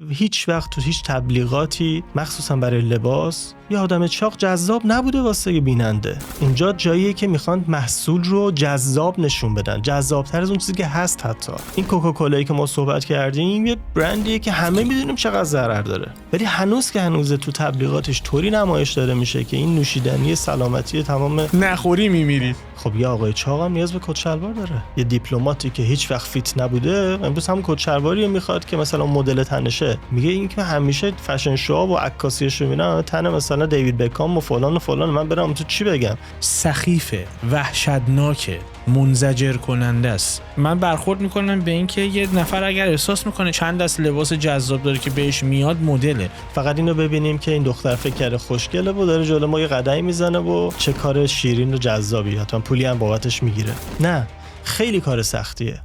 هیچ وقت تو هیچ تبلیغاتی مخصوصا برای لباس یه آدم چاق جذاب نبوده واسه بیننده. اینجا جاییه که میخوان محصول رو جذاب نشون بدن، جذابتر از اون چیزی که هست. حتی این کوکاکولایی که ما صحبت کردیم یه برندیه که همه میدونیم چقدر ضرر داره، ولی هنوز تو تبلیغاتش طوری نمایش داده میشه که این نوشیدنی سلامتی تمام نخوری میمیرید. خب یه آقای چاق هم نیاز به کت شلوار داره. یه دیپلماتی که هیچ وقت فیت نبوده امروز هم کت شلواری میخواد که مثلا مدل تنشه. میگه این که همیشه فشن شو و عکاسیش میبینم تن مثلا دیوید بکام و فلان و فلان، من برام تو چی بگم؟ سخیفه، وحشتناکه، منزجر کننده است. من برخورد میکنم به این که یه نفر اگر احساس میکنه چند دست لباس جذاب داره که بهش میاد مدله، فقط اینو ببینیم که این دختر فکر کرده خوشگله و داره جلو ما یه قدمی میزنه و چه کار شیرین و جذابی، حتما پولی هم بابتش میگیره. نه، خیلی کار سختیه.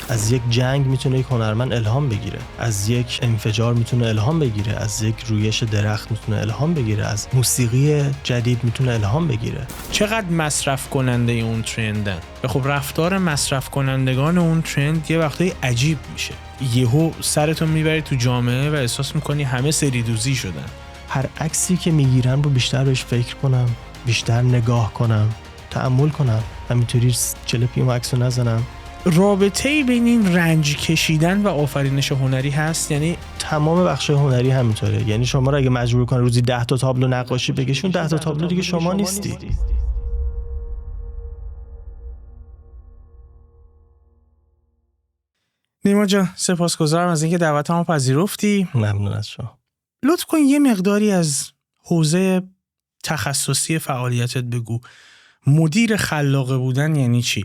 از یک جنگ میتونه یک هنرمند الهام بگیره، از یک انفجار میتونه الهام بگیره، از یک رویش درخت میتونه الهام بگیره، از موسیقی جدید میتونه الهام بگیره. چقدر مصرف کننده اون ترندن. خب رفتار مصرف کنندگان اون ترند یه وقتایی عجیب میشه. یهو سرتون میبری تو جامعه و احساس میکنی همه سری دوزی شدن. هر عکسی که میگیرن رو بیشتر بهش فکر کنم، بیشتر نگاه کنم، تأمل کنم، همینطوری چلپی و عکسو نزنم. رابطه‌ای بین این رنج کشیدن و آفرینش هنری هست؟ یعنی تمام بخش هنری همینطوره. یعنی شما رو اگه مجبور کنه روزی 10 تا تابلو نقاشی بکشون، 10 تا تابلو دیگه شما نیستی. نیما جان سپاسگزارم از اینکه دعوتمو پذیرفتی. ممنون از شما. لطف کن یه مقداری از حوزه تخصصی فعالیتت بگو. مدیر خلاقه بودن یعنی چی؟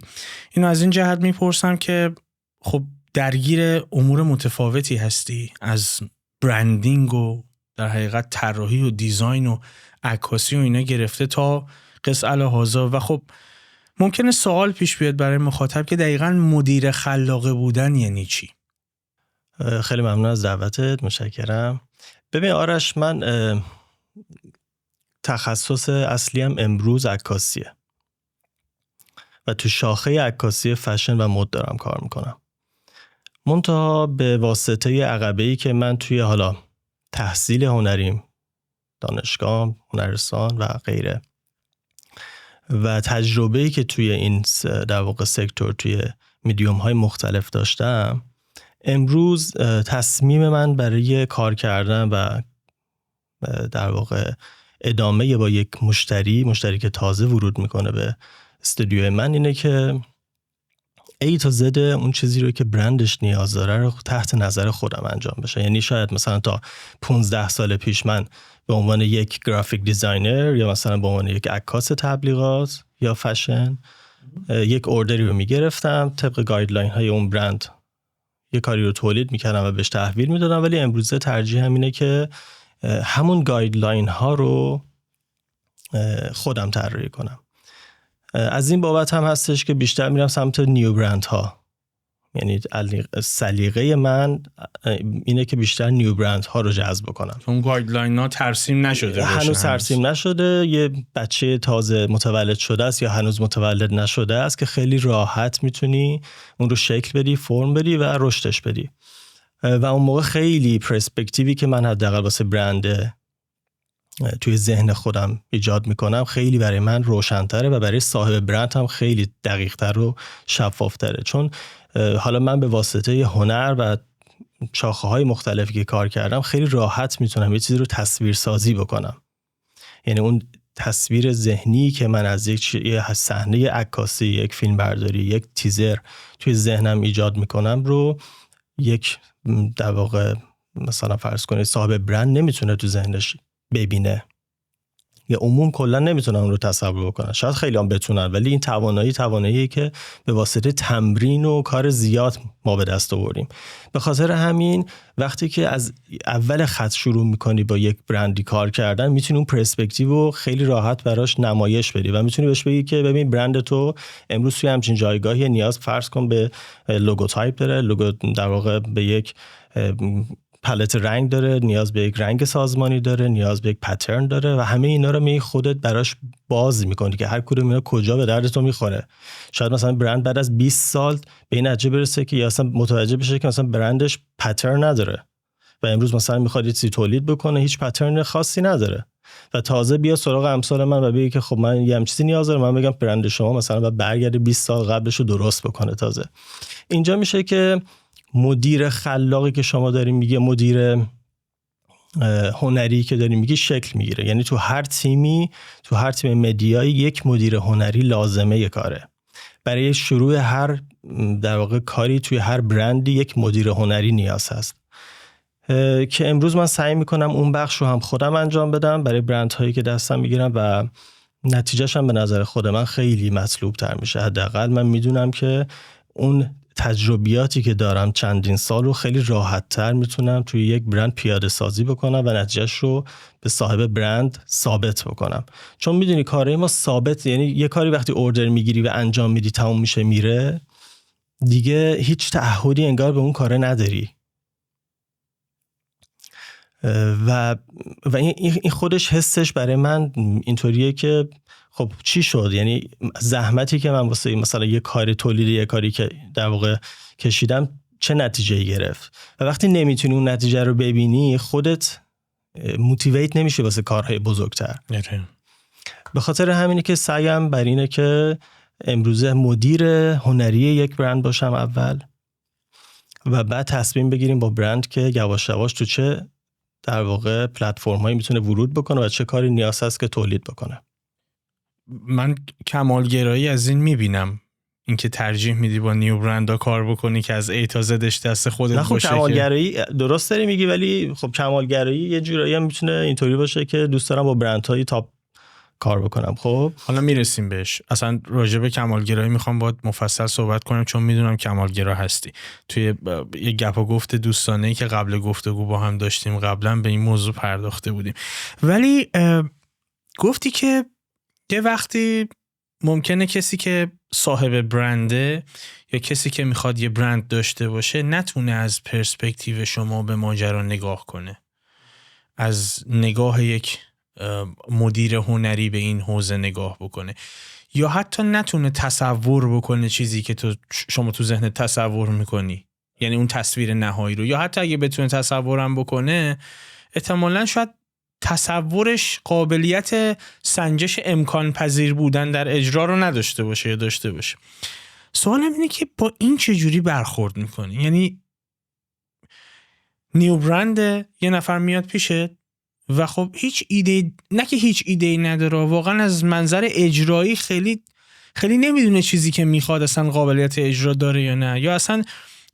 اینو از این جهت میپرسم که خب درگیر امور متفاوتی هستی، از برندینگ و در حقیقت طراحی و دیزاین و عکاسی و اینا گرفته تا قص الهازا، و خب ممکنه سوال پیش بیاد برای مخاطب که دقیقاً مدیر خلاقه بودن یعنی چی؟ خیلی ممنون از دعوتت، متشکرم. ببین آرش، من تخصص اصلیم امروز عکاسیه و تو شاخه عکاسی فشن و مد دارم کار میکنم. منتها به واسطه عقبه‌ای که من توی حالا تحصیل هنریم، دانشگاه، هنرستان و غیره، و تجربه‌ای که توی این در واقع سکتور توی میدیوم های مختلف داشتم، امروز تصمیم من برای کار کردن و در واقع ادامه با یک مشتری که تازه ورود میکنه به استودیو من اینه که ای تا زد اون چیزی رو که برندش نیاز داره رو تحت نظر خودم انجام بشه. یعنی شاید مثلا تا 15 سال پیش من به عنوان یک گرافیک دیزاینر یا مثلا به عنوان یک عکاس تبلیغات یا فشن یک اوردری رو میگرفتم، طبق گایدلاین های اون برند یک کاری رو تولید میکردم و بهش تحویل میدادم. ولی امروزه ترجیح همینه که همون گایدلاین ها رو خودم طراحی کنم. از این بابت هم هستش که بیشتر میرم سمت نیو برند ها. یعنی سلیقه من اینه که بیشتر نیو برند ها رو جذب کنم. اون گایدلاین ها ترسیم نشده، هنوز ترسیم نشده. یه بچه تازه متولد شده است یا هنوز متولد نشده است که خیلی راحت میتونی اون رو شکل بدی، فرم بدی و رشدش بدی. و اون موقع خیلی پرسپکتیوی که من حداقل واسه برند توی ذهن خودم ایجاد میکنم خیلی برای من روشن‌تره و برای صاحب برند هم خیلی دقیق‌تر و شفاف‌تره. چون حالا من به واسطه هنر و شاخه‌های مختلفی که کار کردم خیلی راحت میتونم یه چیزی رو تصویرسازی بکنم. یعنی اون تصویر ذهنی که من از یک صحنه عکاسی، یک فیلم برداری، یک تیزر توی ذهنم ایجاد میکنم رو یک در واقع مثلا فرض کنید صاحب برند نمیتونه تو ذهنش ببینه یا عموم کلا نمیتونن اون رو تصور بکنن. شاید خیلی هم بتونن، ولی این تواناییه که به واسطه تمرین و کار زیاد ما به دست آوریم. به خاطر همین وقتی که از اول خط شروع میکنی با یک برندی کار کردن، میتونی اون پرسپکتیو رو خیلی راحت براش نمایش بدی و میتونی بهش بگی که ببین برند تو امروز توی همچین جایگاهی نیاز فرض کن به لوگو تایپ داره، لوگو در واقع به یک پالت رنگ داره، نیاز به یک رنگ سازمانی داره، نیاز به یک پترن داره و همه اینا رو می خودت براش باز میکنی که هر کدوم اینا کجا به درد تو میخوره. شاید مثلا برند بعد از 20 سال به این نتیجه برسه که یا اصلا متوجه بشه که مثلا برندش پترن نداره و امروز مثلا میخواد یه چیزی تولید بکنه، هیچ پترن خاصی نداره و تازه بیا سراغ امثال من و بگه که خب من یه چیزی نیاز دارم، من بگم برند شما مثلا بعد برگرده 20 سال قبلش رو درست بکنه. تازه اینجا میشه که مدیر خلاقی که شما دارین میگه، مدیر هنری که دارین میگی شکل میگیره. یعنی تو هر تیم مدیایی یک مدیر هنری لازمه یه کاره. برای شروع هر در واقع کاری توی هر برندی یک مدیر هنری نیاز هست که امروز من سعی میکنم اون بخش رو هم خودم انجام بدم برای برندهایی که دستم میگیرم و نتیجهش هم به نظر خود من خیلی مطلوب تر میشه. حداقل من میدونم که اون تجربیاتی که دارم چندین سال رو خیلی راحت تر میتونم توی یک برند پیاده سازی بکنم و نتیجهش رو به صاحب برند ثابت بکنم. چون میدونی کارهای ما ثابت، یعنی یه کاری وقتی اوردر میگیری و انجام میدی تموم میشه میره دیگه، هیچ تعهدی انگار به اون کاره نداری و این خودش حسش برای من اینطوریه که خب چی شد؟ یعنی زحمتی که من واسه مثلا یه کار تولیدی، یه کاری که در واقع کشیدم چه نتیجه‌ای گرفت؟ و وقتی نمیتونی اون نتیجه رو ببینی خودت موتیویت نمیشه واسه کارهای بزرگتر. به خاطر همینه که سعیم بر اینه که امروزه مدیر هنری یک برند باشم اول و بعد تصمیم بگیریم با برند که یواش یواش تو چه در واقع پلتفرم‌هایی میتونه ورود بکنه و چه کاری نیاز هست که تولید بکنه. من کمالگرایی از این میبینم، اینکه ترجیح میدی با نیو برندها کار بکنی که از ای تا زدش دست خودت باشه. خب کمالگرایی درست داری میگی، ولی خب کمالگرایی یه جورایی هم میتونه اینطوری باشه که دوست دارم با برندهای تاپ کار بکنم. خب حالا میرسیم بهش. اصلا راجع به کمالگرایی میخوام باید مفصل صحبت کنم چون میدونم کمالگرا هستی. توی یه گپ و گفت دوستانه‌ای که قبل گفتگو با هم داشتیم قبلا به این موضوع پرداخته بودیم. ولی گفتی که یه وقتی ممکنه کسی که صاحب برنده یا کسی که میخواد یه برند داشته باشه نتونه از پرسپکتیو شما به ماجرا نگاه کنه، از نگاه یک مدیر هنری به این حوزه نگاه بکنه، یا حتی نتونه تصور بکنه چیزی که شما تو ذهن تصور میکنی، یعنی اون تصویر نهایی رو، یا حتی اگه بتونه تصورم بکنه احتمالاً شاید تصورش قابلیت سنجش امکان پذیر بودن در اجرا رو نداشته باشه یا داشته باشه. سوالم اینه که با این چجوری برخورد میکنی؟ یعنی نیو برند یه نفر میاد پیشت و خب هیچ ایده، نه که هیچ ایده نداره، واقعا از منظر اجرایی خیلی نمیدونه چیزی که میخواد اصلا قابلیت اجرا داره یا نه، یا اصلا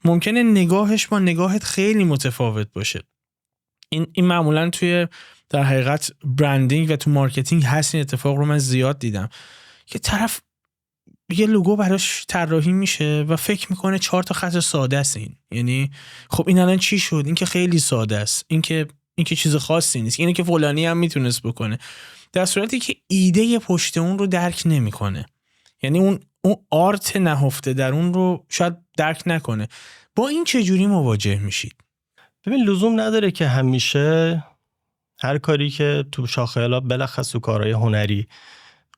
ممکنه نگاهش با نگاهت خیلی متفاوت باشه. این معمولا توی در حقیقت برندینگ و تو مارکتینگ هست. این اتفاق رو من زیاد دیدم که طرف یه لوگو براش طراحی میشه و فکر میکنه 4 تا خط ساده است. این یعنی خب این الان چی شد؟ این که خیلی ساده است، این که چیز خاصی نیست، اینه که فلانی هم میتونست بکنه، در صورتی که ایده پشت اون رو درک نمیکنه. یعنی اون آرت نهفته در اون رو شاید درک نکنه. با این چه جوری مواجه میشید؟ ببین لزوم نداره که همیشه هر کاری که تو شاخه الاب بلخص تو کارهای هنری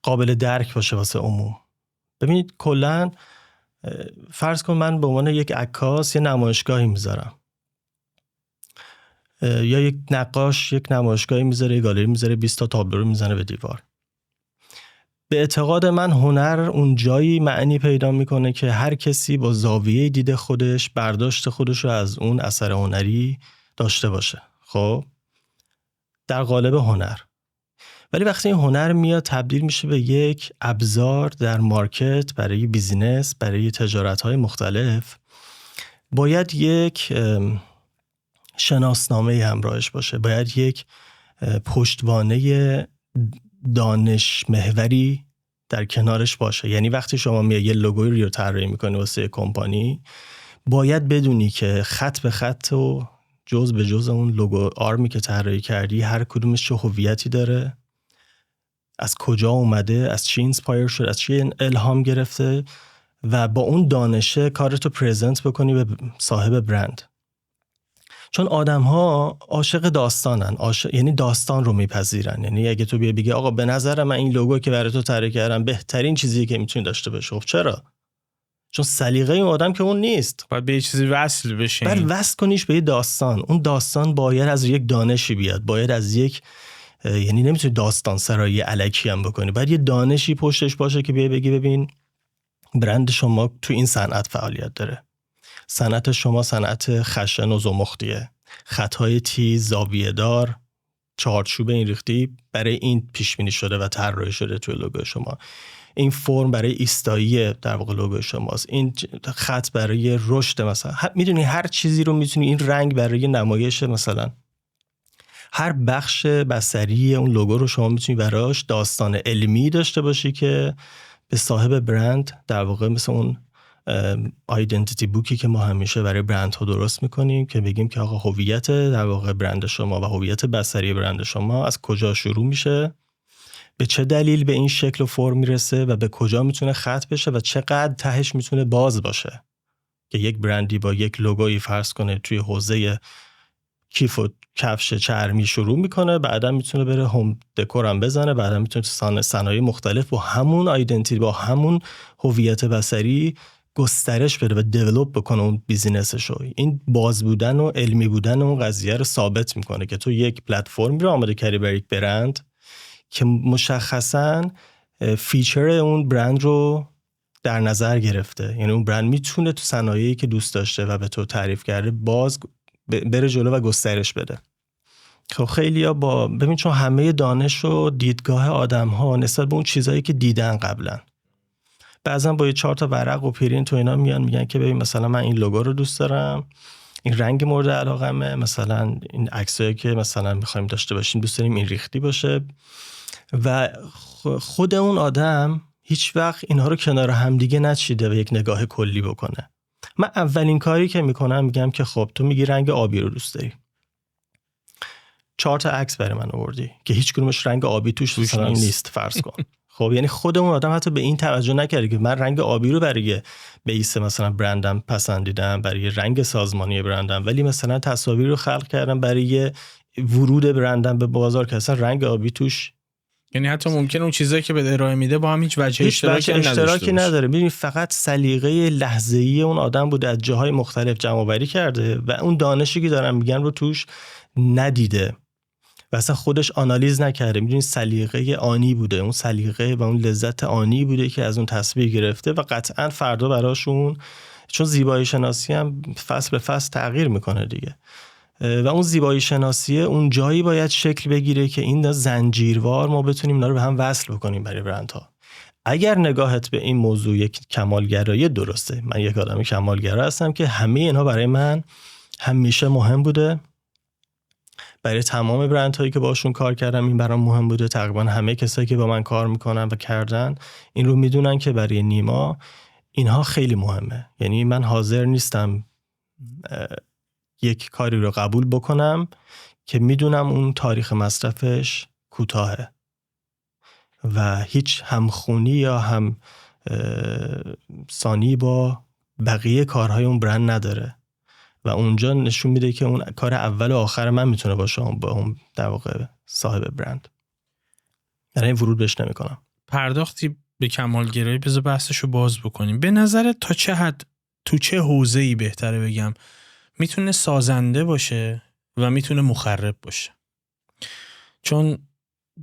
قابل درک باشه واسه عموم. ببینید کلاً فرض کن من به عنوان یک عکاس یه نمایشگاهی میذارم، یا یک نقاش یک نمایشگاهی میذاره، یه گالری میذاره، 20 تا تابلو رو میزنه به دیوار. به اعتقاد من هنر اون جایی معنی پیدا میکنه که هر کسی با زاویه دید خودش برداشت خودش رو از اون اثر هنری داشته باشه. خب در قالب هنر. ولی وقتی این هنر میاد تبدیل میشه به یک ابزار در مارکت برای بیزینس، برای تجارت‌های مختلف، باید یک شناسنامه همراهش باشه، باید یک پشتوانه دانش محوری در کنارش باشه. یعنی وقتی شما میای یه لوگویی رو طراحی میکنی واسه کمپانی، باید بدونی که خط به خط و جز به جز اون لوگو آرمی که طراحی کردی هر کدومش چه هویتی داره، از کجا اومده، از چی اینسپایر شده، از چی الهام گرفته، و با اون دانشه کارتو پرزنت بکنی به صاحب برند. چون آدم‌ها عاشق داستانن، یعنی داستان رو میپذیرن. یعنی اگه تو بگی آقا به نظر من این لوگو که برای تو طراحی کردم بهترین چیزیه که میتونی داشته باشی، خب چون سلیقه این آدم که اون نیست. باید به یه چیزی وصل بشه، بعد وصل کنیش به یه داستان. اون داستان باید از یک دانشی بیاد، باید از یک، یعنی نمیتونی داستان سرایی الکی هم بکنی، باید یه دانشی پشتش باشه که بیای بگی ببین برند شما تو این صنعت فعالیت داره، صنعت شما صنعت خشن و زمختیه، خطهای تیز، زاویه دار، چارچوب این ریختی برای این پیش بینی شده و طراحی شده توی لوگو شما، این فرم برای ایستایی در واقع لوگو شماست، این خط برای رشد، مثلا میدونی هر چیزی رو میتونی، این رنگ برای نمایش، مثلا هر بخش بصری اون لوگو رو شما میتونی براش داستان علمی داشته باشی که به صاحب برند در واقع مثل اون آیدنتیتی بوکی که ما همیشه برای برندها درست میکنیم که بگیم که آقا هویت در واقع برند شما و هویت بصری برند شما از کجا شروع میشه، به چه دلیل به این شکل و فرم میرسه و به کجا میتونه ختم بشه و چقدر تهش میتونه باز باشه که یک برندی با یک لوگویی فرض کنه توی حوزه کیف و کفش چرمی شروع میکنه، بعدا میتونه بره هوم دکور هم بزنه، بعدا میتونه صنایع مختلف با همون آیدنتیتی، با همون هویت بصری گسترش بده و دیولپ بکنه اون بیزینسشو. این باز بودن و علمی بودن اون قضیه رو ثابت میکنه که تو یک پلتفرمی رو آماده کردی برای یک برند که مشخصاً فیچر اون برند رو در نظر گرفته، یعنی اون برند میتونه تو صنایعی که دوست داشته و به تو تعریف کرده باز بره جلو و گسترش بده. خب خیلی‌ها ببین چون همه دانش و دیدگاه آدم‌ها نسبت به اون چیزایی که دیدن قبلا، بعضا با یه 4 تا ورق و پرینت و اینا میگن که ببین مثلا من این لوگو رو دوست دارم، این رنگ مورد علاقمه، مثلا این عکسایی که مثلا می‌خوایم داشته باشیم دوست داریم این ریختی باشه، و خود اون آدم هیچ وقت اینها رو کنار هم دیگه نچیده و یک نگاه کلی بکنه. من اولین کاری که میکنم میگم که خب تو میگی رنگ آبی رو دوست داری، 4 تا عکس برای من آوردی که هیچ کدومش رنگ آبی توش مثلا نیست فرض کن. خب یعنی خود اون آدم حتی به این توجه نکرده که من رنگ آبی رو برای بیس مثلا برندم پسندیدم، برای رنگ سازمانی برندم، ولی مثلا تصاویر رو خلق کردم برای ورود برندم به بازار که اصلا رنگ آبی توش، یعنی حتی ممکنه اون چیزایی که به ارائه میده با هم هیچ وجه اشتراکی نداره. ببین فقط سلیقه لحظه‌ای اون آدم بوده، از جاهای مختلف جمع آوری کرده و اون دانشی که دارن میگن رو توش ندیده و اصلا خودش آنالیز نکرده. میدونی سلیقه آنی بوده، اون سلیقه و اون لذت آنی بوده که از اون تصویر گرفته و قطعا فردا براشون، چون زیبایی شناسی هم فصل به فصل تغییر میکنه دیگه، و اون زیبایی شناسی اون جایی باید شکل بگیره که این زنجیروار ما بتونیم اینا رو به هم وصل بکنیم برای برندها. اگر نگاهت به این موضوع یک کمالگرایی درسته، من یک آدم کمالگرا هستم که همه اینها برای من همیشه مهم بوده، برای تمام برندهایی که باشون کار کردم این برام مهم بوده، تقریبا همه کسایی که با من کار میکنن و کردن این رو میدونن که برای نیما اینها خیلی مهمه. یعنی من حاضر نیستم یک کاری رو قبول بکنم که میدونم اون تاریخ مصرفش کوتاهه و هیچ همخونی یا هم ثانی با بقیه کارهای اون برند نداره و اونجا نشون میده که اون کار اول و آخر من میتونه باشه با اون در واقع صاحب برند. یعنی ورود بهش نمی کنم. پرداختی به کمالگرایی، بذار بحثشو باز بکنیم. به نظرت تا چه حد، تو چه حوزه‌ای بهتره بگم، میتونه سازنده باشه و میتونه مخرب باشه؟ چون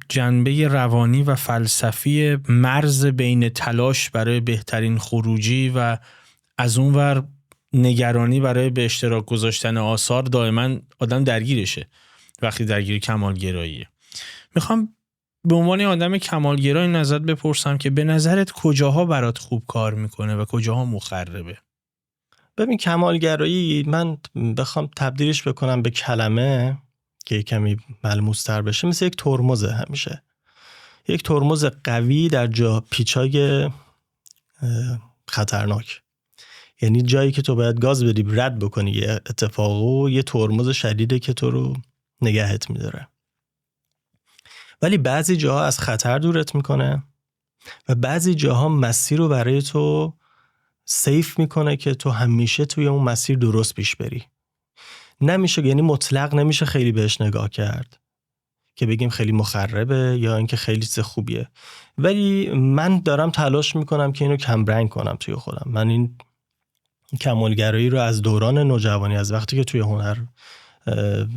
جنبه روانی و فلسفی مرز بین تلاش برای بهترین خروجی و از اونور نگرانی برای به اشتراک گذاشتن آثار دائما آدم درگیرشه وقتی درگیر کمالگراییه. میخوام به عنوان آدم کمالگرایی نظرت بپرسم که به نظرت کجاها برات خوب کار میکنه و کجاها مخربه؟ ببین کمالگرایی من بخوام تبدیلش بکنم به کلمه که کمی ملموس‌تر بشه، مثل یک ترمزه. همیشه یک ترمز قوی در جا پیچای خطرناک، یعنی جایی که تو باید گاز بدی رد بکنی یه اتفاقو، یه ترمز شدیده که تو رو نگهت میداره، ولی بعضی جاها از خطر دورت میکنه و بعضی جاها مسیر رو برای تو سیف میکنه که تو همیشه توی اون مسیر درست پیش بری. نمیشه، یعنی مطلق نمیشه خیلی بهش نگاه کرد که بگیم خیلی مخربه یا اینکه خیلی چیز خوبیه، ولی من دارم تلاش میکنم که اینو کم رنگ کنم توی خودم. من این کمالگرایی رو از دوران نوجوانی، از وقتی که توی هنر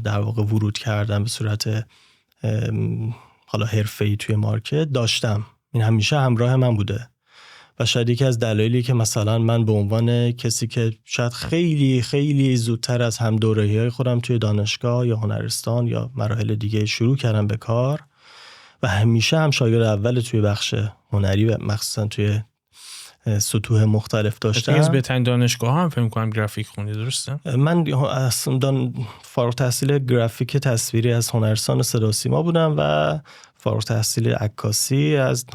در واقع ورود کردم به صورت حالا حرفه‌ای توی مارکت داشتم. این همیشه همراه من بوده و شاید یکی از دلایلی که مثلا من به عنوان کسی که شاید خیلی خیلی زودتر از هم دوره‌های خودم توی دانشگاه یا هنرستان یا مراحل دیگه شروع کردم به کار و همیشه هم شاگرد اول توی بخش هنری و مخصوصا توی سطوح مختلف داشتم. از بهترین دانشگاه هم فکر کنم گرافیک خوندی، درسته؟ من فارغ التحصیل گرافیک تصویری از هنرستان صدا و سیما بودم و فارغ التحصیل عکاسی از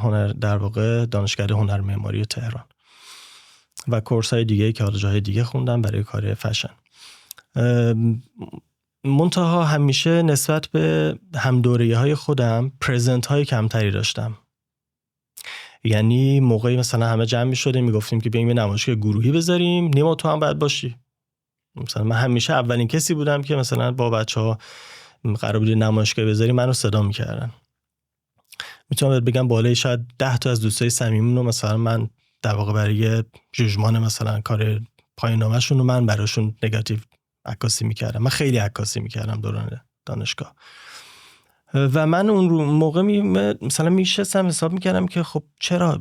در واقع دانشکده هنر معماری تهران و کورس‌های دیگه که حالا جای دیگه خوندم برای کار فشن. منتها همیشه نسبت به همدوره‌های خودم پرزنت های کمتری داشتم. یعنی موقعی مثلا همه جمع می‌شدیم میگفتیم که بیایم یه نمایشگاه گروهی بذاریم، نیما تو هم باید باشی. مثلا من همیشه اولین کسی بودم که مثلا با بچه‌ها قرار بود نمایشگاه بذاریم منو صدا می‌کردن. میتونم بگم بالای شاید 10 تا از دوستای صمیمیم رو مثلا من در واقع برای جوجمان مثلا کار پایان‌نامه‌شون رو من براشون نگاتیو عکاسی می‌کردم. من خیلی عکاسی می‌کردم دوران دانشگاه و من اون موقع مثلا میشستم حساب میکردم که خب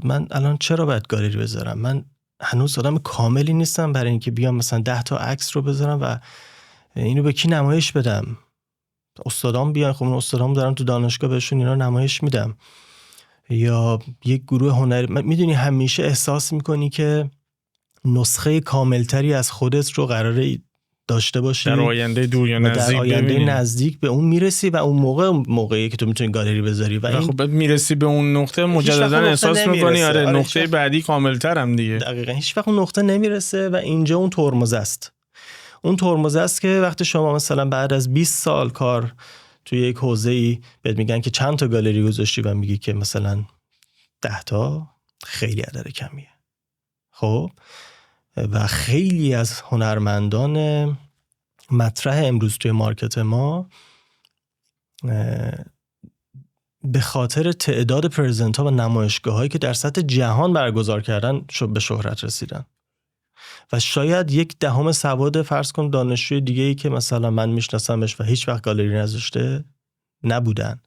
من الان چرا باید گالری بذارم؟ من هنوز آدم کاملی نیستم برای اینکه بیام مثلا 10 تا عکس رو بذارم و اینو به کی نمایش بدم. استادام بیان، خب اون استادام دارم تو دانشگاه بهشون اینا نمایش میدم، یا یک گروه هنری. میدونی همیشه احساس میکنی که نسخه کاملتری از خودت رو قراره داشته باشی در آینده دور یا نزدیک، در آینده نزدیک به اون میرسی و اون موقعی که تو میتونی گالری بذاری و این خب میرسی به اون نقطه مجددا احساس میکنی آره نقطه بعدی کاملترم دیگه. دقیقاً هیچ وقت اون نقطه نمیرسه و اینجا اون ترمز است. اون ترمز است که وقتی شما مثلا بعد از 20 سال کار توی یک حوزه‌ای بهت میگن که چند تا گالری گذاشتی و میگی که مثلا 10 تا، خیلی عدد کمیه. خب و خیلی از هنرمندان مطرح امروز توی مارکت ما به خاطر تعداد پرزنت ها و نمایشگاه هایی که در سطح جهان برگزار کردن به شهرت رسیدن و شاید 1/10 سواد فرض کن دانشجوی دیگه ای که مثلا من میشناسمش و هیچ وقت گالری نذاشته نبودن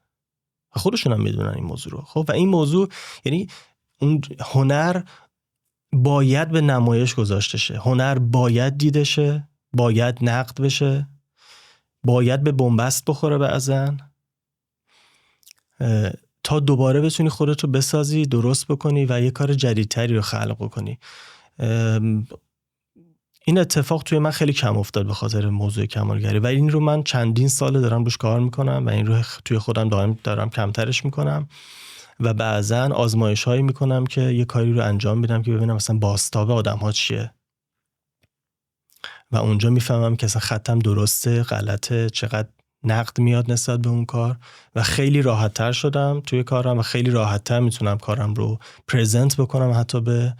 و خودشون هم میدونن این موضوع رو. خب و این موضوع یعنی اون هنر باید به نمایش گذاشته شه، هنر باید دیده شه، باید نقد بشه، باید به بنبست بخوره بعضن تا دوباره بتونی خودت رو بسازی، درست بکنی و یه کار جدیدتری رو خلق بکنی. این اتفاق توی من خیلی کم افتاد به خاطر موضوع کمالگری و این رو من چندین ساله دارم روش کار میکنم و این رو توی خودم دارم کمترش میکنم و بعضن آزمایش هایی میکنم که یه کاری رو انجام بدم که ببینم مثلا بازتاب آدم ها چیه و اونجا میفهمم که اصلا خطم درسته غلطه، چقدر نقد میاد نسبت به اون کار و خیلی راحت تر شدم توی کارم و خیلی راحت تر میتونم کارم رو پرزنت بکنم حتی به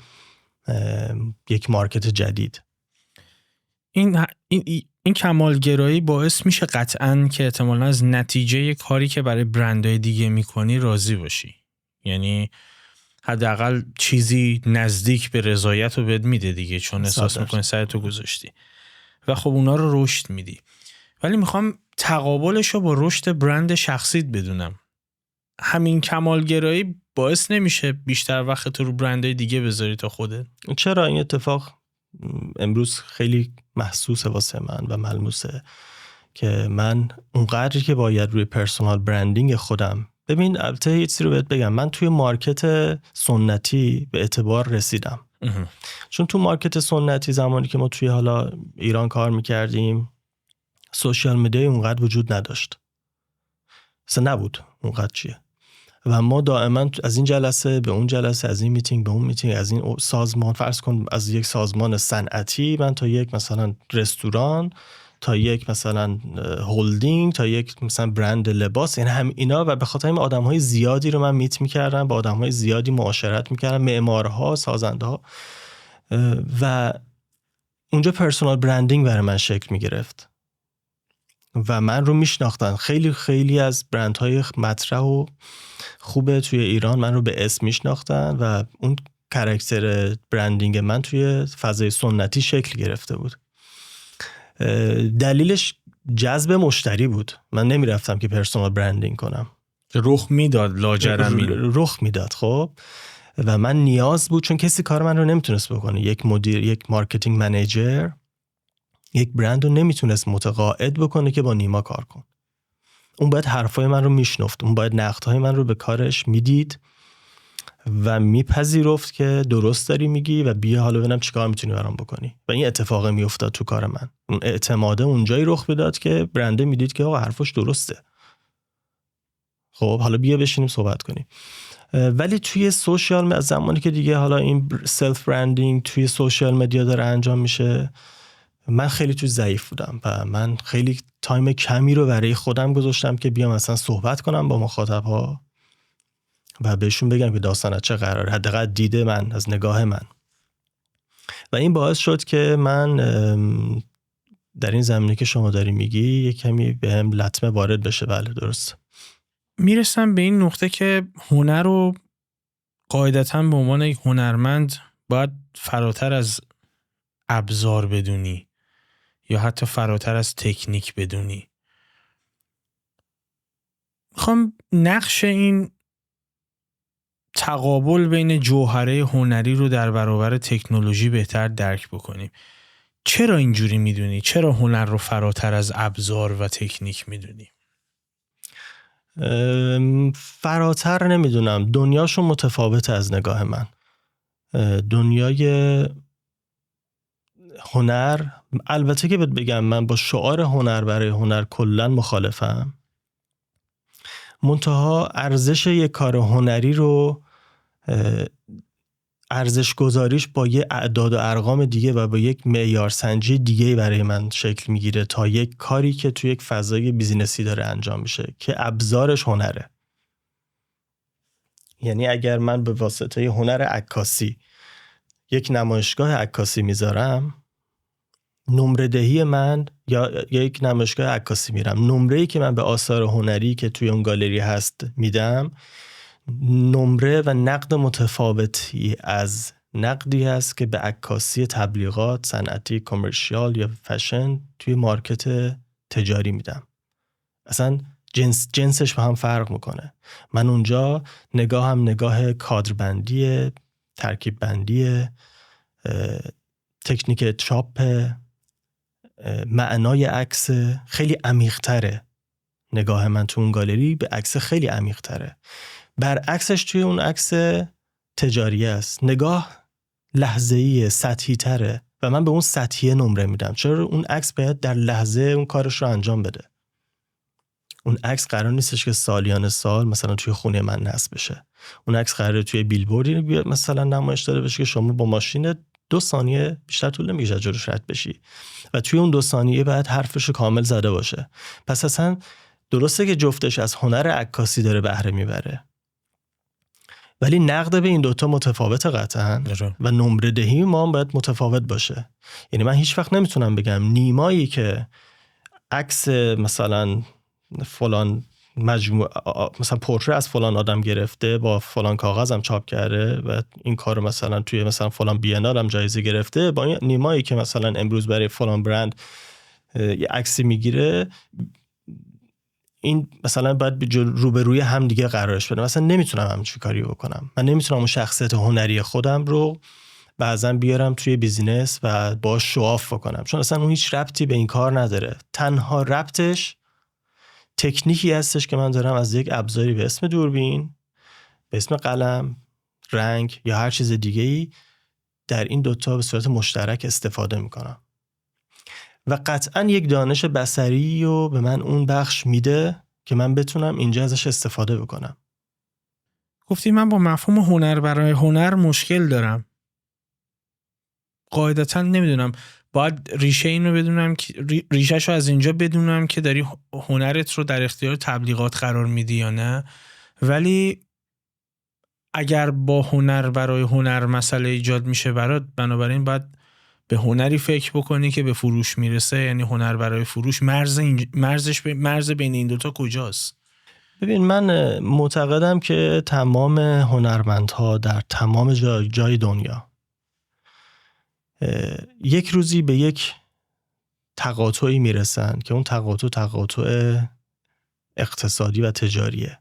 یک مارکت جدید. این کمالگرایی باعث میشه قطعاً که احتمالاً از نتیجه کاری که برای برندهای دیگه میکنی راضی باشی. یعنی حداقل چیزی نزدیک به رضایت رو بهت میده دیگه، چون احساس میکنی سعیتو گذاشتی و خب اونا رو رشد میدی. ولی میخوام تقابلش رو با رشد برند شخصیت بدونم. همین کمالگرایی باعث نمیشه بیشتر وقت تو رو برندهای دیگه بذاری تا خودت؟ چرا این اتفاق امروز خیلی محسوسه واسه من و ملموسه که من اونقدری که باید روی پرسونال برندینگ خودم، ببین البته یه چیزی رو بهت بگم، من توی مارکت سنتی به اعتبار رسیدم. چون تو مارکت سنتی زمانی که ما توی حالا ایران کار میکردیم سوشیال میدیا اونقدر وجود نداشت، اصلا نبود اونقدر چیه و ما دائما از این جلسه به اون جلسه، از این میتینگ به اون میتینگ، از این سازمان، فرض کن از یک سازمان صنعتی من تا یک مثلا رستوران، تا یک مثلا هولدینگ، تا یک مثلا برند لباس، یعنی هم اینا و به خاطر این آدم‌های زیادی رو من میت می‌کردم، با آدم‌های زیادی معاشرت می‌کردم، معمارها، سازنده‌ها و اونجا پرسونال برندینگ برای من شکل می‌گرفت و من رو میشناختن. خیلی خیلی از برندهای مطرح و خوبه توی ایران من رو به اسم میشناختن و اون کاراکتر برندینگ من توی فضای سنتی شکل گرفته بود. دلیلش جذب مشتری بود. من نمیرفتم که پرسونال برندینگ کنم، رخ میداد لاجرمی رخ میداد. خب و من نیاز بود، چون کسی کار من رو نمیتونست بکنه. یک مدیر، یک مارکتینگ منیجر یک برند رو نمیتونست متقاعد بکنه که با نیما کار کن. اون باید حرفای من رو میشنفت، اون باید نقدهای من رو به کارش میدید و میپذیرفت که درست داری میگی و بیا حالا ببینم چیکار میتونی برام بکنی. و این اتفاق میافتاد تو کار من. اون اعتماده اونجایی رخ میداد که برنده میدید که آقا حرفش درسته. خب حالا بیا بشینیم صحبت کنیم. ولی توی سوشال، از زمانی که دیگه حالا این سلف برندینگ توی سوشال مدیا داره انجام میشه، من خیلی تو ضعیف بودم و من خیلی تایم کمی رو برای خودم گذاشتم که بیام مثلا صحبت کنم با مخاطب‌ها و بهشون بگم که داستان چه قراره، حداقل دیده من از نگاه من. و این باعث شد که من در این زمینه که شما داری میگی یک کمی بهم لطمه وارد بشه. بله درست. میرسم به این نقطه که هنر رو قاعدتاً به عنوان یک هنرمند باید فراتر از ابزار بدونی یا حتی فراتر از تکنیک بدونی. میخوام نقش این تقابل بین جوهره هنری رو در برابر تکنولوژی بهتر درک بکنیم. چرا اینجوری میدونی؟ چرا هنر رو فراتر از ابزار و تکنیک میدونی؟ فراتر نمیدونم، دنیاشون متفاوته از نگاه من. دنیای هنر، البته که بگم من با شعار هنر برای هنر کلن مخالفم، منتها ارزش یک کار هنری رو ارزش گذاریش با یه اعداد و ارقام دیگه و با یک معیار سنجی دیگه برای من شکل میگیره تا یک کاری که توی یک فضای بیزینسی داره انجام میشه که ابزارش هنره. یعنی اگر من به واسطه هنر عکاسی یک نمایشگاه عکاسی میذارم، نمره دهی من یا یک نمایشگاه عکاسی میرم، نمره‌ای که من به آثار هنری که توی اون گالری هست میدم، نمره و نقد متفاوتی از نقدی هست که به عکاسی تبلیغات، صنعتی، کامرشیال یا فشن توی مارکت تجاری میدم. اصلا جنسش با هم فرق میکنه. من اونجا نگاهم نگاه کادربندی، ترکیب بندی، تکنیک چاپ، معنای عکس خیلی عمیق‌تره. نگاه من تو اون گالری به عکس خیلی عمیق‌تره. برعکسش توی اون عکس تجاری است، نگاه لحظه‌ای، سطحی تره و من به اون سطحیه نمره میدم. چرا؟ اون عکس باید در لحظه اون کارش رو انجام بده. اون عکس قرار نیستش که سالیان سال مثلا توی خونه من نصب بشه. اون عکس قراره توی بیلبوردی مثلا نمایش داده بشه که شما با ماشین 2 ثانیه بیشتر طول نمیکشه جلوش رد بشی و توی اون 2 ثانیه بعد حرفش رو کامل زده باشه. پس اصلا درسته که جفتش از هنر عکاسی داره بهره میبره، ولی نقد به این دوتا متفاوته قطعاً و نمره دهی ما هم باید متفاوت باشه. یعنی من هیچ وقت نمیتونم بگم نیمایی که عکس مثلا فلان مثلا پورتره از فلان آدم گرفته با فلان کاغذم چاپ کرده و این کار مثلا توی مثلا فلان بی‌ان‌آل هم جایزه گرفته، با این نیمایی که مثلا امروز برای فلان برند یه عکسی میگیره، این مثلا باید روبروی هم دیگه قرارش بده. مثلا نمیتونم همچین کاری بکنم. من نمیتونم اون شخصیت هنری خودم رو بعضا بیارم توی بیزینس و باهاش شواف بکنم، چون اصلا اون هیچ ربطی به این کار نداره. تنها ربطش تکنیکی هستش که من دارم از یک ابزاری به اسم دوربین، به اسم قلم، رنگ یا هر چیز دیگه‌ای در این دوتا به صورت مشترک استفاده میکنم و قطعاً یک دانش بصری رو به من اون بخش میده که من بتونم اینجا ازش استفاده بکنم. گفتی من با مفهوم هنر برای هنر مشکل دارم. قاعدتاً نمیدونم، باید ریشه این رو بدونم که ریشه‌ش رو از اینجا بدونم که داری هنرت رو در اختیار تبلیغات قرار میدی یا نه. ولی اگر با هنر برای هنر مسئله ایجاد میشه برات، بنابراین باید به هنری فکر بکنی که به فروش میرسه، یعنی هنر برای فروش، مرز بین این دوتا کجاست؟ ببین من معتقدم که تمام هنرمندها در تمام جای دنیا یک روزی به یک تقاطعی میرسن که اون تقاطع اقتصادی و تجاریه.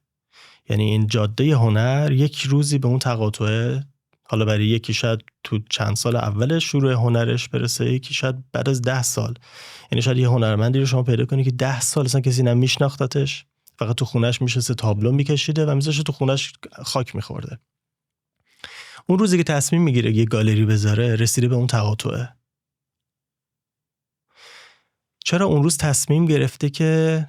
یعنی این جاده هنر یک روزی به اون تقاطع، حالا برای یکی شاید تو چند سال اول شروع هنرش برسه، یکی شاید بعد از 10 سال. یعنی شاید یه هنرمندی رو شما پیدا کنی که 10 سال اصلا کسی نمیشناختتش، فقط تو خونش میشسته تابلو میکشیده و میذاشه تو خونش خاک میخورده. اون روزی که تصمیم میگیره یه گالری بذاره، رسیده به اون تقاطع. چرا اون روز تصمیم گرفته که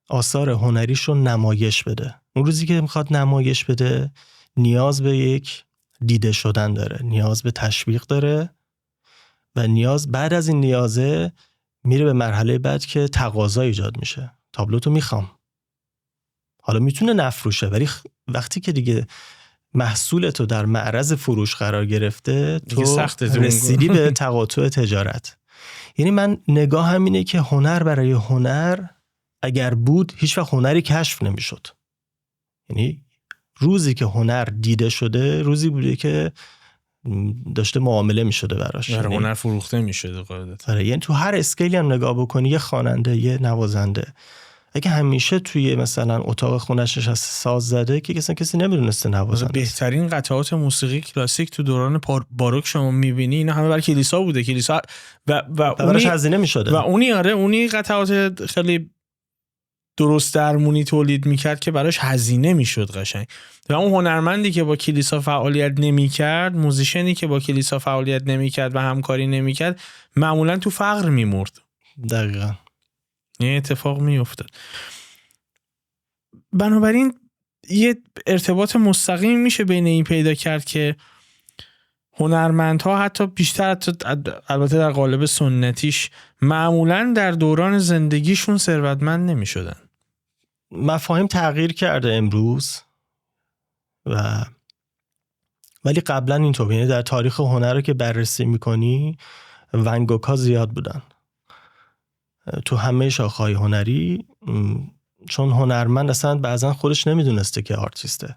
آثار هنریش رو نمایش بده؟ اون روزی که میخواد نمایش بده نیاز به یک دیده شدن داره، نیاز به تشویق داره و بعد از این نیازه میره به مرحله بعد که تقاضا ایجاد میشه. تابلوتو میخوام. حالا میتونه نفروشه، ولی وقتی که دیگه محصولتو در معرض فروش قرار گرفته، تو رسیدی به تقاطع تجارت. یعنی من نگاهم اینه که هنر برای هنر اگر بود، هیچ وقت هنری کشف نمیشد. یعنی روزی که هنر دیده شده، روزی بوده که داشته معامله میشده براش. یعنی هنر فروخته میشده قاعدتا. یعنی تو هر اسکیلی هم نگاه بکنی، یه خواننده، یه نوازنده، اگه همیشه توی مثلا اتاق خونش نشسته ساز زده که کسی نمیدونسته نوازنده. بهترین قطعات موسیقی کلاسیک تو دوران باروک شما میبینی اینا همه برای کلیسا بوده. کلیسا و براش هزینه میشده. و اونی قطعات خیلی درست درمونی تولید میکرد که براش هزینه میشد قشنگ. و اون هنرمندی که با کلیسا فعالیت نمیکرد، موزیشنی که با کلیسا فعالیت نمیکرد و همکاری نمیکرد، معمولا تو فقر میمرد. دقیقاً این اتفاق میافتاد. بنابراین یه ارتباط مستقیم میشه بین این پیدا کرد که هنرمندها حتی بیشتر، البته در قالب سنتیش، معمولا در دوران زندگیشون ثروتمند نمیشدن. مفاهیم تغییر کرده امروز ولی قبلا اینطور، یعنی در تاریخ هنر رو که بررسی میکنی، ون گوگ ها زیاد بودن تو همه شاخه‌های هنری، چون هنرمند اصلا بعضا خودش نمیدونسته که آرتیسته.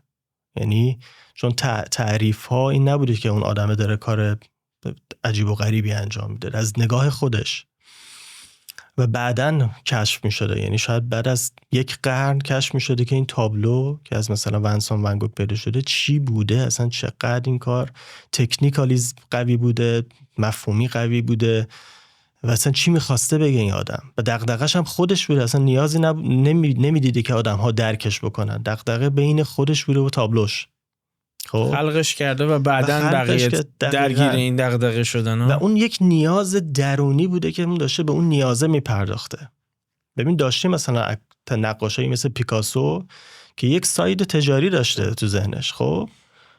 یعنی چون تعریف ها این نبوده که اون آدمه داره کار عجیب و غریبی انجام میده، از نگاه خودش، و بعدن کشف میشده. یعنی شاید بعد از یک قرن کشف میشده که این تابلو که از مثلا ونسان ون گوگ پیدا شده چی بوده، اصلا چقدر این کار تکنیکالی قوی بوده، مفهومی قوی بوده و اصلا چی میخواسته بگه این آدم. و دغدغه‌ش هم خودش بوده، اصلا نیازی نمیدیده که آدم ها درکش بکنن، دغدغه بین خودش بوده و تابلوش. خب خلقش کرده و بعدن بقیه درگیر این دغدغه شدن و اون یک نیاز درونی بوده که اون داشته به اون نیازه میپرداخته. ببین داشتیم مثلا نقاشایی مثل پیکاسو که یک ساید تجاری داشته تو ذهنش. خب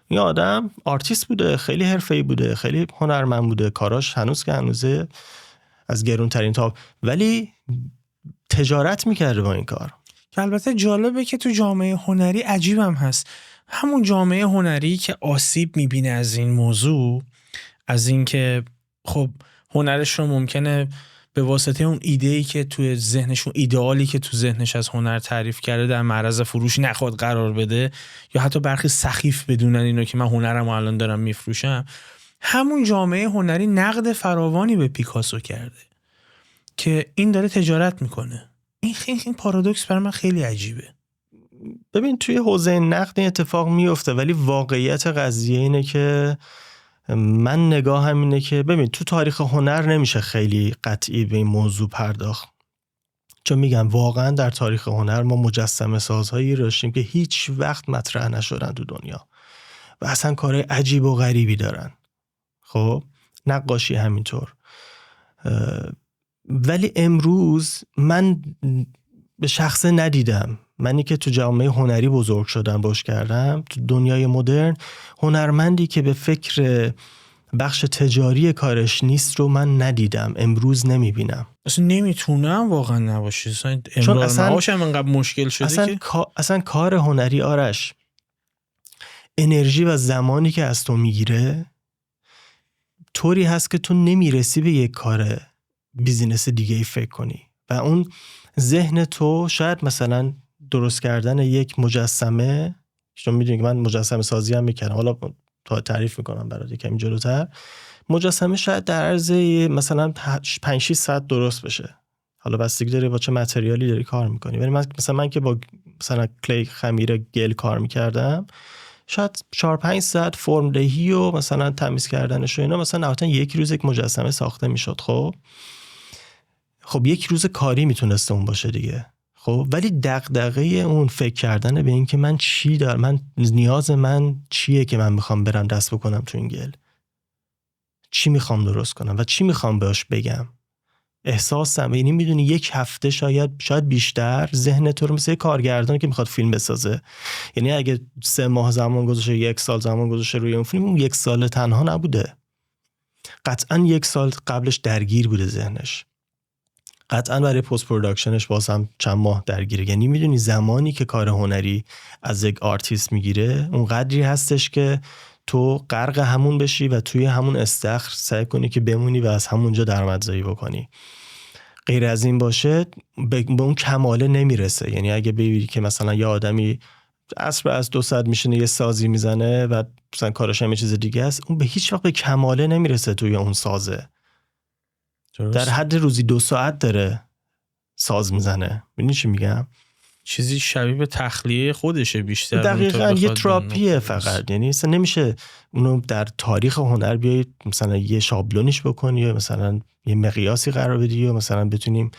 این آدم آرتیست بوده، خیلی حرفه‌ای بوده، خیلی هنرمند بوده، کاراش هنوز که هنوزه از گرونترین تاب، ولی تجارت میکرده با این کار. که البته جالبه که تو جامعه هنری عجیبم هست، همون جامعه هنری که آسیب میبینه از این موضوع، از این که خب هنرش رو ممکنه به واسطه اون ایده‌ای که توی ذهنشون، ایدئالی که تو ذهنش از هنر تعریف کرده، در معرض فروش نخواد قرار بده، یا حتی برخی سخیف بدونن اینو که من هنرم الان دارم میفروشم. همون جامعه هنری نقد فراوانی به پیکاسو کرده که این داره تجارت میکنه. این پارادوکس برای من خیلی عجیبه. ببین توی حوزه نقد این اتفاق میفته، ولی واقعیت قضیه اینه که من نگاهم اینه که ببین تو تاریخ هنر نمیشه خیلی قطعی به این موضوع پرداخت، چون میگم واقعا در تاریخ هنر ما مجسمه سازهایی داشتیم که هیچ وقت مطرح نشدن تو دنیا و اصلا کارهای عجیب و غریبی دارن. خب نقاشی همینطور. ولی امروز من به شخصه ندیدم، منی که تو جامعه هنری بزرگ شدم، رشد کردم، تو دنیای مدرن هنرمندی که به فکر بخش تجاری کارش نیست رو من ندیدم، امروز نمیبینم. اصلا نمیتونم واقعا نباشه، چون اصلا انقدر مشکل شده اصلا کار هنری آرش، انرژی و زمانی که از تو میگیره طوری هست که تو نمیرسی به یک کار بیزینس دیگه ای فکر کنی و اون ذهن تو شاید مثلا درست کردن یک مجسمه، شما میدونی که من مجسمه سازی هم میکردم، حالا تا تعریف میکنم برات کمی جلوتر، مجسمه شاید در عرض مثلا 5-6 ساعت درست بشه، حالا بستگی داره با چه متریالی داری کار میکنی. ولی من که با مثلا کلی خمیر گل کار میکردم، شاید 4-5 ساعت فرم دهی و مثلا تمیز کردنش و اینا، مثلا نهایتا یک روز یک مجسمه ساخته میشد. خب یک روز کاری میتونسته اون باشه دیگه. خب ولی دغدغه اون فکر کردن به این که من چی دارم، من نیاز من چیه که من میخوام برم دست بکنم تو این گل، چی میخوام درست کنم و چی میخوام بهش بگم، احساسم. یعنی میدونی یک هفته شاید بیشتر ذهن تو رو مثل کارگردان که میخواد فیلم بسازه، یعنی اگه 3 ماه زمان گذاشته، 1 سال زمان گذاشته روی اون فیلم، اون 1 سال تنها نبوده، قطعا 1 سال قبلش درگیر بوده ذهنش، قطعا برای پست پروداکشنش باز هم چند ماه درگیره. یعنی میدونی زمانی که کار هنری از یک آرتیست میگیره اون قدری هستش که تو غرق همون بشی و توی همون استخر سعی کنی که بمونی و از همونجا درآمدزایی بکنی. غیر از این باشه به اون کماله نمیرسه. یعنی اگه ببینی که مثلا یه آدمی عصر از 2 ساعت میشینه یه سازی میزنه و مثلا کارش هم یه چیز دیگه است، اون به هیچ وقت به کماله نمیرسه توی اون سازه. درست. در حد روزی 2 ساعت داره ساز میزنه. ببینی چی میگم؟ چیزی شبیه به تخلیه خودشه بیشتر. دقیقاً یه تراپیه فقط. یعنی مثلا نمیشه اونو در تاریخ هنر بیای مثلا یه شابلونیش بکنی یا مثلا یه مقیاسی قرار بدی یا مثلا بتونیم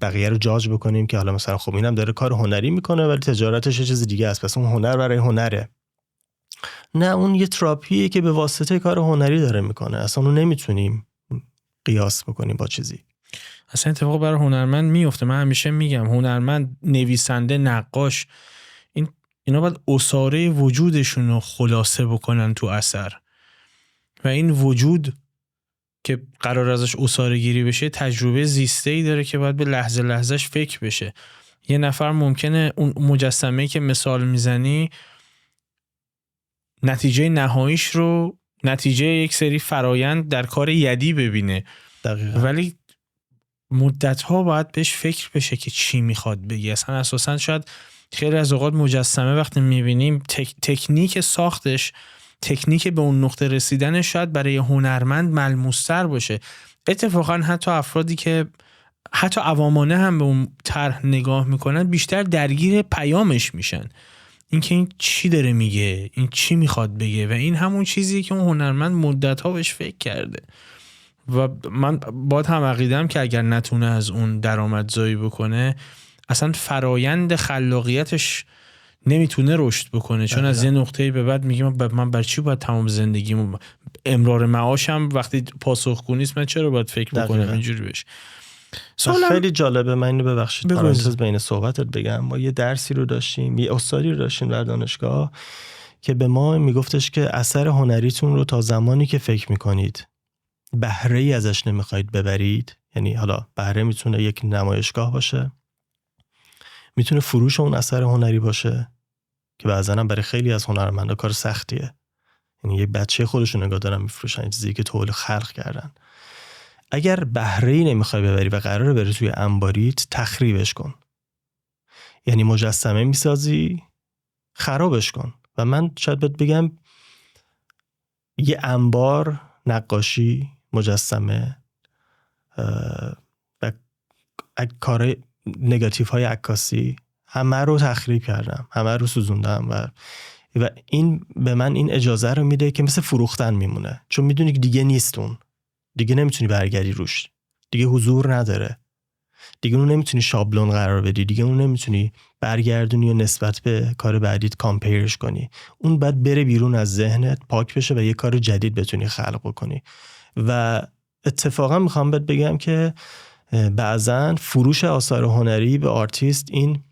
بقیه رو جاج بکنیم که حالا مثلا خب اینم داره کار هنری میکنه ولی تجارتش یه چیز دیگه است، پس اون هنر برای هنره. نه، اون یه تراپیه که به واسطه کار هنری داره میکنه. اصلا اون نمیتونیم قیاس بکنیم با چیزی. اصلا اتفاق برای هنرمند میفته. من همیشه میگم هنرمند، نویسنده، نقاش، اینا باید اساره وجودشون رو خلاصه بکنن تو اثر و این وجود که قرار ازش اساره گیری بشه تجربه زیسته‌ای داره که باید به لحظه لحظهش فکر بشه. یه نفر ممکنه اون مجسمه‌ای که مثال میزنی نتیجه نهاییش رو نتیجه یک سری فرایند در کار یدی ببینه. دقیقاً. ولی مدت‌ها باید بهش فکر بشه که چی میخواد بگی. اصلا اساساً شاید خیلی از اوقات مجسمه وقتی میبینیم تکنیک ساختش، تکنیک به اون نقطه رسیدن شاید برای هنرمند ملموس‌تر باشه. اتفاقاً حتی افرادی که حتی عوامانه هم به اون طرح نگاه میکنن بیشتر درگیر پیامش میشن، اینکه این چی داره میگه، این چی میخواد بگه و این همون چیزی که اون هنرمند مدت‌ها بهش فکر کرده. و من باید هم عقیده‌ام که اگر نتونه از اون درآمدزایی بکنه اصلا فرایند خلاقیتش نمیتونه رشد بکنه، چون از یه نقطه‌ای به بعد میگم من برای چی باید تمام زندگیمو امرار معاشم وقتی پاسخگو نیست من چرا باید فکر بکنم اینجوری بشه. خیلی جالبه. من اینو ببخشید پرانتز بین صحبتت بگم، ما یه درسی رو داشتیم، یه استادی رو داشتیم در دانشگاه که به ما میگفتش که اثر هنریتون رو تا زمانی که فکر میکنید بهره ای ازش نمیخواید ببرید، یعنی حالا بهره میتونه یک نمایشگاه باشه، میتونه فروش اون اثر هنری باشه که بعضا هم برای خیلی از هنرمندا کار سختیه، یعنی یه بچه خودشون نگاه دارن میفروشن چیزی که تولید خلق کردن. اگر بهره ای نمیخوای ببری و قراره بری توی انباریت، تخریبش کن. یعنی مجسمه میسازی، خرابش کن. و من شاید بهت بگم یه انبار نقاشی، مجسمه و کار نگاتیف های عکاسی همه رو تخریب کردم، همه رو سوزوندم و این به من این اجازه رو میده که مثل فروختن میمونه، چون میدونی که دیگه نیست، اون دیگه نمیتونی برگردی روش، دیگه حضور نداره، دیگه اون نمیتونی شابلون قرار بدی، دیگه اون نمیتونی برگردونی و نسبت به کار بعدیت کامپیرش کنی. اون باید بره بیرون از ذهنت، پاک بشه و یه کار جدید بتونی خلق کنی. و اتفاقا میخوام بهت بگم که بعضن فروش آثار هنری به آرتیست این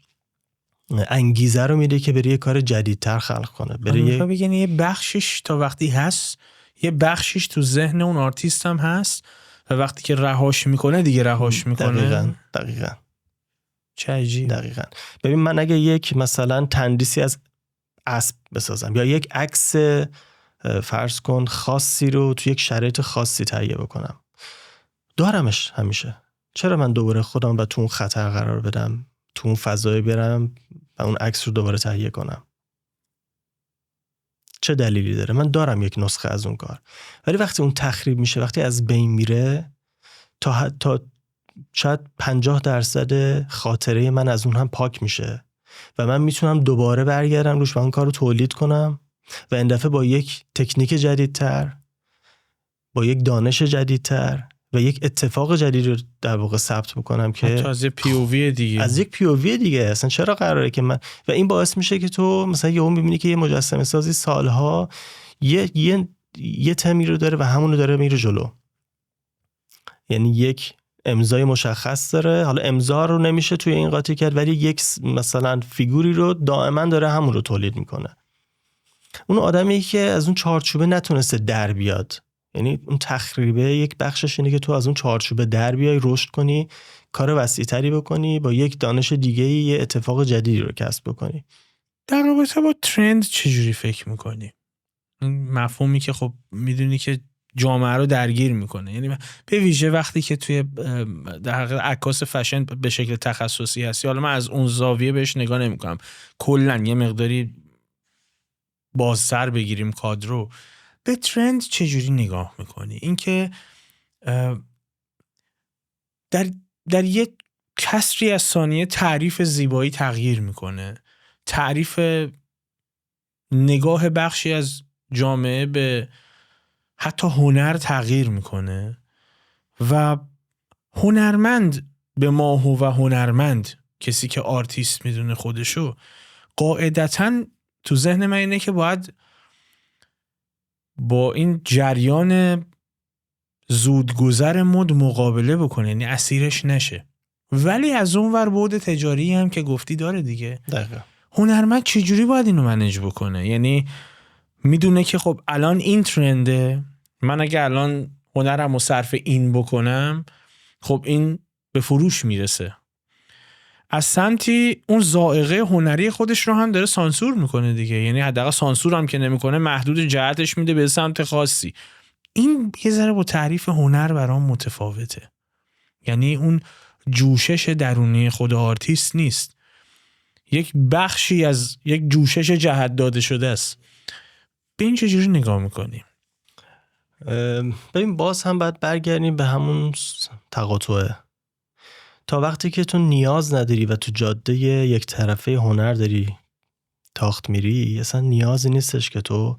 انگیزه رو میده که بره یه کار جدیدتر خلق کنه. بره بگن یه بخشش تا وقتی هست، یه بخشش تو ذهن اون آرتیست هم هست و وقتی که رهاش میکنه دیگه رهاش میکنه. دقیقاً. چه عجیب. دقیقاً. ببین من اگه یک مثلا تندیسی از اسب بسازم یا یک عکس فرض کن خاصی رو تو یک شرایط خاصی تهیه بکنم، دارمش همیشه. چرا من دوباره خودم تو اون خطر قرار بدم، تو اون فضای برم و اون عکس رو دوباره تهیه کنم؟ چه دلیلی داره؟ من دارم یک نسخه از اون کار. ولی وقتی اون تخریب میشه، وقتی از بین میره، تا شاید 50% خاطره من از اون هم پاک میشه و من میتونم دوباره برگردم روش و اون کار رو تولید کنم و این دفعه با یک تکنیک جدیدتر، با یک دانش جدیدتر و یک اتفاق جدید رو در واقع ثبت بکنم که از یک POV دیگه، از یک POV دیگه. اصلا چرا قراره که من، و این باعث میشه که تو مثلا یهو میبینی که یه مجسمه سازی سالها یه تمی رو داره و همون رو داره میره جلو، یعنی یک امضای مشخص داره. حالا امضا رو نمیشه توی این قاطی کرد، ولی یک مثلا فیگوری رو دائما داره همون رو تولید میکنه. اون آدمی که از اون چارچوبه نتونسته در بیاد، یعنی اون تخریبه یک بخشش اینه که تو از اون چارچوبه در بیای، رشد کنی، کار وسیع‌تری بکنی، با یک دانش دیگه‌ای یه اتفاق جدیدی رو کسب بکنی. در رابطه با ترند چجوری فکر میکنی؟ این مفهومی که خب میدونی که جامعه رو درگیر میکنه، یعنی به ویژه وقتی که توی در حقیقت عکاس فشن به شکل تخصصی هستی. حالا من از اون زاویه بهش نگاه نمیکنم، کلا یه مقداری بازتر بگیریم کادرو. به ترند چجوری نگاه میکنی؟ اینکه در یک کسری از ثانیه تعریف زیبایی تغییر میکنه، تعریف نگاه بخشی از جامعه به حتی هنر تغییر میکنه و هنرمند به ماهو و هنرمند، کسی که آرتیست میدونه خودشو، قاعدتاً تو ذهن من اینه که باید با این جریان زودگذر مد مقابله بکنه، یعنی اسیرش نشه. ولی از اون ور بعد تجاری هم که گفتی داره دیگه. دقیقا. هنرمند چجوری باید اینو منیج بکنه؟ یعنی میدونه که خب الان این ترنده، من اگه الان هنرم رو صرف این بکنم خب این به فروش میرسه. از سمتی اون ذائقه هنری خودش رو هم داره سانسور میکنه دیگه، یعنی حداقل سانسور هم که نمیکنه محدود جهتش میده به سمت خاصی. این یه ذره با تعریف هنر برام متفاوته، یعنی اون جوشش درونی خود آرتیست نیست، یک بخشی از یک جوشش جهت داده شده است. به این چجوری نگاه میکنی؟ ببین باز هم باید برگردیم به همون تقاطعه. تا وقتی که تو نیاز نداری و تو جاده یک طرفه هنر داری تاخت میری، اصلا نیازی نیستش که تو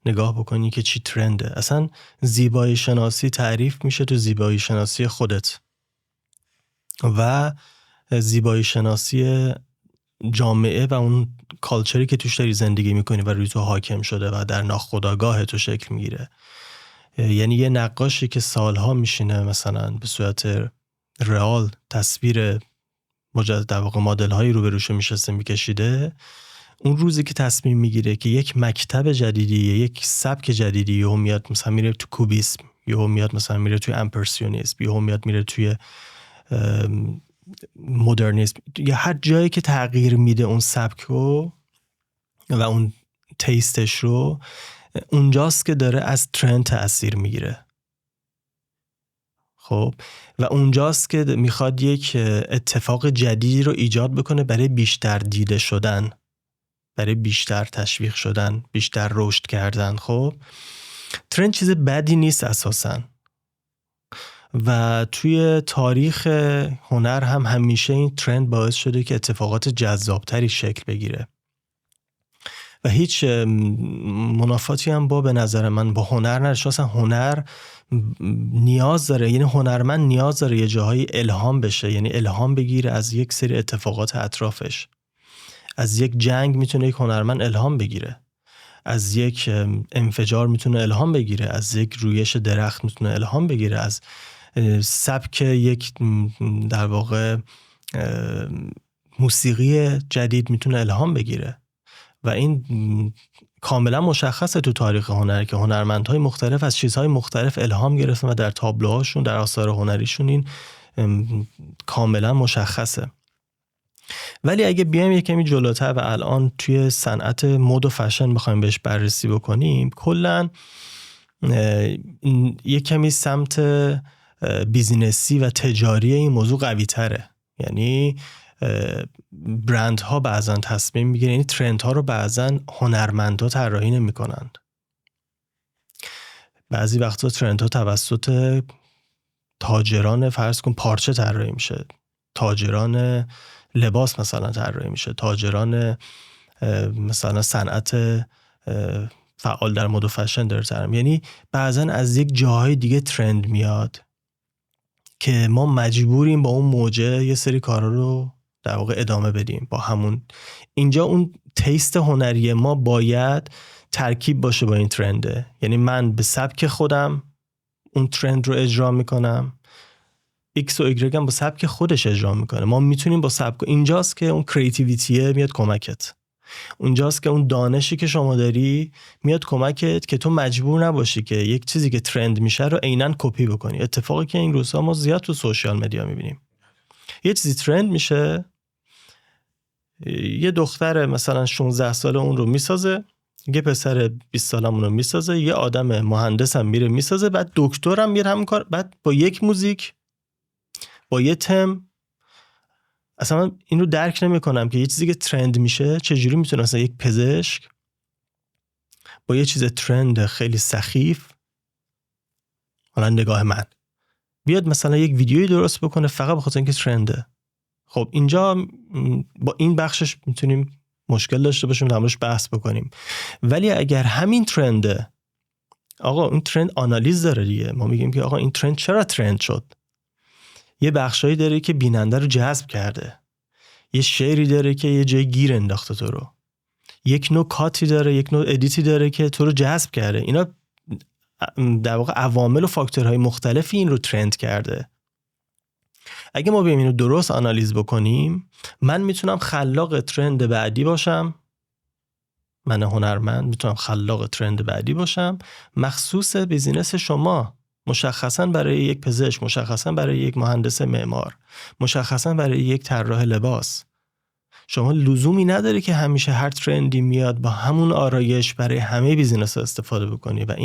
نگاه بکنی که چی ترنده. اصلا زیبایی شناسی تعریف میشه تو زیبایی شناسی خودت و زیبایی شناسی جامعه و اون کالچری که توش داری زندگی میکنی و روی تو حاکم شده و در ناخودآگاه تو شکل میگیره. یعنی یه نقاشی که سالها میشینه مثلا به صورت رئال تصویر مجدد در واقع مدل هایی رو به روش میشسته میکشیده، اون روزی که تصمیم میگیره که یک مکتب جدیدی، یک سبک جدیدی، یهو میاد مثلا میره تو کوبیسم، یهو میاد مثلا میره توی امپرسیونیسم، یهو میاد میره توی مدرنیسم، یا هر جایی که تغییر میده اون سبکو و اون تیستش رو، اونجاست که داره از ترند تأثیر میگیره. خب و اونجاست که میخواد یک اتفاق جدیدی رو ایجاد بکنه برای بیشتر دیده شدن، برای بیشتر تشویق شدن، بیشتر رشد کردن. خب ترند چیز بدی نیست اساساً و توی تاریخ هنر هم همیشه این ترند باعث شده که اتفاقات جذابتری شکل بگیره و هیچ منافاتی هم به نظر من با هنر نداره. اصلا هنر نیاز داره، یعنی هنرمند نیاز داره یه جاهایی الهام بشه، یعنی الهام بگیره از یک سری اتفاقات اطرافش. از یک جنگ میتونه یک هنرمند الهام بگیره، از یک انفجار میتونه الهام بگیره، از یک رویش درخت میتونه الهام بگیره، از سبک یک در واقع موسیقی جدید میتونه الهام بگیره و این کاملا مشخصه تو تاریخ هنر که هنرمندهای مختلف از چیزهای مختلف الهام گرفتن و در تابلوهاشون، در آثار هنریشون این کاملا مشخصه. ولی اگه بیایم یک کمی جلوتر و الان توی صنعت مد و فشن بخوایم بهش بررسی بکنیم، کلاً یک کمی سمت بیزینسی و تجاری این موضوع قوی تره. یعنی برندها بعضا تصمیم میگیرن، یعنی ترندها رو بعضا هنرمندا طراحی نمی‌کنند. بعضی وقتا ترندها توسط تاجران فرض کن پارچه طراحی میشه، تاجران لباس مثلا طراحی میشه، تاجران مثلا صنعت فعال در مد و فشن داره طراحی. یعنی بعضا از یک جاهای دیگه ترند میاد که ما مجبوریم با اون موجه یه سری کارا رو در واقع ادامه بدیم با همون. اینجا اون تیست هنری ما باید ترکیب باشه با این ترنده. یعنی من به سبک خودم اون ترند رو اجرا میکنم، X و Y هم با سبک خودش اجرا میکنه. ما میتونیم با سبک، اینجاست که اون کریتیویتیه میاد کمکت، اونجاست که اون دانشی که شما داری میاد کمکت که تو مجبور نباشی که یک چیزی که ترند میشه رو عیناً کپی بکنی. اتفاقی که این روزها ما زیاد تو سوشال مدیا میبینیم، یه چیزی ترند میشه، یه دختر مثلا 16 ساله اون رو میسازه، یه پسر 20 سالمون رو میسازه، یه آدم مهندس هم میره میسازه، بعد دکتر هم میره همون کار، بعد با یک موزیک، با یه تم. اصلا من این رو درک نمی کنم که یه چیزی که ترند میشه چجوری میتونه اصلا یک پزشک با یه چیز ترند خیلی سخیف، حالا نگاه من، بیاد مثلا یک ویدیویی درست بکنه فقط بخاطر اینکه ترنده. خب اینجا با این بخشش میتونیم مشکل داشته باشیم، درموش بحث بکنیم. ولی اگر همین ترنده، آقا این ترند آنالیز داره دیگه، ما میگیم که آقا این ترند چرا ترند شد، یه بخشایی داره که بیننده رو جذب کرده، یه شعری داره که یه جای گیر انداخته تو رو، یک نوع کاتی داره، یک نوع ادیتی داره که تو رو جذب کرده. اینا در واقع عوامل و فاکتورهای مختلفی این رو ترند کرده. اگه ما بیایم اینو درست آنالیز بکنیم، من میتونم خلاق ترند بعدی باشم، من هنرمند میتونم خلاق ترند بعدی باشم مخصوص بیزینس شما، مشخصا برای یک پزشک، مشخصا برای یک مهندس معمار، مشخصا برای یک طراح لباس. شما لزومی نداره که همیشه هر ترندی میاد با همون آرایش برای همه بیزینس استفاده بکنی. و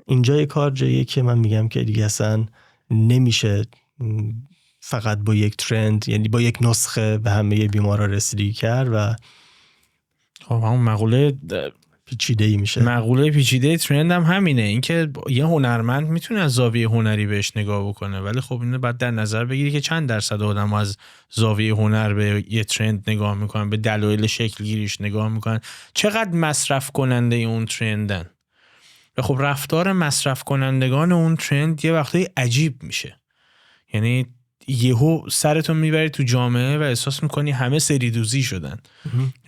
اینجا یه کار جاییه که من میگم که دیگه اصلا نمیشه فقط با یک ترند، یعنی با یک نسخه به همه بیمارا رسیدگی کرد و خب همون مقوله پیچیده‌ای میشه. مقوله پیچیده ترند هم همینه، اینکه یه هنرمند میتونه از زاویه هنری بهش نگاه بکنه، ولی خب اینو باید در نظر بگیری که چند درصد آدم از زاویه هنر به یه ترند نگاه میکنن، به دلایل شکل گیریش نگاه میکنن، چقدر مصرف کننده اون ترندن. و خب رفتار مصرف کنندگان اون ترند یه وقتایی عجیب میشه. یعنی یهو سرتون میبری تو جامعه و احساس میکنی همه سری دوزی شدن.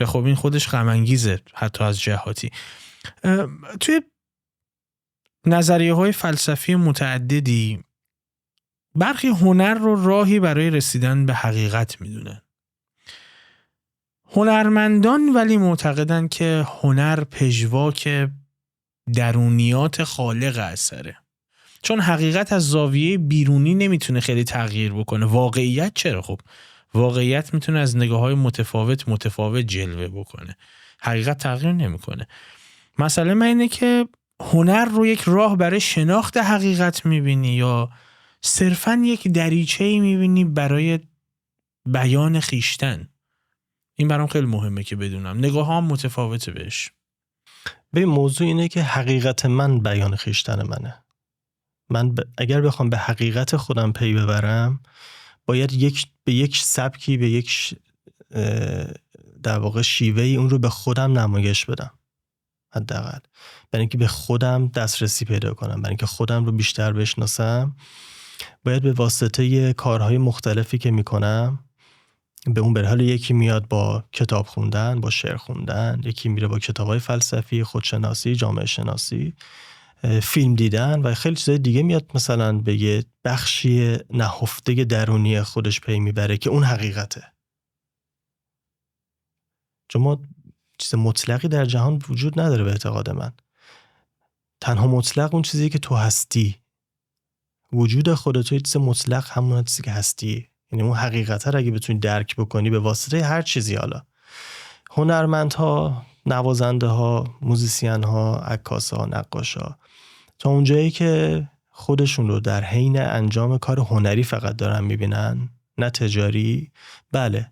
و خب این خودش غم انگیزه حتی از جهاتی. توی نظریه های فلسفی متعددی برخی هنر رو راهی برای رسیدن به حقیقت میدونن. هنرمندان ولی معتقدن که هنر پژواک درونیات خالق اثره، چون حقیقت از زاویه بیرونی نمیتونه خیلی تغییر بکنه. واقعیت چرا؟ خب واقعیت میتونه از نگاه‌های متفاوت جلوه بکنه، حقیقت تغییر نمیکنه. مسئله من اینه که هنر رو یک راه برای شناخت حقیقت میبینی یا صرفاً یک دریچه‌ای میبینی برای بیان خیشتن. این برام خیلی مهمه که بدونم، نگاه‌هام متفاوته بهش. به موضوع اینه که حقیقت من بیان خیشتن منه. من اگر بخوام به حقیقت خودم پی ببرم، باید به یک سبکی، به یک در واقع شیوهی اون رو به خودم نمایش بدم، حداقل برای اینکه به خودم دسترسی پیدا کنم، برای اینکه خودم رو بیشتر بشناسم. باید به واسطه کارهای مختلفی که میکنم به اون برحال، یکی میاد با کتاب خوندن، با شعر خوندن، یکی میره با کتابای فلسفی، خودشناسی، جامعه شناسی، فیلم دیدن و خیلی چیزای دیگه میاد مثلا به یه بخشی نهفته درونی خودش پی میبره که اون حقیقته. چون ما چیز مطلقی در جهان وجود نداره به اعتقاد من. تنها مطلق اون چیزی که تو هستی. وجود خودت توی چیز مطلق همون چیزی که هستی. یعنی اون حقیقت رو اگه بتونی درک بکنی به واسطه هر چیزی، حالا هنرمندها، نوازنده ها، موزیسین ها، عکاس ها، نقاش ها، تا اونجایی که خودشون رو در حین انجام کار هنری فقط دارن میبینن نه تجاری، بله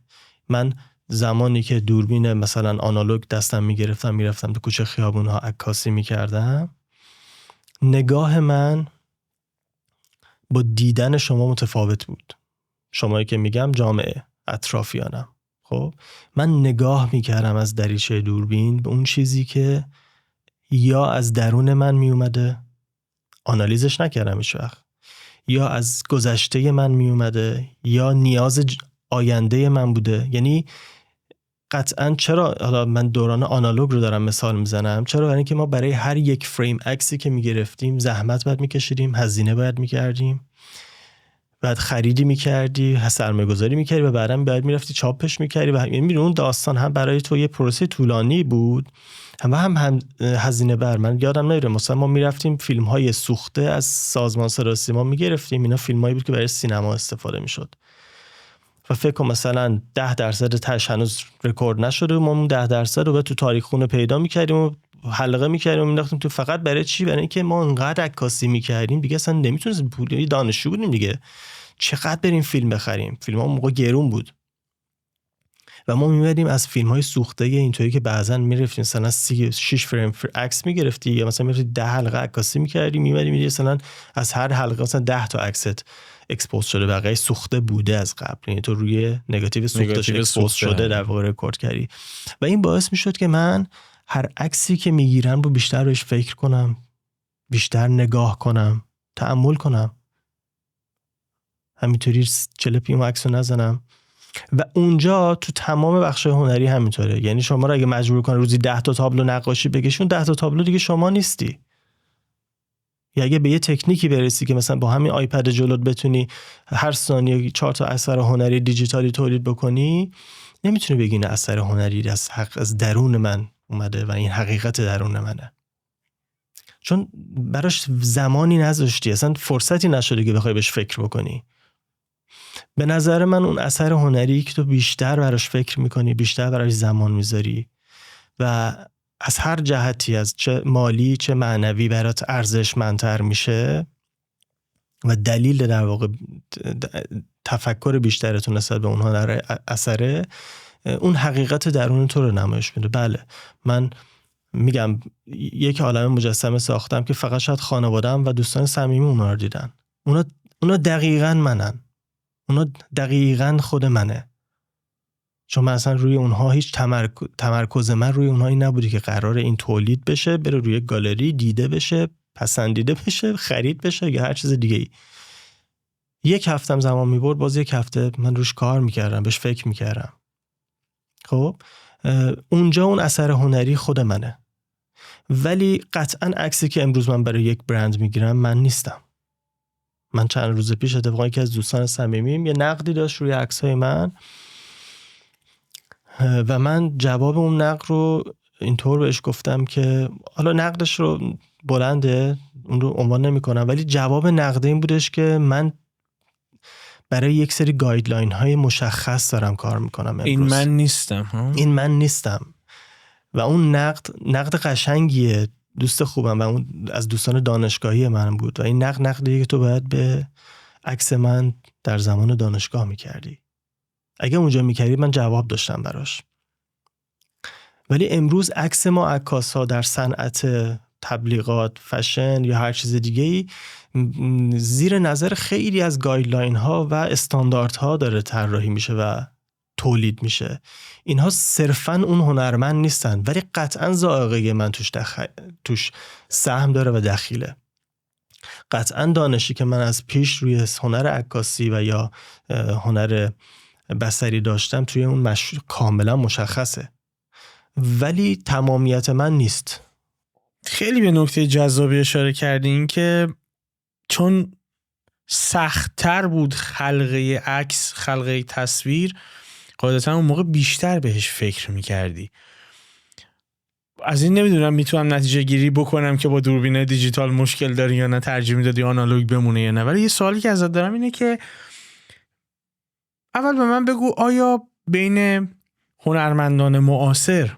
من زمانی که دوربین مثلا آنالوگ دستم میگرفتم میرفتم تو کوچه خیابون ها عکاسی میکردم، نگاه من با دیدن شما متفاوت بود. شمایی که میگم جامعه اطرافیانم، خب من نگاه میکردم از دریچه دوربین به اون چیزی که یا از درون من میومده، آنالیزش نکردم هیچ وقت، یا از گذشته من میومده، یا نیاز آینده من بوده. یعنی قطعاً چرا حالا من دوران آنالوگ رو دارم مثال میزنم، چرا؟ برای اینکه ما برای هر یک فریم عکسی که میگرفتیم زحمت باید میکشیدیم، هزینه باید میکردیم، بعد خریدی میکردی، سرمایه گذاری میکردی و بعداً باید میرفتی چاپش میکردی و یعنی اون داستان هم برای تو یه پروسه طولانی بود هم هزینه بر. من یادم نمیره مثلا ما میرفتیم فیلم های سوخته از سازمان صدا سیما میگرفتیم، اینا فیلم هایی بود که برای سینما استفاده میشد و فکر کنم مثلا 10% تاش هنوز رکورد نشده، ما اون 10% رو به تو تاریخ خونه پیدا میکردیم و حلقه میکردیم و مینداختیم تو. فقط برای چی؟ برای اینکه ما انقدر عکاسی میکردیم دیگه اصلا نمیتونستیم، پول دانشجو بودیم دیگه، چقدر بریم فیلم بخریم؟ فیلم ها موقع گرون بود و ما می‌بردیم از فیلم‌های سوخته اینطوری که بعضن می‌رفتیم مثلا 6 فریم عکس می‌گرفتی یا مثلا می‌رفتی 10 حلقه عکاسی می‌کردی، می‌بردیم مثلا از هر حلقه مثلا 10 تا عکست اکسپوز شده، بقیه سوخته بوده از قبل، یعنی تو روی نگاتیو سوخته‌اش اکسپوز شده در واقع رکورد کردی و این باعث می‌شد که من هر عکسی که می‌گیرم رو بیشتر بهش فکر کنم، بیشتر نگاه کنم، تأمل کنم، همینطوری چلپی اون عکسو نزنم. و اونجا تو تمام بخش هنری همینطوره، یعنی شما رو اگه مجبور کنه روزی 10 تا تابلو نقاشی بکشون، 10 تا تابلو دیگه شما نیستی. یا اگه به یه تکنیکی برسی که مثلا با همین آیپد جلوت بتونی هر ثانیه 4 تا اثر هنری دیجیتالی تولید بکنی، نمیتونی بگی این اثر هنری از درون من اومده و این حقیقت درون منه، چون براش زمانی نذاشتی، اصلا فرصتی نشده که بخوای بهش فکر بکنی. به نظر من اون اثر هنری که تو بیشتر براش فکر میکنی، بیشتر براش زمان میذاری و از هر جهتی، از چه مالی چه معنوی، برات ارزشمندتر میشه و دلیل در واقع تفکر بیشترتون نسبت به اونها در اثره، اون حقیقت درون تو رو نمایش میده. بله من میگم یک عالم مجسمه ساختم که فقط شاید خانواده‌ام و دوستان صمیمی اونها رو دیدن. اونا دقیقاً منن، اونا دقیقاً خود منه، چون من اصلا روی اونها هیچ تمرکز من روی اونهایی نبودی که قراره این تولید بشه، بره روی گالری دیده بشه، پسندیده بشه، خرید بشه یا هر چیز دیگه ای. یک هفتم زمان میبرد، باز یک هفته من روش کار میکردم، بهش فکر میکردم. خب اونجا اون اثر هنری خود منه، ولی قطعاً عکسی که امروز من برای یک برند میگیرم من نیستم. من چند روز پیش اتفاقی که از دوستان صمیمیم یه نقدی داشت روی عکس‌های من و من جواب اون نقد رو اینطور بهش گفتم که حالا نقدش رو بلنده، اون رو عنوان نمی‌کنم، ولی جواب نقد این بودش که من برای یک سری گایدلاین های مشخص دارم کار میکنم امروز. این من نیستم. این من نیستم. و اون نقد قشنگیه، دوست خوبم و اون از دوستان دانشگاهی من بود و این نقدیه که تو باید به عکس من در زمان دانشگاه میکردی. اگه اونجا میکردی من جواب داشتم براش. ولی امروز عکس ما عکاس‌ها در صنعت تبلیغات، فشن یا هر چیز دیگه‌ای زیر نظر خیلی از گایدلاین ها و استانداردها داره طراحی میشه و تولید میشه. اینها صرفاً اون هنرمند نیستن، ولی قطعاً ذائقه من توش سهم داره و دخیله. قطعاً دانشی که من از پیش روی هنر عکاسی و یا هنر بصری داشتم توی اون کاملا مشخصه، ولی تمامیت من نیست. خیلی به نکته جذابی اشاره کردین که چون سخت‌تر بود خلقه عکس، خلقه تصویر، قاعدتا اون موقع بیشتر بهش فکر میکردی. از این نمیدونم میتونم نتیجه گیری بکنم که با دوربین دیجیتال مشکل داری یا نه، ترجیح میدادی آنالوگ بمونه یا نه، ولی یه سوالی که ازت دارم اینه که اول به من بگو آیا بین هنرمندان معاصر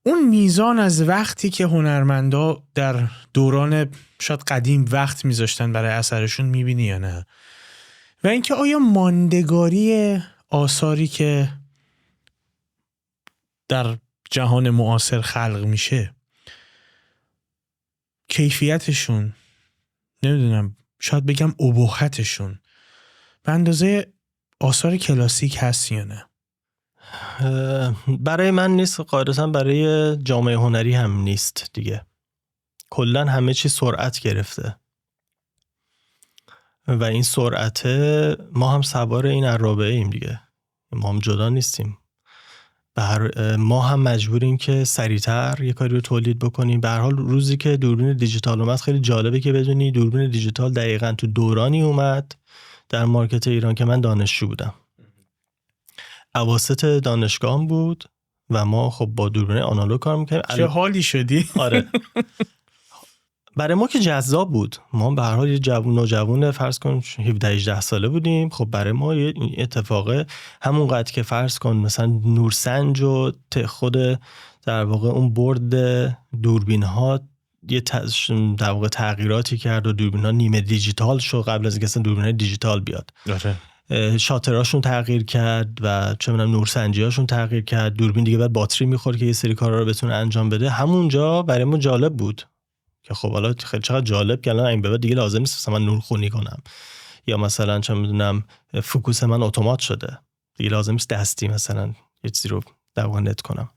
اون میزان از وقتی که هنرمندا در دوران شاید قدیم وقت میذاشتن برای اثرشون میبینی یا نه؟ و اینکه آیا ماندگاری آثاری که در جهان معاصر خلق میشه، کیفیتشون، نمیدونم شاید بگم ابهتشون به اندازه آثار کلاسیک هست یا نه؟ برای من نیست، قاعدتا برای جامعه هنری هم نیست دیگه. کلا همه چی سرعت گرفته و این سرعت ما هم سوار این عرابه ایم دیگه، ما هم جدا نیستیم. ما هم مجبوریم که سریعتر یه کاری رو تولید بکنیم. به هر حال روزی که دوربین دیجیتال اومد، خیلی جالبه که بدونی دوربین دیجیتال دقیقاً تو دورانی اومد در مارکت ایران که من دانشجو بودم. اواسط دانشگاه بود و ما خب با دوربین آنالوگ کار می‌کردیم. چه حالی شدی؟ آره. برای ما که جذاب بود. ما به هر حال یه نوجوان فرض کن 17-18 ساله بودیم. خب برای ما یه اتفاقه همونقدر که فرض کن مثلا نورسنج و خود در واقع اون برد دوربین ها یه در واقع تغییراتی کرد و دوربین ها نیمه دیجیتال شد قبل از اینکه اصلا دوربین دیجیتال بیاد. شاتراشون تغییر کرد و چه می‌دونم نورسنجیاشون تغییر کرد. دوربین دیگه بعد باتری می‌خوره که یه سری کارا رو بتونه انجام بده. همونجا برای ما جالب بود که خب حالا خیلی چقدر جالب که الان این به بعد دیگه لازم نیست مثلا من نورخونی کنم، یا مثلا چه می‌دونم فوکوس من اتومات شده دیگه لازم نیست دستی مثلا یه چیزی رو در واقع نت کنم.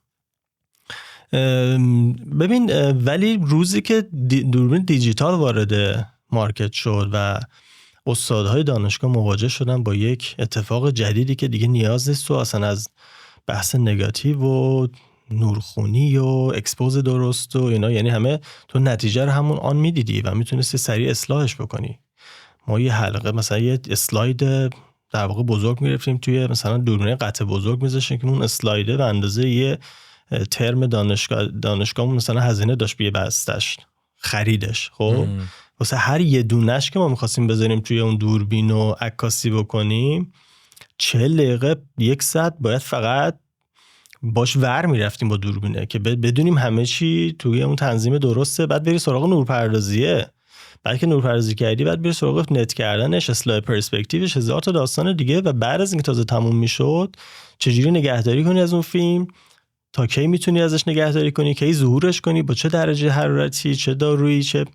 ببین ولی روزی که دوربین دیجیتال وارد مارکت شد و استادهای دانشگاه مواجه شدن با یک اتفاق جدیدی که دیگه نیاز نیست تو اصلا از بحث نگاتیو و نورخونی و اکسپوز درست و اینا، یعنی همه تو نتیجه رو همون آن میدیدی و میتونستی سریع اصلاحش بکنی. ما یه حلقه مثلا یه اسلاید در واقع بزرگ میرفتیم توی مثلا دوربین قطع بزرگ میذاشتیم که اون اسلایده به اندازه یه ترم دانشگاهمون مثلا هزینه داشت بیه بستش خریدش. خب واسه هر یه دونش که ما می‌خواستیم بذاریم توی اون دوربین و عکاسی بکنیم 40 دقیقه 1 ساعت باید فقط باش ور میرفتیم با دوربینه که بدونیم همه چی توی اون تنظیم درسته. بعد بری سراغ نورپردازیه، بعد که نورپردازی کردی بعد بری سراغ نت کردنش، اصلاح پرسپکتیوش، هزار تا داستان دیگه. و بعد از اینکه تازه تموم میشد چجوری نگهداری کنی از اون فیلم، تا کی میتونی ازش نگهداری کنی، کی ظهورش کنی، با چه درجه حرارتی، چه دارویی، چه،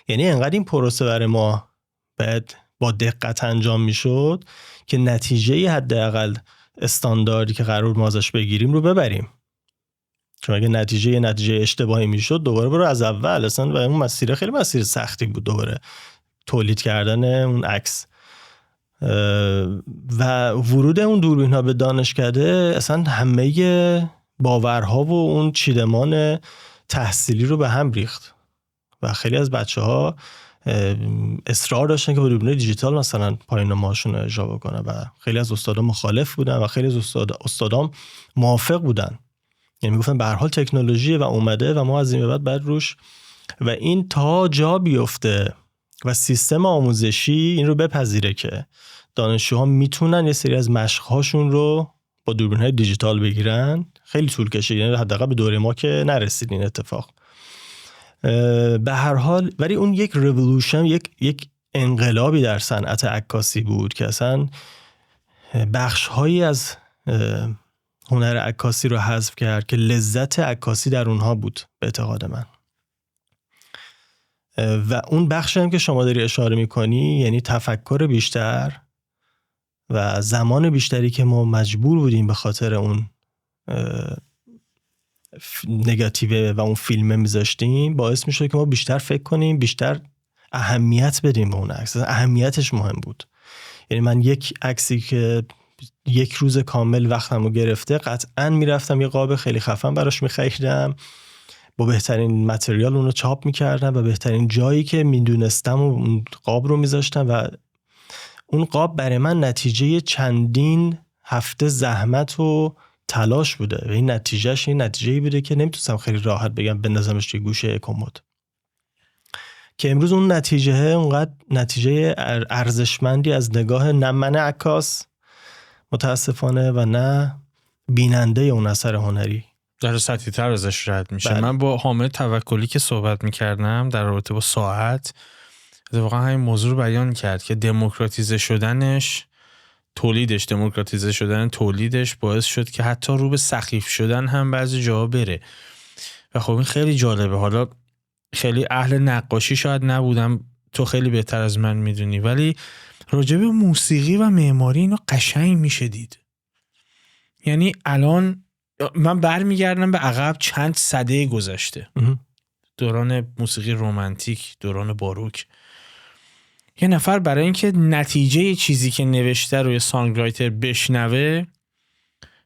یعنی انقدر این پروسه برای ما باید با دقت انجام میشد که نتیجه حداقل استانداردی که قرار ما ازش بگیریم رو ببریم. چون اگه نتیجه اشتباهی میشد دوباره برو از اول اصلا، و اون مسیر خیلی مسیر سختی بود دوباره تولید کردن اون عکس و ورود اون دوربین ها به دانشکده اصلا همه باورها و اون چیدمان تحصیلی رو به هم ریخت و خیلی از بچه‌ها اصرار داشتن که با دوربین دیجیتال مثلا پایان نامه‌هاشون رو اجرا بکنن و خیلی از استادا مخالف بودن و خیلی از استادام موافق بودن. یعنی میگفتن به هر حال تکنولوژی و اومده و ما از این به بعد روش، و این تا جا بیفته و سیستم آموزشی این رو بپذیره که دانشجوها میتونن یه سری از مشق‌هاشون رو با دوربین‌های دیجیتال بگیرن خیلی طول کشید. یعنی حداقل به دوره ما که نرسید این اتفاق. به هر حال ولی اون یک ریولوشن، یک انقلابی در صنعت عکاسی بود که اصلا بخش‌هایی از هنر عکاسی رو حذف کرد که لذت عکاسی در اونها بود به اعتقاد من. و اون بخشی هم که شما داری اشاره می‌کنی، یعنی تفکر بیشتر و زمان بیشتری که ما مجبور بودیم به خاطر اون نگاتیو و اون فیلم میذاشتیم، باعث میشد که ما بیشتر فکر کنیم، بیشتر اهمیت بدیم به اون عکس. اهمیتش مهم بود. یعنی من یک عکسی که 1 روز کامل وقتمو گرفته قطعاً میرفتم یه قاب خیلی خفن براش میخریدم، با بهترین متریال اون رو چاپ میکردم و بهترین جایی که میدونستم اون قاب رو میذاشتم و اون قاب برای من نتیجه چندین هفته زحمت و تلاش بوده و این نتیجهش این نتیجه‌ای بوده که نمیتونستم خیلی راحت بگم بندازمش توی گوشه کمد. که امروز اون نتیجه اونقدر نتیجه ارزشمندی از نگاه نه من عکاس متاسفانه و نه بیننده اون اثر هنری در سطحی تر ازش رد میشه. بله. من با حامد توکلی که صحبت میکردم در رابطه با ساعت، واقعا همین موضوع رو بیان کرد که دموکراتیزه شدن تولیدش باعث شد که حتی رو به سخیف شدن هم بعضی جاها بره. و خب این خیلی جالبه. حالا خیلی اهل نقاشی شاید نبودم، تو خیلی بهتر از من میدونی، ولی راجع به موسیقی و معماری اینو قشنگ میشه دید. یعنی الان من برمیگردم به عقب چند سده گذشته، دوران موسیقی رمانتیک، دوران باروک. یه نفر برای اینکه نتیجه چیزی که نوشته روی سانگ رایتر بشنوه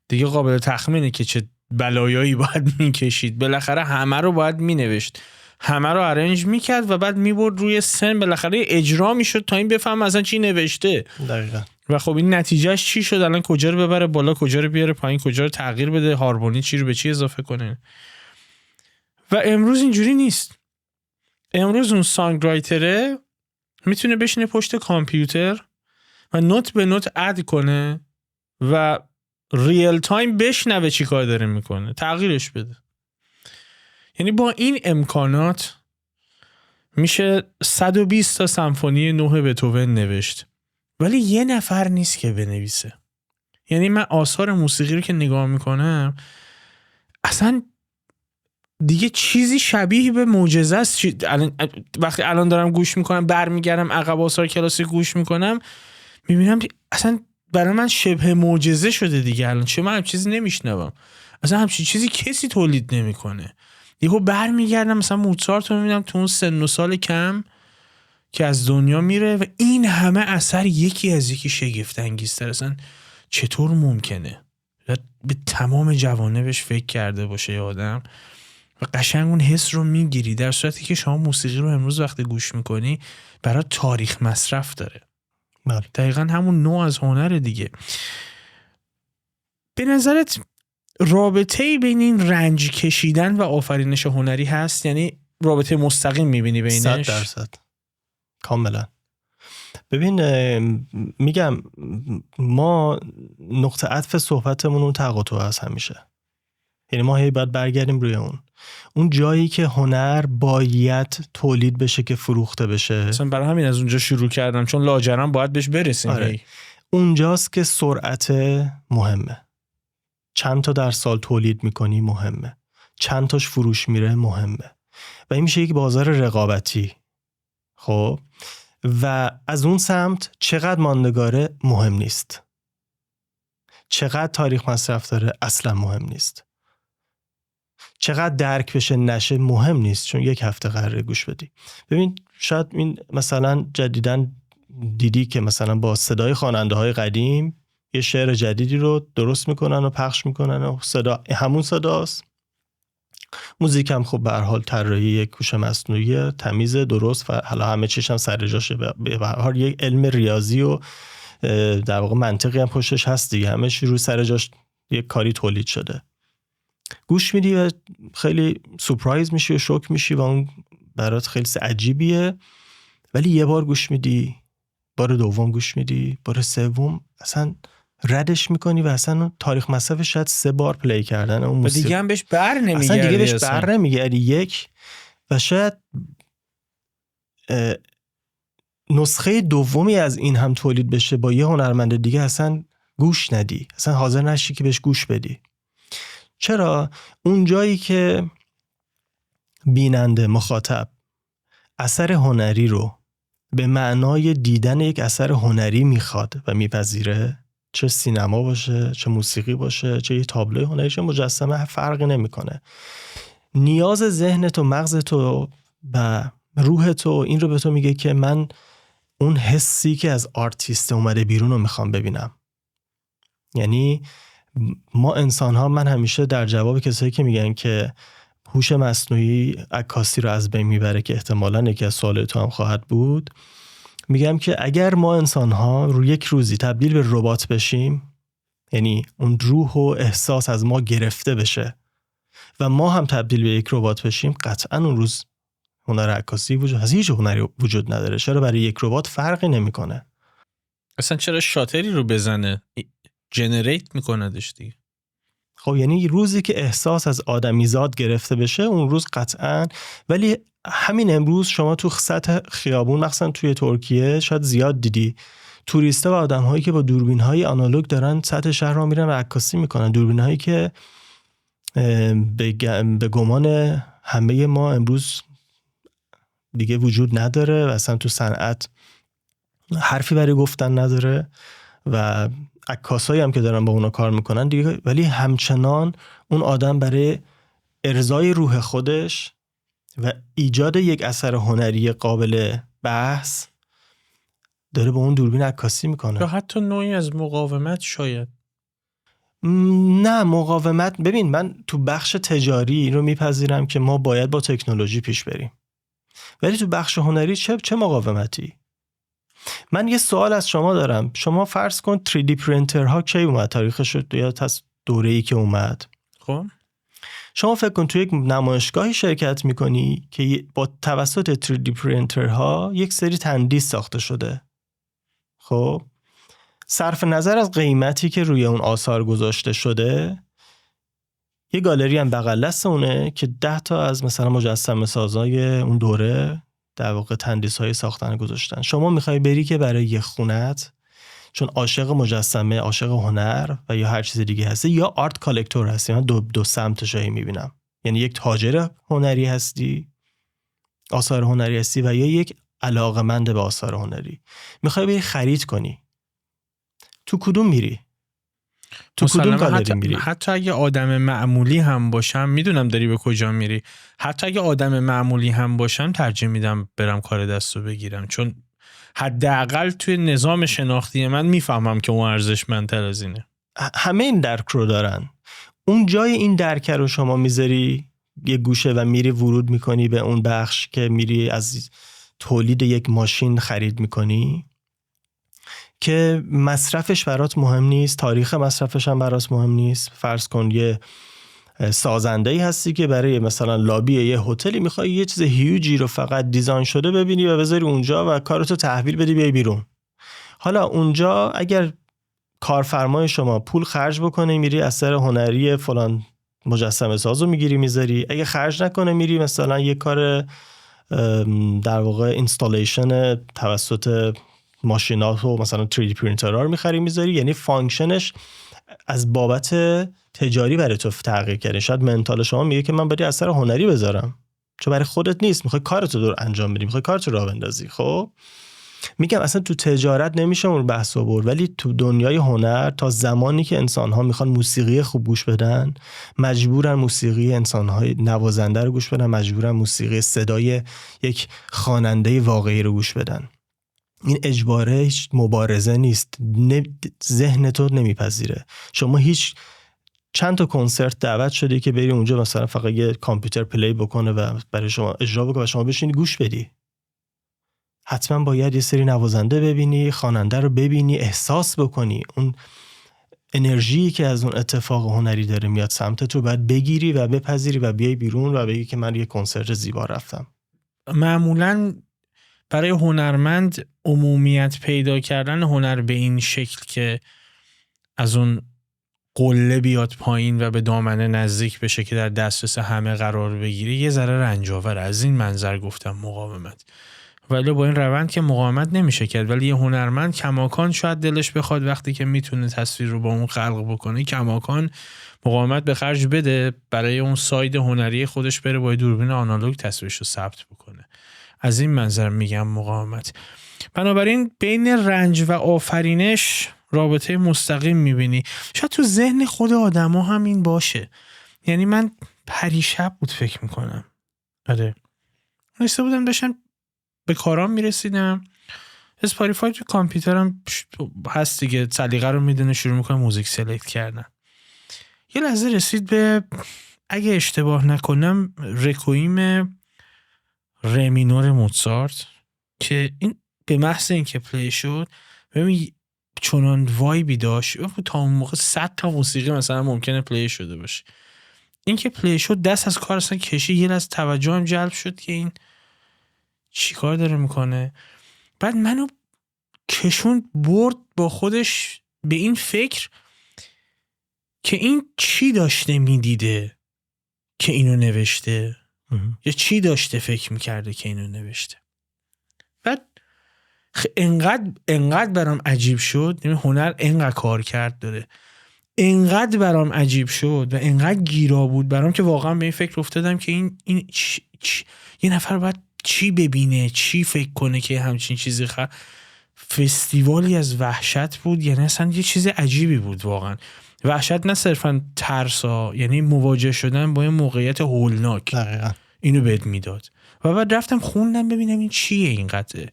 دیگه قابل تخمینه که چه بلایایی باید میکشید. بالاخره همه رو باید مینوشت، همه رو ارنج میکرد و بعد میبرد روی سن، بالاخره اجرا میشد تا این بفهم اصلا چی نوشته. دقیقاً. و خب این نتیجهش چی شد؟ الان کجا رو ببره بالا، کجا رو بیاره پایین، کجا رو تغییر بده، هارمونی چی رو به چی اضافه کنه. و امروز اینجوری نیست. امروز اون سانگ رایتره میتونه بشینه پشت کامپیوتر و نوت به نوت اد کنه و ریل تایم بشنوه چی کار داره میکنه، تغییرش بده. یعنی با این امکانات میشه 120 تا سمفونی 9 بتهوون نوشت، ولی یه نفر نیست که بنویسه. یعنی من آثار موسیقی رو که نگاه میکنم اصلا دیگه چیزی شبیه به معجزه است. وقتی الان دارم گوش میکنم، برمیگردم عقب آثار کلاسیک گوش میکنم، میبینم اصلا برای من شبه معجزه شده دیگه. الان چه من هم چیزی نمیشنوم، اصلا همچین چیزی کسی تولید نمیکنه. دیگه برمیگردم مثلا موزارت رو میبینم تو اون سن و سال کم که از دنیا میره و این همه اثر یکی از یکی شگفت انگیزتر. اصلا چطور ممکنه به تمام جوانبش فکر کرده باشه یه آدم و قشنگ اون حس رو میگیری، در صورتی که شما موسیقی رو امروز وقتی گوش میکنی برای تاریخ مصرف داره. دقیقا همون نوع از هنر دیگه. به نظرت رابطه‌ای بین این رنج کشیدن و آفرینش هنری هست؟ یعنی رابطه مستقیم میبینی بینش؟ 100% کاملا. ببین میگم ما نقطه عطف صحبتمون اون تقاطع هست همیشه. یعنی ما هی باید برگردیم روی اون جایی که هنر باید تولید بشه که فروخته بشه. اصلا برای همین از اونجا شروع کردم، چون لاجرم باید بهش برسیم. آره. اونجاست که سرعت مهمه. چند تا در سال تولید میکنی مهمه، چند تاش فروش میره مهمه و این میشه یک بازار رقابتی. خب و از اون سمت چقدر ماندگاره مهم نیست، چقدر تاریخ مصرف داره اصلا مهم نیست، چقدر درک بشه نشه مهم نیست، چون یک هفته قراره گوش بدی. ببین شاید این مثلا جدیدن دیدی که مثلا با صدای خواننده های قدیم یه شعر جدیدی رو درست میکنن و پخش میکنن و صدا همون صداست. موزیک هم خب به هر حال طراحی یک هوش مصنوعی تمیز درست و حالا همه چیش هم سر جاشه. به هر حال یک علم ریاضی و در واقع منطقی هم پشتش هست دیگه، همه چی رو سر جاش یک کاری تولید شده. گوش میدی و خیلی سورپرایز میشی و شوک میشی و اون برات خیلی عجیبیه، ولی یه بار گوش میدی، بار دوم گوش میدی، بار سوم اصلا ردش میکنی و اصلا تاریخ مصرفش شاید 3 بار پلی کردن اون موسیقی دیگه هم بهش بر نمیگردی، اصلا دیگه بهش بر نمیگردی. یک و شاید نسخه دومی از این هم تولید بشه با یه هنرمند دیگه اصلا گوش ندی، اصلا حاضر نشی که بهش گوش بدی. چرا؟ اون جایی که بیننده مخاطب اثر هنری رو به معنای دیدن یک اثر هنری میخواد و میپذیره، چه سینما باشه، چه موسیقی باشه، چه یه تابلوی هنری، چه مجسمه، فرقی نمیکنه. نیاز ذهنت و مغزت و روحت و این رو به تو میگه که من اون حسی که از آرتیست اومده بیرون رو میخوام ببینم. یعنی ما انسان ها، من همیشه در جواب کسایی که میگن که هوش مصنوعی عکاسی رو از بین میبره، که احتمالاً یکی از سوالات تو هم خواهد بود، میگم که اگر ما انسان ها رو یک روزی تبدیل به ربات بشیم، یعنی اون روح و احساس از ما گرفته بشه و ما هم تبدیل به یک ربات بشیم، قطعاً اون روز هنر عکاسی وجود هست، هیچ هنری وجود نداره. چرا برای یک ربات فرقی نمیکنه؟ اصلا چرا شاتری رو بزنه جنریت میکنه دیگه. خب یعنی روزی که احساس از آدمیزاد گرفته بشه اون روز قطعاً. ولی همین امروز شما تو سطح خیابون مثلا توی ترکیه شاید زیاد دیدی توریستا و آدم‌هایی که با دوربین‌های آنالوگ دارن سطح شهر رو میرن و عکاسی میکنن. دوربین‌هایی که به گمان همه ما امروز دیگه وجود نداره و اصلا تو صنعت حرفی برای گفتن نداره و عکاسایی هم که دارن با اونا کار میکنن دیگه، ولی همچنان اون آدم برای ارضای روح خودش و ایجاد یک اثر هنری قابل بحث داره با اون دوربین عکاسی میکنه. یا حتی نوعی از مقاومت شاید. نه مقاومت، ببین من تو بخش تجاری رو میپذیرم که ما باید با تکنولوژی پیش بریم، ولی تو بخش هنری چه مقاومتی؟ من یه سوال از شما دارم. شما فرض کن 3D پرینتر ها کی اومد؟ تاریخش رو یا از دوره‌ای که اومد. خب شما فکر کن تو یک نمایشگاهی شرکت میکنی که با توسط 3D پرینتر ها یک سری تندیس ساخته شده. خب صرف نظر از قیمتی که روی اون آثار گذاشته شده، یه گالری هم بغل دست اونه که 10 تا از مثلا مجسمه سازای اون دوره در واقع تندیس های ساختن گذاشتن. شما میخوای بری که برای یه خونت، چون عاشق مجسمه، عاشق هنر و یا هر چیز دیگه هستی، یا آرت کالکتور هستی. من دو سمتشایی میبینم، یعنی یک تاجر هنری هستی، آثار هنری هستی، و یا یک علاقمند به آثار هنری. میخوای بری خرید کنی، تو کدوم میری؟ تو کدوم گالری میری؟ حتی اگه آدم معمولی هم باشم، میدونم داری به کجا میری، حتی اگه آدم معمولی هم باشم ترجیح میدم برم کار دستو بگیرم، چون حداقل توی نظام شناختی من میفهمم که اون ارزشمندتر از اینه. همه این درک رو دارن. اون جای این درک رو شما میذاری یه گوشه و میری ورود میکنی به اون بخش که میری از تولید یک ماشین خرید میکنی که مصرفش برات مهم نیست، تاریخ مصرفش هم برات مهم نیست. فرض کن یه سازنده‌ای هستی که برای مثلا لابی یه هتلی میخوای یه چیز هیوجی رو فقط دیزاین شده ببینی و بذاری اونجا و کارتو تحویل بدی بیای بیرون. حالا اونجا اگر کارفرمای شما پول خرج بکنه میری اثر هنری فلان مجسمه سازو میگیری میذاری، اگه خرج نکنه میری مثلا یه کار در واقع اینستالیشن توسط ماشینات و مثلا 3D پرینترها رو میخری میذاری. یعنی فانکشنش از بابت تجاری برای تو تغییر کرده. شاید منتال شما میگه که من برای اثر هنری بذارم، چون برای خودت نیست، میخوای کارتو دور انجام بدی، میخوای کارتو راه بندازی. خب میگم اصلا تو تجارت نمیشه اون بحث آورد، ولی تو دنیای هنر تا زمانی که انسان‌ها میخوان موسیقی خوب گوش بدن، مجبورن موسیقی انسان‌های نوازنده رو گوش بدن، مجبورن موسیقی صدای یک خواننده واقعی رو گوش بدن. این اجباره، هیچ مبارزه نیست. ذهن تو نمیپذیره. شما هیچ چند تا کنسرت دعوت شدی که بری اونجا مثلا فقط یه کامپیوتر پلی بکنه و برای شما اجرا بکنه و شما بشینی گوش بدی. حتما باید یه سری نوازنده ببینی، خواننده رو ببینی، احساس بکنی. اون انرژی که از اون اتفاق هنری داره میاد سمتت رو باید بگیری و بپذیری و بیای بیرون و بگی که من یه کنسرت زیبا رفتم. معمولاً برای هنرمند عمومیت پیدا کردن هنر به این شکل که از اون قله بیاد پایین و به دامنه نزدیک بشه که در دسترس همه قرار بگیره یه ذره رنجاوره. از این منظر گفتم مقاومت. ولی با این روند که مقاومت نمیشه کرد، ولی یه هنرمند کماکان شاید دلش بخواد وقتی که میتونه تصویر رو با اون خلق بکنه کماکان مقاومت به خرج بده برای اون ساید هنری خودش، بره با دوربین آنالوگ تصویرش رو ثبت بکنه. از این منظر میگم مقاومت. بنابراین بین رنج و آفرینش رابطه مستقیم میبینی. شاید تو ذهن خود آدما هم این باشه. یعنی من پریشب بود فکر میکنم، آره نشسته بودم داشتم به کارام میرسیدم، اسپاتیفای تو کامپیوترم هست دیگه، سلیقه رو میدونه، شروع میکنه موزیک سلکت کردن. یه لحظه رسید به، اگه اشتباه نکنم، رکویم ره مینور موزارت که این به محض اینکه پلی شد ببین چنان وایبی داشت. تا اون موقع 100 تا موسیقی مثلا ممکنه پلی شده باشه، این که پلی شد دست از کار اصلا کشی. یه لحظه توجهم جلب شد که این چی کار داره میکنه. بعد منو کشون برد با خودش به این فکر که این چی داشته میدیده که اینو نوشته یا چی داشته فکر میکرده که اینو نوشته. بعد انقدر برام عجیب شد، هنر انقدر کار کرد داره، انقدر برام عجیب شد و انقدر گیرا بود برام که واقعا به این فکر افتادم که این یه نفر باید چی ببینه، چی فکر کنه که همچین چیزی فستیوالی از وحشت بود. یعنی اصلا یه چیز عجیبی بود واقعا. وحشت نه صرفا ترسا، یعنی مواجه شدن با یه موقعیت هولناک. دقیقاً اینو بهت میداد. و بعد رفتم خوندم ببینم این چیه این قطعه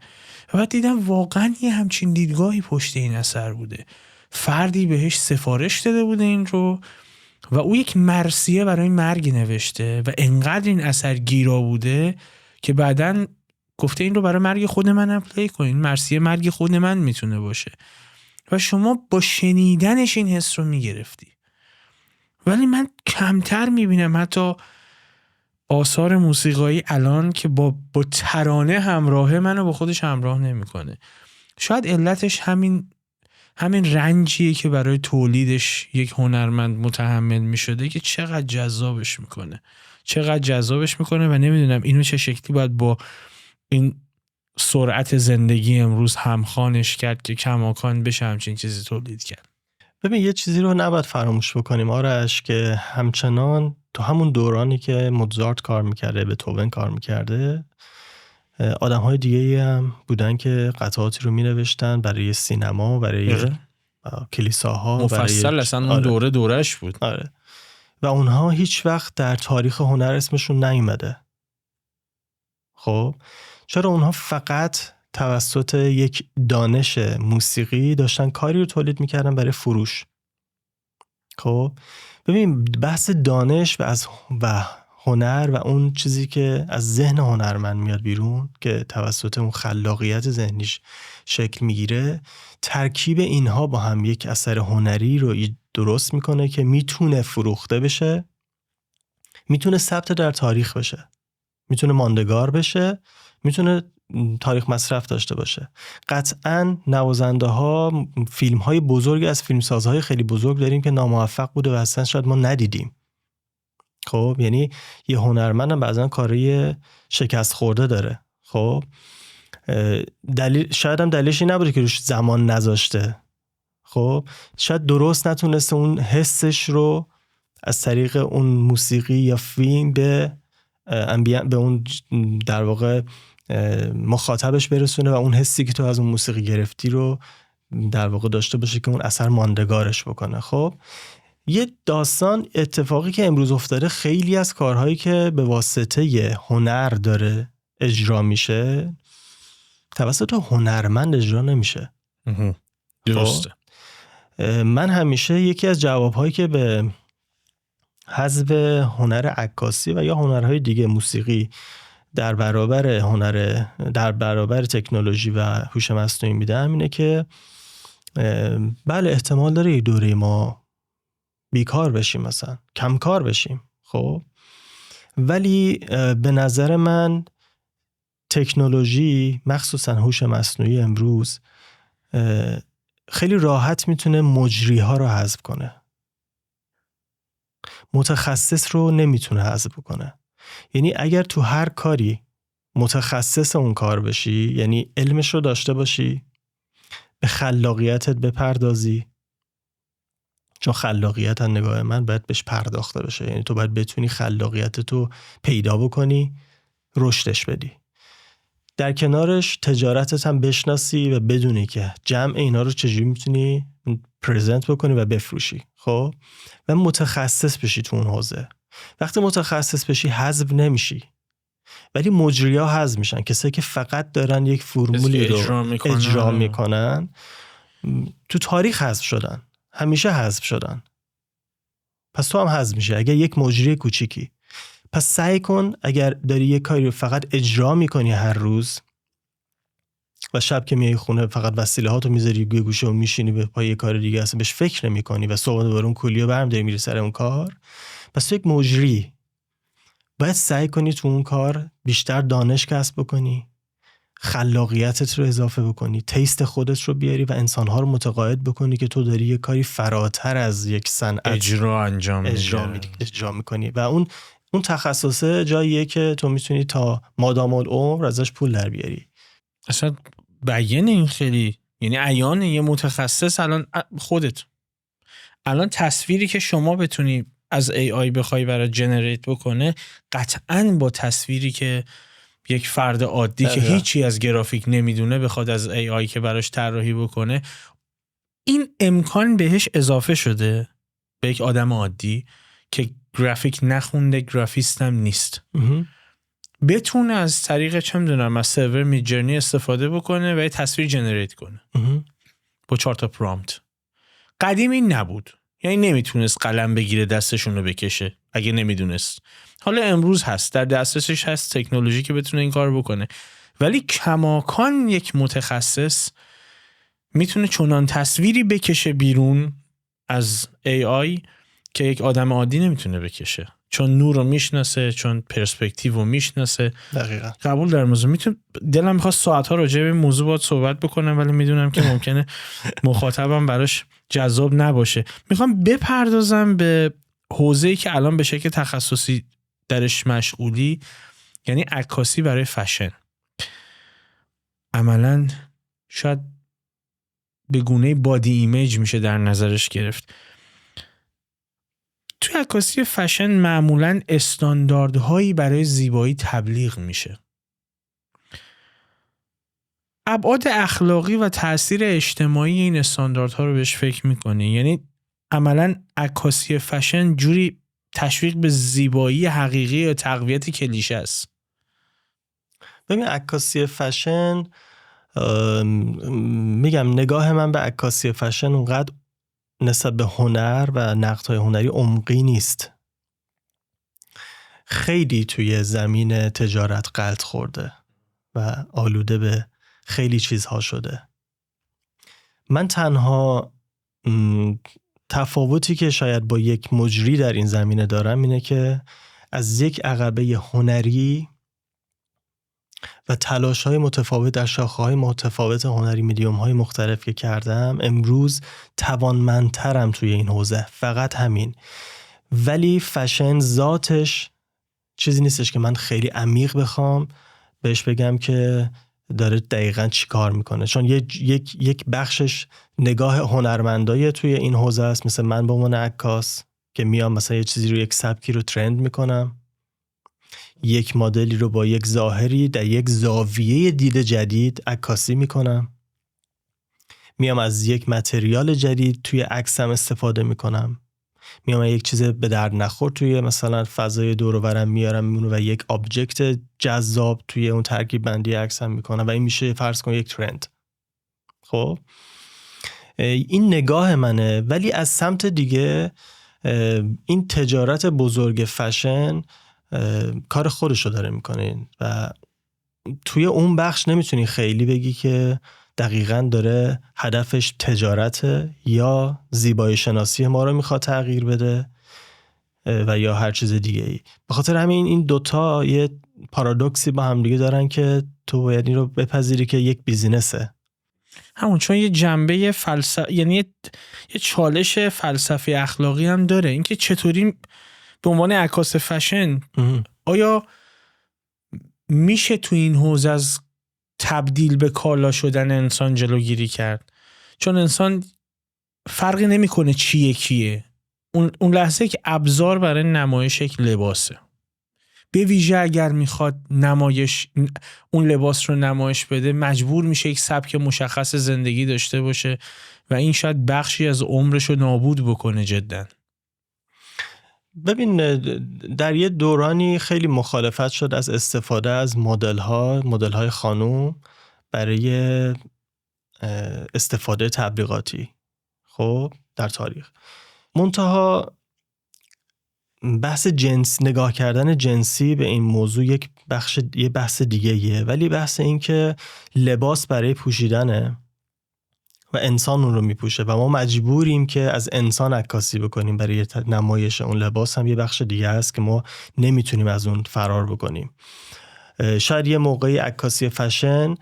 و بعد دیدم واقعا یه همچین دیدگاهی پشت این اثر بوده. فردی بهش سفارش داده بوده این رو و او یک مرثیه برای مرگ نوشته و انقدر این اثر گیرا بوده که بعدن گفته این رو برای مرگ خود منم پلی کنین، مرثیه مرگ خود من میتونه باشه. و شما با شنیدنش این حس رو میگرفتی. ولی من کمتر میبینم حتی آثار موسیقایی الان که با ترانه همراهه منو با خودش همراه نمیکنه. شاید علتش همین رنجیه که برای تولیدش یک هنرمند متحمل میشده که چقدر جذابش میکنه و نمیدونم اینو چه شکلی باید با این سرعت زندگی امروز همخوانش کرد که کماکان بشه همچین چیزی تولید کرد. ببین یه چیزی رو نباید فراموش بکنیم آرش، که همچنان تو همون دورانی که موزارت کار میکرده، بتهوون کار میکرده، آدم‌های دیگه‌ای هم بودن که قطعاتی رو مینوشتن برای سینما، برای کلیساها، مفصل اصلا اون دورش بود. آره. و اونها هیچ وقت در تاریخ هنر اسمشون نیومده. خب چرا اونها فقط توسط یک دانش موسیقی داشتن کاری رو تولید میکردن برای فروش؟ خب ببین بحث دانش و هنر و اون چیزی که از ذهن هنرمند میاد بیرون که توسط اون خلاقیت ذهنیش شکل میگیره، ترکیب اینها با هم یک اثر هنری رو درست میکنه که میتونه فروخته بشه، میتونه ثبت در تاریخ بشه، میتونه ماندگار بشه، میتونه تاریخ مصرف داشته باشه. قطعاً نوازنده ها، فیلم های بزرگی از فیلمسازهای خیلی بزرگ داریم که ناموفق بوده و اصلا شاید ما ندیدیم. خب یعنی یه هنرمند هم بعضا کاری شکست خورده داره. خب شاید هم دلیلش این نبوده که روش زمان نذاشته. خب شاید درست نتونسته اون حسش رو از طریق اون موسیقی یا فیلم به اون در واقع مخاطبش برسونه و اون حسی که تو از اون موسیقی گرفتی رو در واقع داشته باشه که اون اثر ماندگارش بکنه. خب یه داستان اتفاقی که امروز افتاده، خیلی از کارهایی که به واسطه هنر داره اجرا میشه توسط هنرمند اجرا نمیشه. درسته. من همیشه یکی از جوابهایی که به حذف هنر عکاسی و یا هنرهای دیگه موسیقی در برابر تکنولوژی و هوش مصنوعی میدم اینه که بله احتمال داره یه دوره ما بیکار بشیم، مثلا کم کار بشیم. خب ولی به نظر من تکنولوژی مخصوصا هوش مصنوعی امروز خیلی راحت میتونه مجری ها رو حذف کنه، متخصص رو نمیتونه حذف کنه. یعنی اگر تو هر کاری متخصص اون کار بشی، یعنی علمش رو داشته باشی، به خلاقیتت بپردازی، چون خلاقیت از نگاه من باید بهش پرداخته بشه، یعنی تو باید بتونی خلاقیتتو پیدا بکنی، رشدش بدی، در کنارش تجارتت هم بشناسی و بدونی که جمع اینا رو چجوری میتونی پرزنت بکنی و بفروشی. خب و متخصص بشی تو اون حوزه. وقتی متخصص بشی حذف نمیشی، ولی مجری‌ها حذف میشن. کسایی که فقط دارن یک فرمولی رو اجرا میکنن تو تاریخ حذف شدن، همیشه حذف شدن. پس تو هم حذف میشه اگر یک مجری کوچیکی. پس سعی کن اگر داری یک کاری رو فقط اجرا میکنی هر روز و شب که میای خونه فقط وسیله‌هاتو میذاری یه گوشه و میشینی به پای یه کار دیگه اصلا بهش فکر نمی‌کنی و صبح دوباره اون کولیو برم داری میری سر اون کار، پس تو یک مجری باید سعی کنی تو اون کار بیشتر دانش کسب بکنی، خلاقیتت رو اضافه بکنی، تیست خودت رو بیاری و انسانها رو متقاعد بکنی که تو داری یه کاری فراتر از یک صنعت اجرا میکنی و اون تخصصه جاییه که تو میتونی تا مادام العمر ازش پول در بیاری. اصلا بیان این خیلی، یعنی عیان یه متخصص خودت الان تصویری که شما بتونی از AI بخوای برای جنریت بکنه قطعاً با تصویری که یک فرد عادی که هیچی از گرافیک نمیدونه بخواد از AI که براش طراحی بکنه، این امکان بهش اضافه شده به یک آدم عادی که گرافیک نخونده، گرافیست هم نیست، بتونه از طریق چه میدونم از سرور میدجرنی استفاده بکنه و یه تصویر جنریت کنه با 4 تا پرامپت. قدیم این نبود، یعنی نمیتونست قلم بگیره دستشون رو بکشه اگه نمیدونست. حالا امروز هست، در دسترسش هست تکنولوژی که بتونه این کار بکنه، ولی کماکان یک متخصص میتونه چنان تصویری بکشه بیرون از AI که یک آدم عادی نمیتونه بکشه، چون نور رو میشناسه، چون پرسپکتیو رو میشناسه. دقیقاً. قبول در موضوع میتونم، دلم میخواد ساعت‌ها راجع به موضوع باهات صحبت بکنم ولی میدونم که ممکنه مخاطبم براش جذاب نباشه. میخوام بپردازم به حوزه‌ای که الان به شکل تخصصی درش مشغولی، یعنی عکاسی برای فشن. عملاً شاید به گونه بادی ایمیج میشه در نظرش گرفت. توی عکاسی فشن معمولاً استانداردهایی برای زیبایی تبلیغ میشه. ابعاد اخلاقی و تأثیر اجتماعی این استانداردها رو بهش فکر میکنی؟ یعنی عملاً عکاسی فشن جوری تشویق به زیبایی حقیقی یا تقویت کلیشه است؟ ببین عکاسی فشن، میگم نگاه من به عکاسی فشن اونقدر نسبت به هنر و نقدهای هنری عمقی نیست. خیلی توی زمین تجارت غلط خورده و آلوده به خیلی چیزها شده. من تنها تفاوتی که شاید با یک مجری در این زمینه دارم اینه که از یک عقبه هنری و تلاش‌های متفاوت در شاخه‌های متفاوت هنری، میدیوم‌های مختلف که کردم، امروز توانمندترم توی این حوزه. فقط همین. ولی فشن ذاتش چیزی نیستش که من خیلی عمیق بخوام بهش بگم که داره دقیقاً چی کار میکنه، چون یک بخشش نگاه هنرمندای توی این حوزه است، مثل من به عنوان عکاس که میام مثلا یه چیزی رو، یک سبکی رو ترند میکنم، یک مدلی رو با یک ظاهری در یک زاویه دید جدید عکاسی میکنم، میام از یک متریال جدید توی عکسم استفاده میکنم، میام یک چیز به درد نخور توی مثلا فضای دور و برم میارم و یک آبجکت جذاب توی اون ترکیب بندی عکسم میکنم و این میشه فرض کن یک ترند. خب این نگاه منه. ولی از سمت دیگه این تجارت بزرگ فشن کار خودشو داره میکنه و توی اون بخش نمیتونی خیلی بگی که دقیقاً داره هدفش تجارته یا زیبایی شناسی ما رو میخواد تغییر بده و یا هر چیز دیگه ای. به خاطر همین این دوتا یه پارادوکسی با هم دیگه دارن که تو باید این رو بپذیری که یک بیزینسه. همون چون یه جنبه یعنی یه چالش فلسفی اخلاقی هم داره، اینکه چطوری به عنوان عکاس فشن آیا میشه تو این حوزه از تبدیل به کالا شدن انسان جلوگیری کرد؟ چون انسان فرقی نمیکنه چیه کیه. اون لحظه که ابزار برای نمایش یک لباسه، به ویژه اگر میخواد اون لباس رو نمایش بده، مجبور میشه یک سبک مشخص زندگی داشته باشه و این شاید بخشی از عمرش رو نابود بکنه جدا. ببین در یه دورانی خیلی مخالفت شد از استفاده از مدل‌های خانوم برای استفاده تبلیغاتی. خب در تاریخ منتها بحث نگاه کردن جنسی به این موضوع یه بحث دیگه‌ایه، ولی بحث این که لباس برای پوشیدنه و انسان اون رو میپوشه و ما مجبوریم که از انسان عکاسی بکنیم برای نمایش اون لباس هم یه بخش دیگه است که ما نمیتونیم از اون فرار بکنیم. شاید یه موقعی عکاسی فشن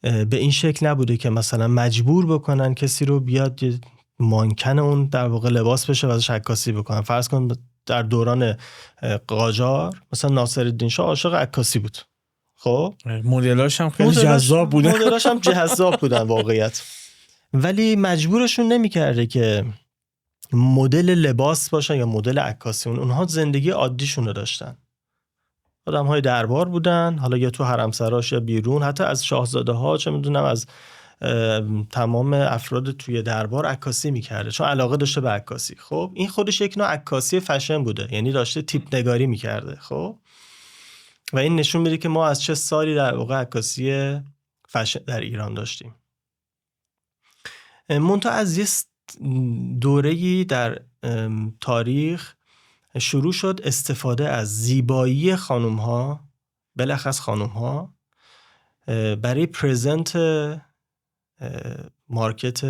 به این شکل نبوده که مثلا مجبور بکنن کسی رو بیاد مانکن اون در واقع لباس بشه و ازش عکاسی بکنن. فرض کن در دوران قاجار مثلا ناصرالدین شاه عاشق عکاسی بود، خب مدلاش هم خیلی جذاب بودن، مدلاش هم جذاب بودن واقعیت، ولی مجبورشون نمی‌کرده که مدل لباس باشن یا مدل عکاسی. اونها زندگی عادیشون رو داشتن، آدم‌های دربار بودن، حالا یا تو حرمسراش یا بیرون، حتی از شاهزاده‌ها چه می‌دونم از تمام افراد توی دربار عکاسی می‌کرده چون علاقه داشته به عکاسی. خب این خودش یک نوع عکاسی فشن بوده، یعنی داشته تیپ نگاری می‌کرده. خب و این نشون میده که ما از چه سالی در واقع عکاسی فشن در ایران داشتیم. منتها از یه دوره‌ای در تاریخ شروع شد استفاده از زیبایی خانوم‌ها، بلخص خانوم‌ها، برای پرزنت مارکت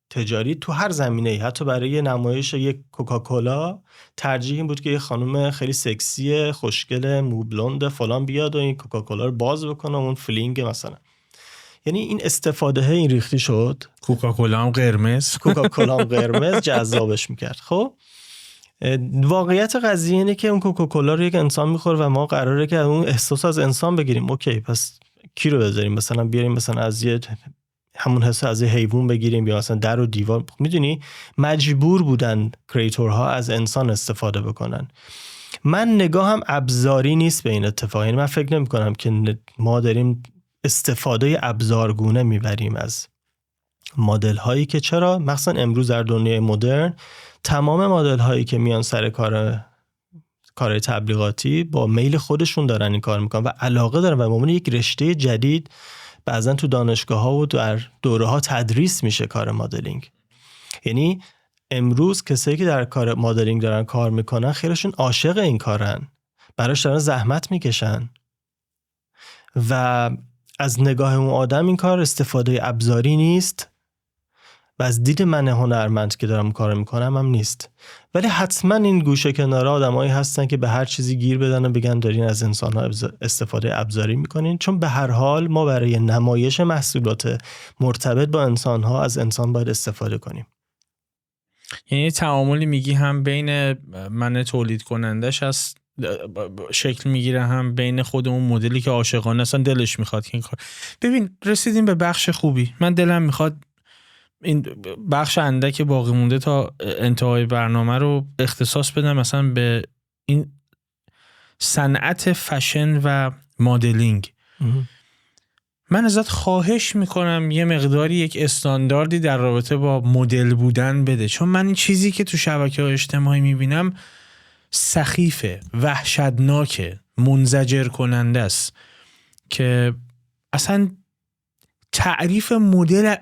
تجاری تو هر زمینه‌ای. حتی برای نمایش یک کوکاکولا ترجیح این بود که یه خانم خیلی سکسی خوشگل موبلوند فلان بیاد و این کوکاکولا رو باز بکنه، اون فلینگ مثلا. یعنی این استفاده این ریختی شد. کوکاکولا هم قرمز جذابش میکرد. خب واقعیت قضیه اینه که اون کوکاکولا رو یک انسان میخوره و ما قراره که اون احساس از انسان بگیریم. اوکی، پس کی رو بذاریم؟ مثلا بیاریم مثلا از یه همون حس از یه حیوان بگیریم یا مثلا در و دیوار. میدونی مجبور بودن کریئتورها از انسان استفاده بکنن. من نگاهم ابزاری نیست به این اتفاق، یعنی من فکر نمی کنم که ما داریم استفاده ابزارگونه میبریم از مدل هایی که چرا مثلا امروز در دنیای مدرن تمام مدل هایی که میان سر کار تبلیغاتی با میل خودشون دارن این کار میکنن و علاقه دارن و به عنوان یک رشته جدید بعضا تو دانشگاه ها و در دوره ها تدریس میشه کار مدلینگ. یعنی امروز کسایی که در کار مدلینگ دارن کار میکنن خیلیشون عاشق این کارن، براش دارن زحمت میکشن و از نگاه اون آدم این کار استفاده ابزاری نیست و از دید من هنرمند که دارم کار میکنم هم نیست. ولی حتما این گوشه کناره آدمایی هستن که به هر چیزی گیر بدن و بگن دارین از انسان‌ها استفاده ابزاری میکنین، چون به هر حال ما برای نمایش محصولات مرتبط با انسان‌ها از انسان باید استفاده کنیم. یعنی تعاملی میگی هم بین من تولید کنندش هست شکل میگیره، هم بین خود اون مدلی که عاشقانه اصلا دلش میخواد که این کار. ببین رسیدیم به بخش خوبی. من دلم میخواد این بخش اندک باقی مونده تا انتهای برنامه رو اختصاص بدم مثلا به این صنعت فشن و مدلینگ. من ازت خواهش میکنم یه مقداری یک استانداردی در رابطه با مدل بودن بده، چون من این چیزی که تو شبکه‌های اجتماعی میبینم سخیفه، وحشتناکه، منزجر کننده است که اصلا تعریف مدل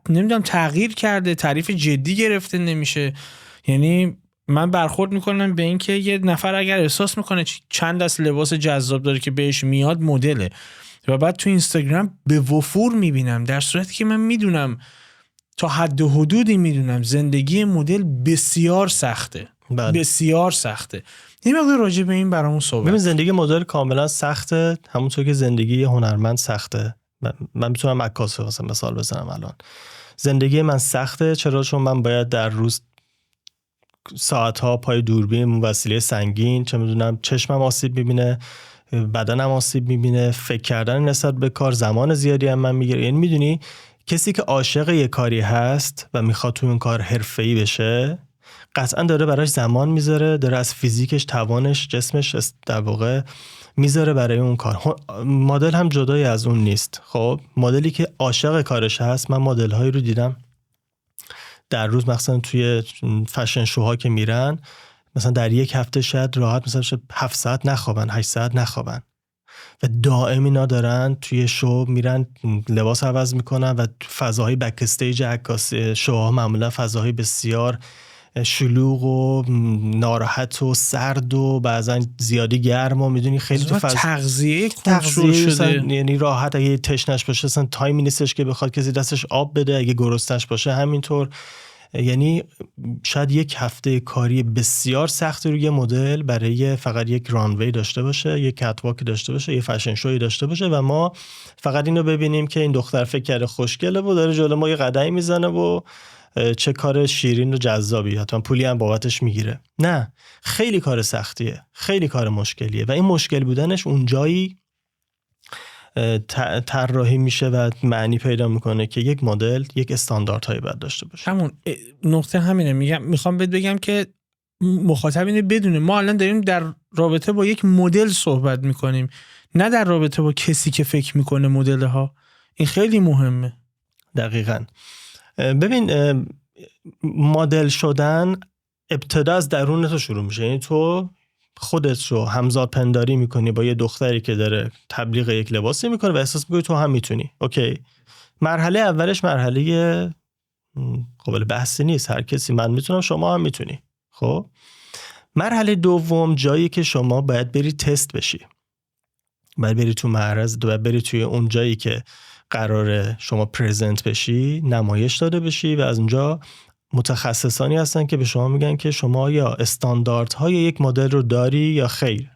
نمیدونم تغییر کرده، تعریف جدی گرفته نمیشه. یعنی من برخورد میکنم به این که یه نفر اگر احساس میکنه چند دست لباس جذاب داره که بهش میاد مدله و بعد تو اینستاگرام به وفور میبینم، در صورتی که من میدونم تا حد و حدودی میدونم زندگی مدل بسیار سخته. بسیار سخته. این مقدار راجع به این برامون صحبت. ببین زندگی مدل کاملا سخته، همونطور که زندگی هنرمند سخته. من میتونم عکاس مثال بزنم. الان زندگی من سخته، چرا؟ چون من باید در روز ساعتها پای دوربین، وسیله سنگین، چه میدونم چشمم آسیب میبینه، بدنم آسیب میبینه، فکر کردن نسبت به کار زمان زیادی هم من میگیره. یعنی میدونی کسی که عاشق یه کاری هست و میخواد تو اون کار حرفه‌ای بشه قطعا داره براش زمان میذاره، داره از فیزیکش، توانش، جسمش در واقع میذاره برای اون کار. مدل هم جدای از اون نیست. خب مدلی که عاشق کارش هست، من مدل هایی رو دیدم در روز مثلا توی فشن شوها که میرن مثلا در یک هفته شاید راحت مثلا 7 ساعت نخوابن، 8 ساعت نخوابن و دائم اینا دارن توی شو میرن لباس عوض میکنن و فضاهای بک استیج عکاسی شوها معمولا فضاهای بسیار شلوغ و ناراحت و سرد و بعضا زیادی گرم و میدونی خیلی تو تغذیه کنترل شده. یعنی راحت اگه تشنش باشه اصلا تایمی نیستش که بخواد کسی دستش آب بده، اگه گرسنش باشه همینطور. یعنی شاید یک هفته کاری بسیار سخت روی مدل برای فقط یک رانوی داشته باشه، یک کتواک داشته باشه، یک فشن شوی داشته باشه و ما فقط اینو ببینیم که این دختر فکر کرده خوشگله و داره جلو ما یه قدمی میزنه و چه کار شیرین و جذابی، حتما پولی هم بابتش میگیره. نه، خیلی کار سختیه، خیلی کار مشکلیه و این مشکل بودنش اونجایی طراحی میشه و معنی پیدا میکنه که یک مدل یک استانداردهایی باید داشته باشه. همون نقطه همینه، میخوام بگم که مخاطب اینو بدونه ما الان داریم در رابطه با یک مدل صحبت میکنیم، نه در رابطه با کسی که فکر میکنه مدل ها. این خیلی مهمه. دقیقاً. ببین مدل شدن ابتدا از درون تو شروع میشه، یعنی تو خودت رو همزاد پنداری میکنی با یه دختری که داره تبلیغ یک لباسی میکنه و احساس میکنی تو هم میتونی. اوکی، مرحله اولش مرحله قابل بحثی نیست، هر کسی من میتونم شما هم میتونی. خب مرحله دوم جایی که شما باید بری تست بشی، باید بری تو معرض، باید بری توی اون جایی که قراره شما پرزنت بشی، نمایش داده بشی و از اونجا متخصصانی هستن که به شما میگن که شما یا استانداردهای یک مدل رو داری یا خیر.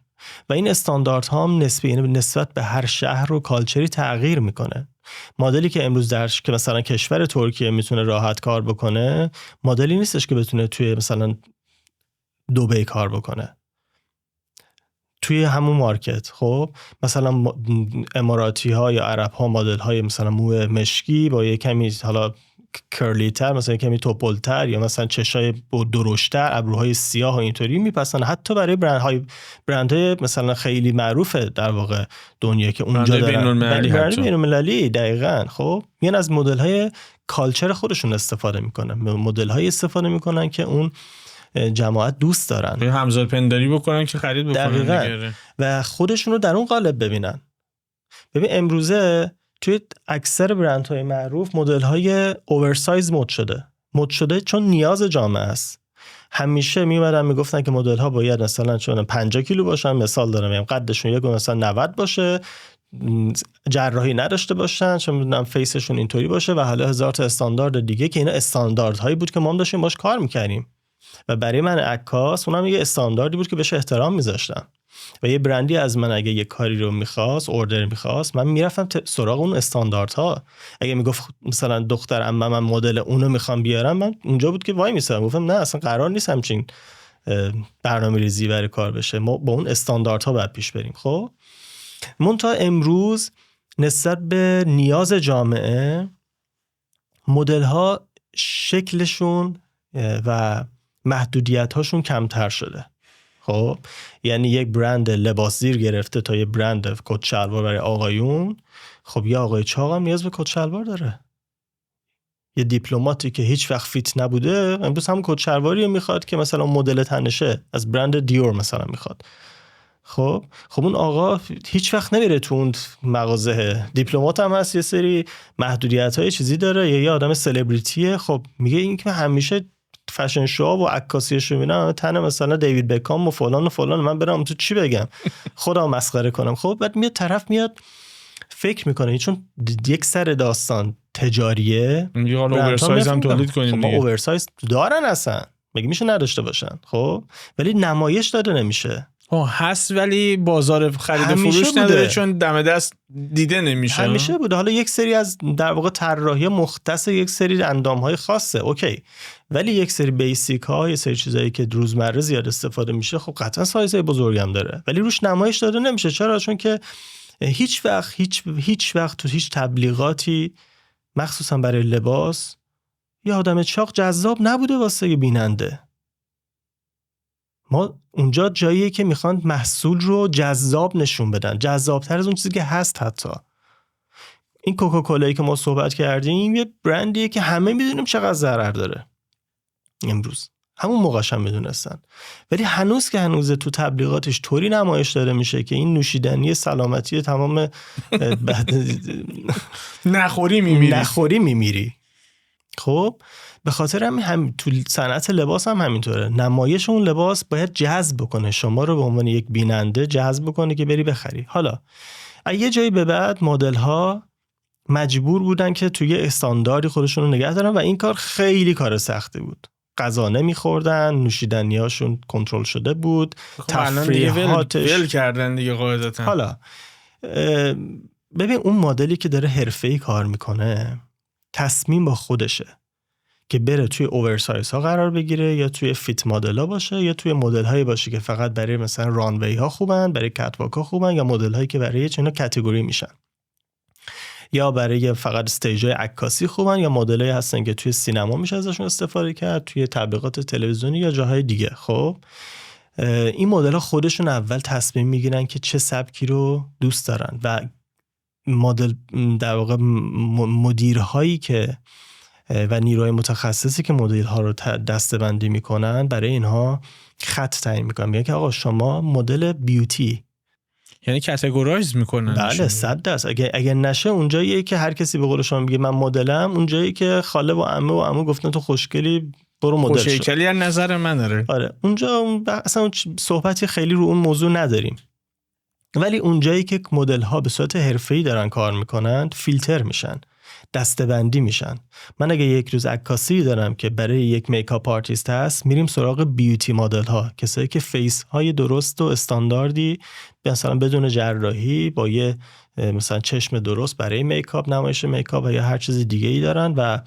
و این استانداردها هم نسبت به هر شهر و کالچری تغییر میکنه. مدلی که امروز که مثلا کشور ترکیه میتونه راحت کار بکنه، مدلی نیستش که بتونه توی مثلا دبی کار بکنه، توی همون مارکت. خب مثلا اماراتی ها یا عرب ها مدل های مثلا مو مشکی با یه کمی حالا کرلی تر، مثلا کمی توپل تر، یا مثلا چشای درشتر، ابروهای سیاه و اینطوری میپسن. حتی برای برندهای مثلا خیلی معروفه در واقع دنیا که اونجا دارن، برند بین‌المللی. دقیقاً. خب یعنی از مدل های کالچر خودشون استفاده میکنن، مدل های استفاده میکنن که اون جماعت دوست دارن، همزاد پنداری بکنن که خرید بکنن. دقیقاً. و خودشون رو در اون قالب ببینن. ببین امروزه توی اکثر برندهای معروف مدل‌های اوورسایز مد شده چون نیاز جامعه است. همیشه میومدن میگفتن که مدل‌ها باید مثلا چون 50 کیلو باشن، مثال دارم میگم قدشون یک مثلا 90 باشه، جراحی نداشته باشن، چون میدونم فیسشون اینطوری باشه و حالا هزار تا استاندارد دیگه که اینا استانداردهایی بود که ما هم داشتیم باش کار می‌کردیم و برای من عکاس اونم یه استانداردی بود که بهش احترام می‌ذاشتم. و یه برندی از من اگه یه کاری رو میخواست، اوردر میخواست، من میرفتم سراغ اون استانداردها. اگه میگفت مثلا دختر عمه من مدل اونو میخوام بیارم، من اونجا بود که وای میسادم، گفتم نه اصلا قرار نیست همچین برنامه‌ریزی برای کار بشه، ما با اون استانداردها باید پیش بریم. خب منتها امروز نسبت به نیاز جامعه مدل‌ها شکلشون و محدودیت‌هاشون کمتر شده. خب یعنی یک برند لباس زیر گرفته تا یه برند کت شلوار برای آقایون. خب یه آقای چاق هم نیاز به کت شلوار داره، یه دیپلماتی که هیچ وقت فیت نبوده امروز هم کت شلواری میخواد که مثلا مدل تنشه از برند دیور مثلا میخواد. خب اون آقا هیچ وقت نمیره تو اون مغازه. دیپلمات هم هست، یه سری محدودیت‌های چیزی داره، یه آدم سلبریتیه. خب میگه این که همیشه فشن شو و عکاسیشو میبینم تن مثلا دیوید بکام و فلان و فلان، من برام تو چی بگم خودم مسخره کنم. خب بعد میاد طرف میاد فکر میکنه چون یک سر داستان تجاریه میگه حالا اوورسایز هم تولید کنیم. خب ما اوورسایز دارن اصلا، مگه میشه نداشته باشن؟ خب ولی نمایش داده نمیشه. هست ولی بازار خرید فروش نداره چون دم دست دیده نمیشه. همیشه بوده. حالا یک سری از در واقع طراحی مختص یک سری اندام‌های خاصه، اوکی، ولی یک سری بیسیک ها، یک سری چیزایی که روزمره زیاد استفاده میشه، خب قطعا سایزهای بزرگی هم داره ولی روش نمایش داده نمیشه. چرا؟ چون که هیچ وقت تو هیچ تبلیغاتی مخصوصا برای لباس یه آدم چاق جذاب نبوده واسه بیننده. ما اونجا جاییه که میخوان محصول رو جذاب نشون بدن، جذابتر از اون چیزی که هست. حتی این کوکاکولایی که ما صحبت کردیم یه برندیه که همه میدونیم چقدر ضرر داره امروز، همون موقعش هم میدونستن، ولی هنوز تو تبلیغاتش طوری نمایش داده میشه که این نوشیدنی سلامتی تمام نخوری میمیری. خب به خاطر هم تو صنعت لباس هم همینطوره، نمایش اون لباس باید جذب بکنه شما رو به عنوان یک بیننده، جذب بکنه که بری بخری. حالا یه جایی به بعد مدل ها مجبور بودن که توی استانداردی خودشون رو نگه دارن و این کار خیلی کار سختی بود. غذا نمیخوردن، نوشیدنیاشون کنترل شده بود، تفریحاتش ول کردن دیگه قاعدتا. حالا ببین اون مدلی که داره حرفه‌ای کار میکنه تصمیم با خودشه که بره توی اوورسایز ها قرار بگیره یا توی فیت مدل ها باشه یا توی مدل هایی باشه که فقط برای مثلا رانوی ها خوبن، برای کتواک ها خوبن، یا مدل هایی که برای چینا کاتگوری میشن، یا برای فقط استیج های عکاسی خوبن، یا مدل هایی هستن که توی سینما میشه ازشون استفاده کرد، توی تبلیغات تلویزیونی یا جاهای دیگه. خب این مدل ها خودشون اول تصمیم میگیرن که چه سبکی رو دوست دارن و مدل در واقع مدیرهایی که و نیروهای متخصصی که مدل ها رو دسته‌بندی میکنن برای اینها خط تعیین میکنن، میگن که آقا شما مدل بیوتی، یعنی کاتگورایز میکنن. بله 100%. اگه نشه اونجاییه که هر کسی به قول شما میگه من مدلم، اونجایی که خاله و عمو گفتن تو خوشگلی برو مدل شو. خوشگلی از نظر من داره. آره اونجا اصلا صحبتی خیلی رو اون موضوع نداریم. ولی اونجایی که مدل ها به صورت حرفه‌ای دارن کار میکنن فیلتر میشن، دسته‌بندی میشن. من اگه یک روز عکاسی دارم که برای یک میکاپ آرتیست هست، میریم سراغ بیوتی مدل ها، کسایی که فیس های درست و استانداردی مثلا بدون جراحی با یه مثلا چشم درست برای میکاپ، نمایش میکاپ و یا هر چیز دیگه ای دارن و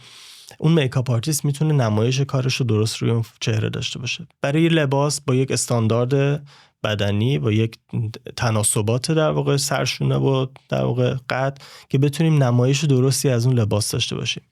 اون میکاپ آرتیست میتونه نمایش کارش رو درست روی اون چهره داشته باشه. برای لباس با یک استاندارد بدنی با یک تناسبات در واقع سرشونه و در واقع قد که بتونیم نمایش درستی از اون لباس داشته باشیم.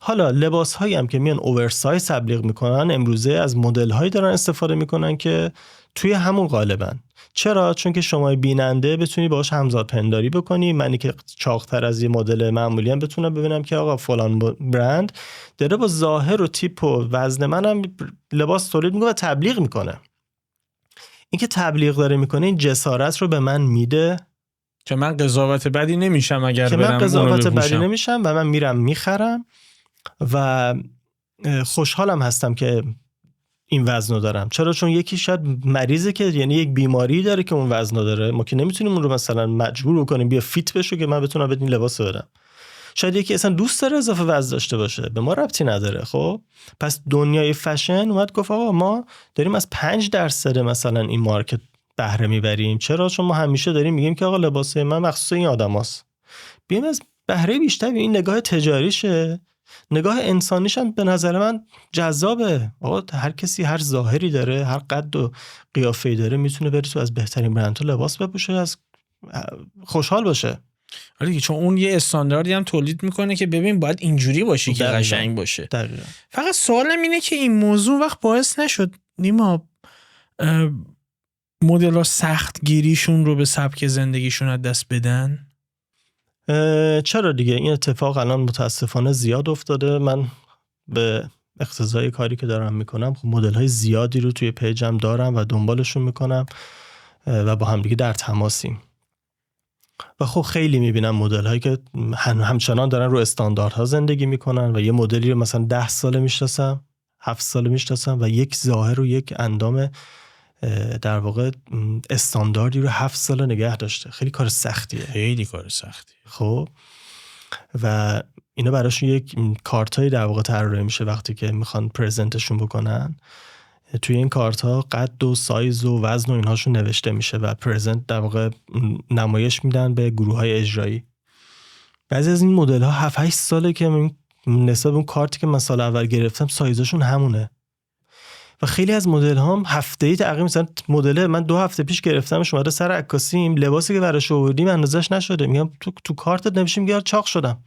حالا لباس هایی هم که میان اوورسایز تبلیغ میکنن امروزه از مدل هایی دارن استفاده میکنن که توی همون قالبن. چرا؟ چون که شما بیننده بتونی باهاش همزاد پنداری بکنی. منی که چاق‌تر از یه مدل معمولی هم بتونم ببینم که آقا فلان برند داره با ظاهر و تیپ و وزن منم لباس تولید میکنه و تبلیغ میکنه. این که تبلیغ داره میکنه این جسارت رو به من میده که من قضاوت بدی نمیشم اگر برم اونو قضاوت بدی نمیشم و من میرم میخرم و خوشحالم هستم که این وزنو دارم. چرا؟ چون یکی شاید مریضه که یعنی یک بیماری داره که اون وزنو داره، ما که نمیتونیم اون رو مثلا مجبور بکنیم بیا فیت بشو که من بتونم بدین لباس بدم. شاید یکی اصلا دوست داره اضافه وزن داشته باشه، به ما ربطی نداره. خب پس دنیای فشن اومد گفت آقا ما داریم از 5% مثلا این مارکت بهره میبریم. چرا؟ چون ما همیشه داریم میگیم که آقا لباسه من مخصوص این آدماست، بیایم از بهره بیشتر. این نگاه تجاریشه، نگاه انسانیش هم به نظر من جذابه. آقا هر کسی هر ظاهری داره، هر قد و قیافه‌ای داره، میتونه بره تو از بهترین برندها لباس بپوشه، از خوشحال باشه. آره دیگه، چون اون یه استانداردی هم تولید میکنه که ببین باید اینجوری باشی که قشنگ باشه. دقیقاً. فقط سوالم اینه که این موضوع وقت باعث نشد نیما مدل‌ها سخت گیریشون رو به سبک زندگیشون از دست بدن؟ چرا دیگه، این اتفاق الان متاسفانه زیاد افتاده. من به اقتضای کاری که دارم میکنم خب مدل‌های زیادی رو توی پیجم دارم و دنبالشون میکنم و با هم دیگه در تماسیم و خب خیلی میبینم مدل‌هایی که همچنان دارن رو استانداردها زندگی میکنن و یه مدلی رو مثلا 10 ساله میشناسم، 7 ساله میشناسم و یک ظاهر و یک اندام در واقع استانداردی رو 7 ساله نگه داشته. خیلی کار سختیه، خیلی کار سختیه. خب و اینا براشون یک کارتایی در واقع طراحی میشه وقتی که میخوان پرزنتشون بکنن. توی این کارت ها قد و سایز و وزن و اینهاشون نوشته میشه و پرزنت در واقع نمایش میدن به گروه های اجرایی. بعضی از این مدل ها 7-8 ساله که نسبت به اون کارتی که من سال اول گرفتم سایزشون همونه و خیلی از مدل ها هم هفته‌ای تغییر. مثلا مدل من 2 هفته پیش گرفتمش اومده سر عکاسیم، لباسی که براش آوردیم اندازش نشده. میگم تو کارتت نوشتیم میگه چاق شدم.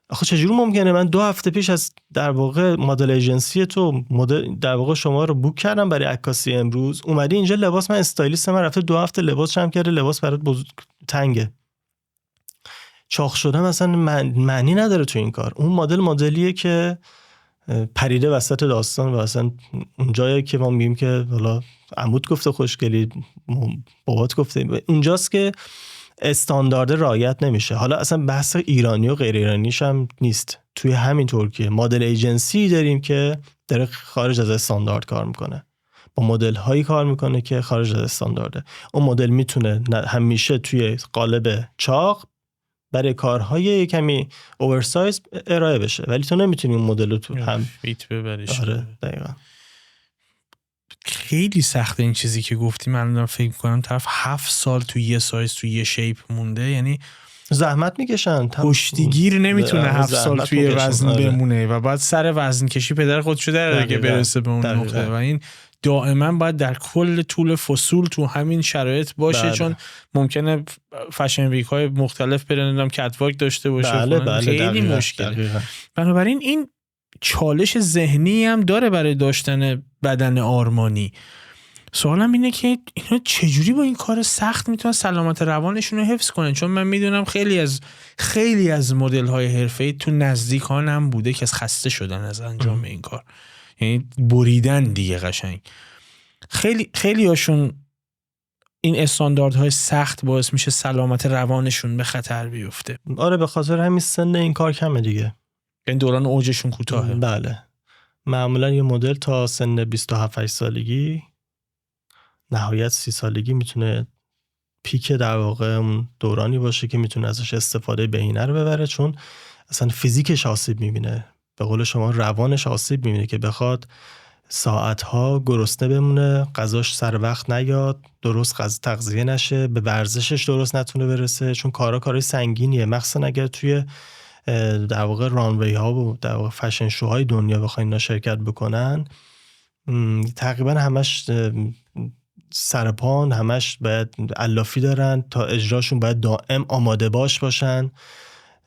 آخه چجوری ممکنه من 2 هفته پیش از در واقع مدل ایجنسی تو مدل در واقع شما رو بوک کردم برای عکاسی، امروز اومدی اینجا لباس من استایلیست من رفته 2 هفته لباس چم کرده، لباس برات تنگه، چاق شدم، اصلا معنی نداره تو این کار. اون مدلیه که پریده وسط داستان و اصلا اون جایی که ما میگیم که حالا عمود گفته خوشگلی، بابات گفته، اونجاست که استاندارد رعایت نمیشه. حالا اصلا بحث ایرانی و غیر ایرانیش هم نیست. توی همین ترکیه مدل ایجنسی داریم که داره خارج از استاندارد کار میکنه، با مدل هایی کار میکنه که خارج از استاندارده. اون مدل میتونه همیشه توی قالب چاق برای کارهای کمی اوورسایز ارائه بشه، ولی تو نمیتونی اون مدل رو تو هم فیت ببریش. آره دقیقاً. خیلی سخته این چیزی که گفتی. من دارم فکر می‌کنم طرف 7 سال تو یه سایز تو یه شیپ مونده، یعنی زحمت میکشن، پشتیگیر نمیتونه 7 سال توی وزن آره. بمونه و بعد سر وزن کشی پدر خودشو در که برسه به اون نقطه و این دائما باید در کل طول فصول تو همین شرایط باشه. بله. چون ممکنه فشن ویک های مختلف برندم کتواک داشته باشه. بله خیلی مشکله. بنابراین این چالش ذهنی هم داره برای داشتن بدن آرمانی. سوالم اینه که اینا چجوری با این کار سخت میتونن سلامت روانشون رو حفظ کنن؟ چون من میدونم خیلی از مدل های حرفه‌ای تو نزدیکانم بوده که از خسته شدن از انجام این کار، یعنی بریدن دیگه قشنگ. خیلی هاشون این استانداردهای سخت باعث میشه سلامت روانشون به خطر بیفته. آره به خاطر همین سن این کار کمه دیگه، این دوران اوجشون کوتاهه. بله معمولا یه مدل تا سن 27 سالگی نهایت 30 سالگی میتونه پیک در واقع اون دورانی باشه که میتونه ازش استفاده بهینه رو ببره، چون اصلا فیزیکش آسیب میبینه، به قول شما روانش آسیب میبینه که بخواد ساعتها گرسنه بمونه، غذاش سر وقت نیاد، درست غذا تغذیه نشه، به ورزشش درست نتونه برسه، چون کارای سنگینیه، مخصوصا اگر توی در واقع رانوی ها و در واقع فشن شوهای دنیا بخواین اینا شرکت بکنن، تقریبا همش سرپان، همش باید علافی دارن، تا اجراشون باید دائم آماده باشن.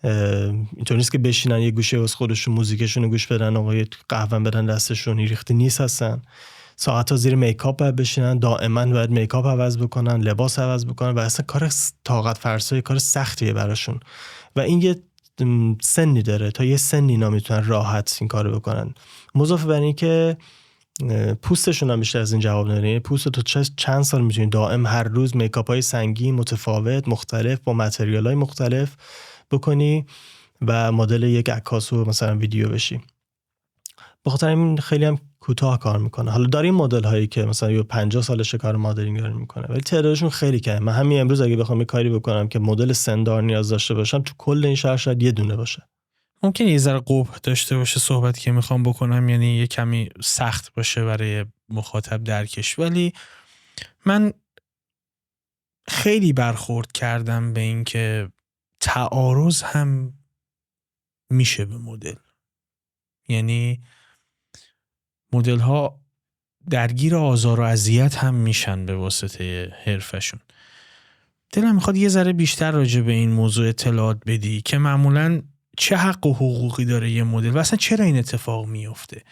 اینطور نیست که بشینن یه گوشه واسه خودشون موزیکشون رو گوش بدن، آقا قهوه بدن دستشون، ریختی نیست هستن. ساعت‌ها زیر میکاپ باید بشینن، دائما باید میکاپ عوض بکنن، لباس عوض بکنن و اصلا کار طاقت فرسای، کار سختیه براشون و این یه سنی داره، تا یه سنی اینا میتونن راحت این کارو بکنن. مضافه بر این که پوستشون هم بیشتر از این جواب نمیده. پوست تو چند سال میتونی دائم هر روز میکاپ های سنگین متفاوت مختلف با متریال های مختلف بکنی و مدل یک عکاس رو مثلا ویدیو بشی. به خاطر این خیلی هم کوتاه کار میکنه. حالا داریم مدل هایی که مثلا 50 سالشه کار مدلینگ داره میکنه، ولی تعدادشون خیلی کمه. من همین امروز اگه بخوام یه کاری بکنم که مدل سندار نیاز داشته باشم، تو کل این شهر شاید یه دونه باشه. ممکنه یه ذره قبح داشته باشه صحبتی که میخوام بکنم، یعنی یه کمی سخت باشه برای مخاطب درکش، ولی من خیلی برخورد کردم به این که تعارض هم میشه به مدل، یعنی مدل ها درگیر آزار و اذیت هم میشن به واسطه حرفشون. دلم میخواد یه ذره بیشتر راجع به این موضوع اطلاعات بدی که معمولاً چه حق و حقوقی داره یه مدل و اصلا چرا این اتفاق میفته،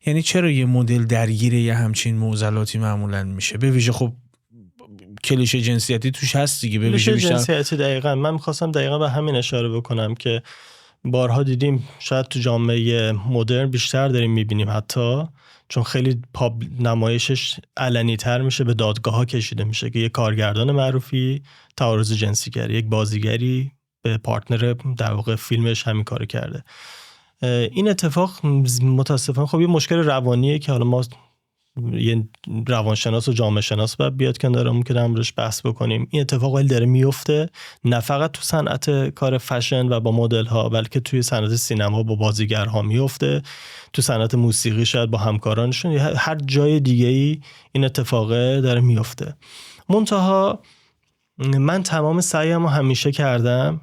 یعنی چرا یه مدل درگیر یه همچین معضلاتی معمولاً میشه؟ به ویژه خب کلیشه جنسیتی توش هست دیگه. به ویژه جنسیتی دقیقاً من می‌خواستم دقیقاً به همین اشاره بکنم که بارها دیدیم، شاید تو جامعه مدرن بیشتر داریم میبینیم، حتی چون خیلی نمایشش علنی تر میشه، به دادگاه ها کشیده میشه که یک کارگردان معروفی تعارض جنسی کرده، یک بازیگری به پارتنر در واقع فیلمش همین کارو کرده. این اتفاق متاسفانه خب یه مشکل روانیه که حالا ما یه روانشناس و جامعه شناس باید بیاد کنارمون که درموردش بحث بکنیم. این اتفاق ولی داره میفته، نه فقط تو صنعت کار فشن و با مدل ها، بلکه توی صنعت سینما با بازیگرها میفته، تو صنعت موسیقی شاید با همکارانشون، هر جای دیگه ای این اتفاق داره میفته. منتها من تمام سعیمو همیشه کردم،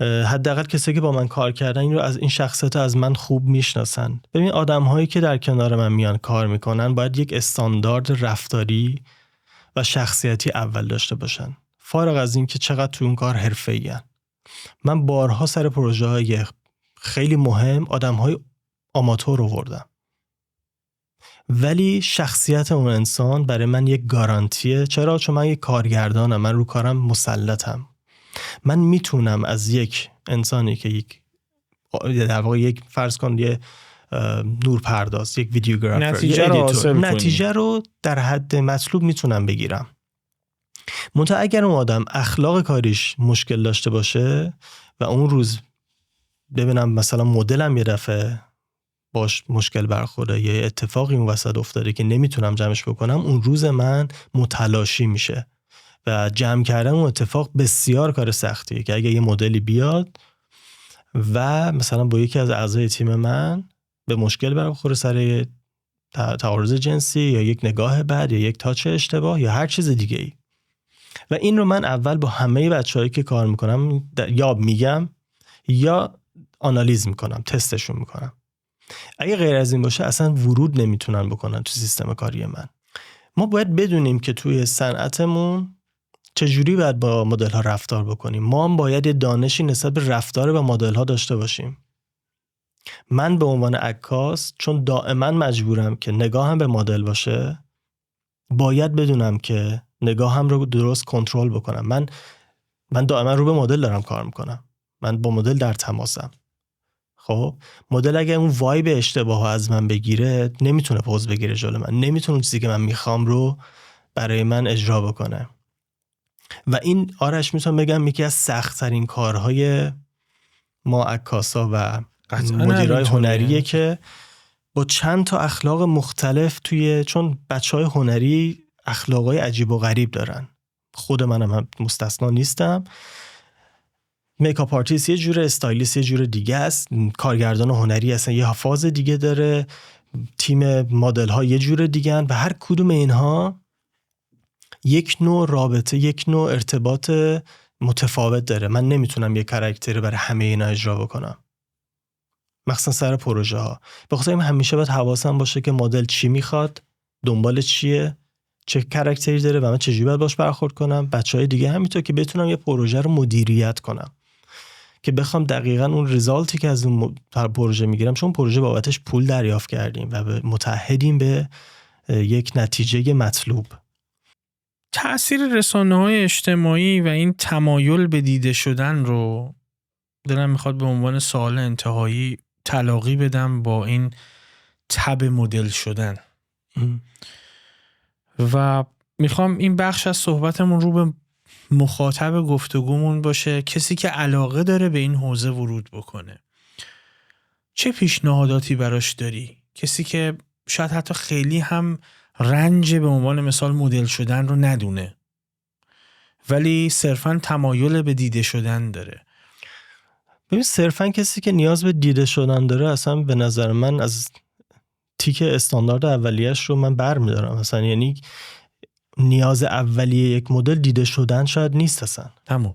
حداقل کسی که با من کار کردن این رو از این شخصیت از من خوب میشناسن. ببین آدم هایی که در کنار من میان کار میکنن باید یک استاندارد رفتاری و شخصیتی اول داشته باشن، فارغ از این که چقدر تو اون کار حرفه‌ای ان. من بارها سر پروژه های خیلی مهم آدم های آماتور آوردم، ولی شخصیت اون انسان برای من یک گارانتیه. چرا؟ چون من یک کارگردانم، من رو کارم مسلطم. من میتونم از یک انسانی که یک در واقع یک فرض کن یه نورپرداز، یک ویدیوگرافر، نتیجه رو در حد مطلوب میتونم بگیرم. منتها اگر اون آدم اخلاق کاریش مشکل داشته باشه و اون روز ببینم مثلا مدلم یه دفعه باش مشکل برخورده، یه اتفاقی اون وسط افتاده که نمیتونم جمعش بکنم، اون روز من متلاشی میشه و جمع کردن اون اتفاق بسیار کار سختیه که اگه یه مدلی بیاد و مثلا با یکی از اعضای تیم من به مشکل برخوره سر تعارض جنسی یا یک نگاه بد یا یک تاچ اشتباه یا هر چیز دیگه ای، و این رو من اول با همه بچه‌هایی که کار میکنم یا میگم یا آنالیز میکنم، تستشون میکنم. اگه غیر از این باشه اصلا ورود نمیتونن بکنن تو سیستم کاری من. ما باید بدونیم که توی صنعتمون چجوری باید با مدل ها رفتار بکنیم. ما هم باید دانشی نسبت به رفتار با مدل ها داشته باشیم. من به عنوان عکاس چون دائما مجبورم که نگاهم به مدل باشه، باید بدونم که نگاهم رو درست کنترل بکنم. من دائما رو به مدل دارم کار میکنم، من با مدل در تماسم. خب مدل اگه اون وایب اشتباه از من بگیره نمیتونه پوز بگیره جلو من، نمیتونه چیزی که من میخوام رو برای من اجرا بکنه. و این آرش میتونم بگم یکی از سخت‌ترین کارهای ما عکاسا و مدیرای هنریه که با چند تا اخلاق مختلف چون بچهای هنری اخلاقای عجیب و غریب دارن، خود منم هم مستثنا نیستم. میکاپ آرتیست یه جوره، استایلیست یه جوره دیگه است، کارگردان هنری اصلا یه فاز دیگه داره، تیم مدل ها یه جوره دیگه هن و هر کدوم اینها یک نوع رابطه، یک نوع ارتباط متفاوت داره. من نمیتونم یه کاراکتر برای همه اینا اجرا بکنم، مخصوصا سر پروژه ها. به خاطر این همیشه باید حواسم باشه که مدل چی میخواد، دنبال چیه، چه کاراکتری داره و من چجوری باید باش برخورد کنم. بچهای دیگه همینطور که بتونم یه پروژه رو مدیریت کنم، که بخوام دقیقاً اون ریزالتی که از اون پروژه میگیرم، چون پروژه بابتش پول دریافت کردیم و متحدیم به یک نتیجه مطلوب. تأثیر رسانه‌های اجتماعی و این تمایل به دیده شدن رو دلم میخواد به عنوان سوال انتهایی تلاقی بدم با این تب مدل شدن و میخوام این بخش از صحبتمون رو به مخاطب گفتگومون باشه، کسی که علاقه داره به این حوزه ورود بکنه. چه پیشنهاداتی براش داری؟ کسی که شاید حتی خیلی هم رنج به عنوان مثال مدل شدن رو ندونه ولی صرفاً تمایل به دیده شدن داره. ببین صرفاً کسی که نیاز به دیده شدن داره اصلا به نظر من از تیک استاندارد اولیه‌اش رو من برمی‌دارم. مثلا یعنی نیاز اولیه یک مدل دیده شدن شاید نیست اصلا. تمام.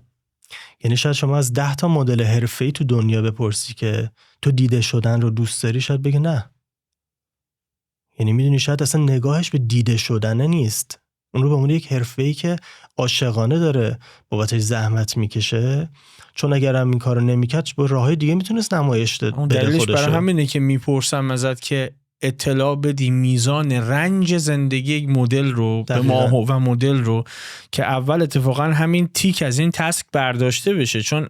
یعنی شاید شما از 10 تا مدل حرفه‌ای تو دنیا بپرسی که تو دیده شدن رو دوست داری، شاید بگه نه. یعنی میدونی شاید اصلا نگاهش به دیده شدن نیست، اون رو به عنوان یک حرفه‌ای که عاشقانه داره بابتش زحمت میکشه، چون اگر هم این کارو نمیکرد با راههای دیگه میتونست نمایش بده خودش. دلیلش برای همینه که میپرسم ازت که اطلاع بدی میزان رنج زندگی یک مدل رو به ماه و مدل رو، که اول اتفاقا همین تیک از این تسک برداشته بشه، چون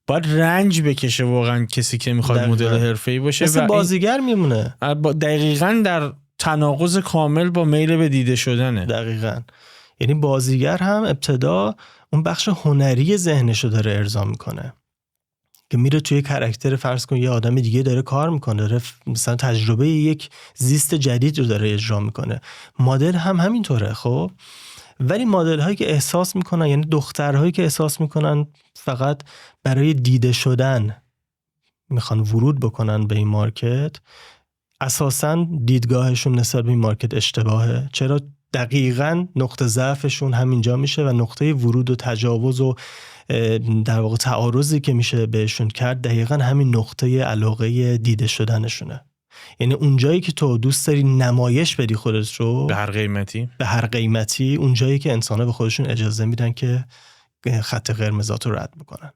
باید رنج بکشه واقعا کسی که میخواد مدل حرفه‌ای باشه مثل بازیگر میمونه. دقیقاً در تناقض کامل با میل به دیده شدنه. دقیقاً. یعنی بازیگر هم ابتدا اون بخش هنری ذهنشو داره ارضا میکنه که میره توی کاراکتر، فرض کن یه آدم دیگه داره کار میکنه، داره مثلا تجربه یک زیست جدید رو داره اجرا میکنه. مدل هم همینطوره. خب ولی مدل هایی که احساس میکنن، یعنی دخترهایی که احساس میکنن فقط برای دیده شدن میخوان ورود بکنن به این مارکت، اساساً دیدگاهشون نسبت به این مارکت اشتباهه. چرا؟ دقیقاً نقطه ضعفشون همینجا میشه و نقطه ورود و تجاوز و در واقع تعارضی که میشه بهشون کرد دقیقاً همین نقطه علاقه دیده شدنشونه. یعنی اونجایی که تو دوست داری نمایش بدی خودت رو به هر قیمتی، اونجایی که انسان‌ها به خودشون اجازه میدن که خط قرمزات رو رد بکنن.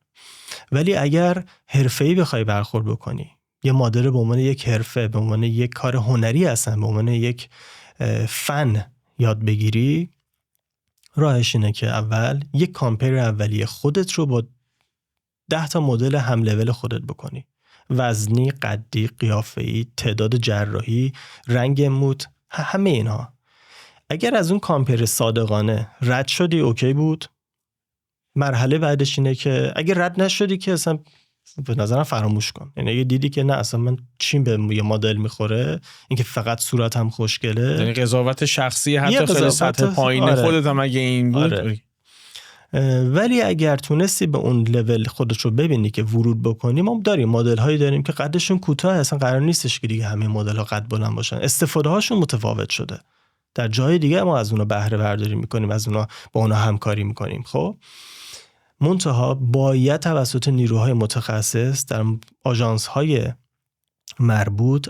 ولی اگر حرفه‌ای بخوای برخورد بکنی، یه مدل به عنوان یک حرفه، به عنوان یک کار هنری هستن، به عنوان یک فن یاد بگیری، راهش اینه که اول یک کامپیر اولیه خودت رو با 10 تا مدل هم لول خودت بکنی. وزنی، قدی، قیافه‌ای، تعداد جراحی، رنگ موت، همه اینها. اگر از اون کامپیر صادقانه رد شدی اوکی بود. مرحله بعدش اینه که اگر رد نشدی که اصلا به نظرم فراموش کن. یعنی اگه دیدی که نه اصلا من چیم به یه مدل میخوره، اینکه فقط صورتم خوشگله، یعنی قضاوت شخصی حتی خیلی سطح پایین خودت هم اگه این بود، آره. ولی اگر تونستی به اون لول خودت رو ببینی که ورود بکنی، ما داریم مدل هایی داریم که قدشون کوتاه، اصلا قرار نیستش که دیگه همه مدل ها قد بلند باشن، استفاده هاشون متفاوت شده، در جای دیگه ما از اونا بهره برداری میکنیم، از اونا با اونا همکاری میکنیم. خب منتها باید توسط نیروهای متخصص در آژانس های مربوط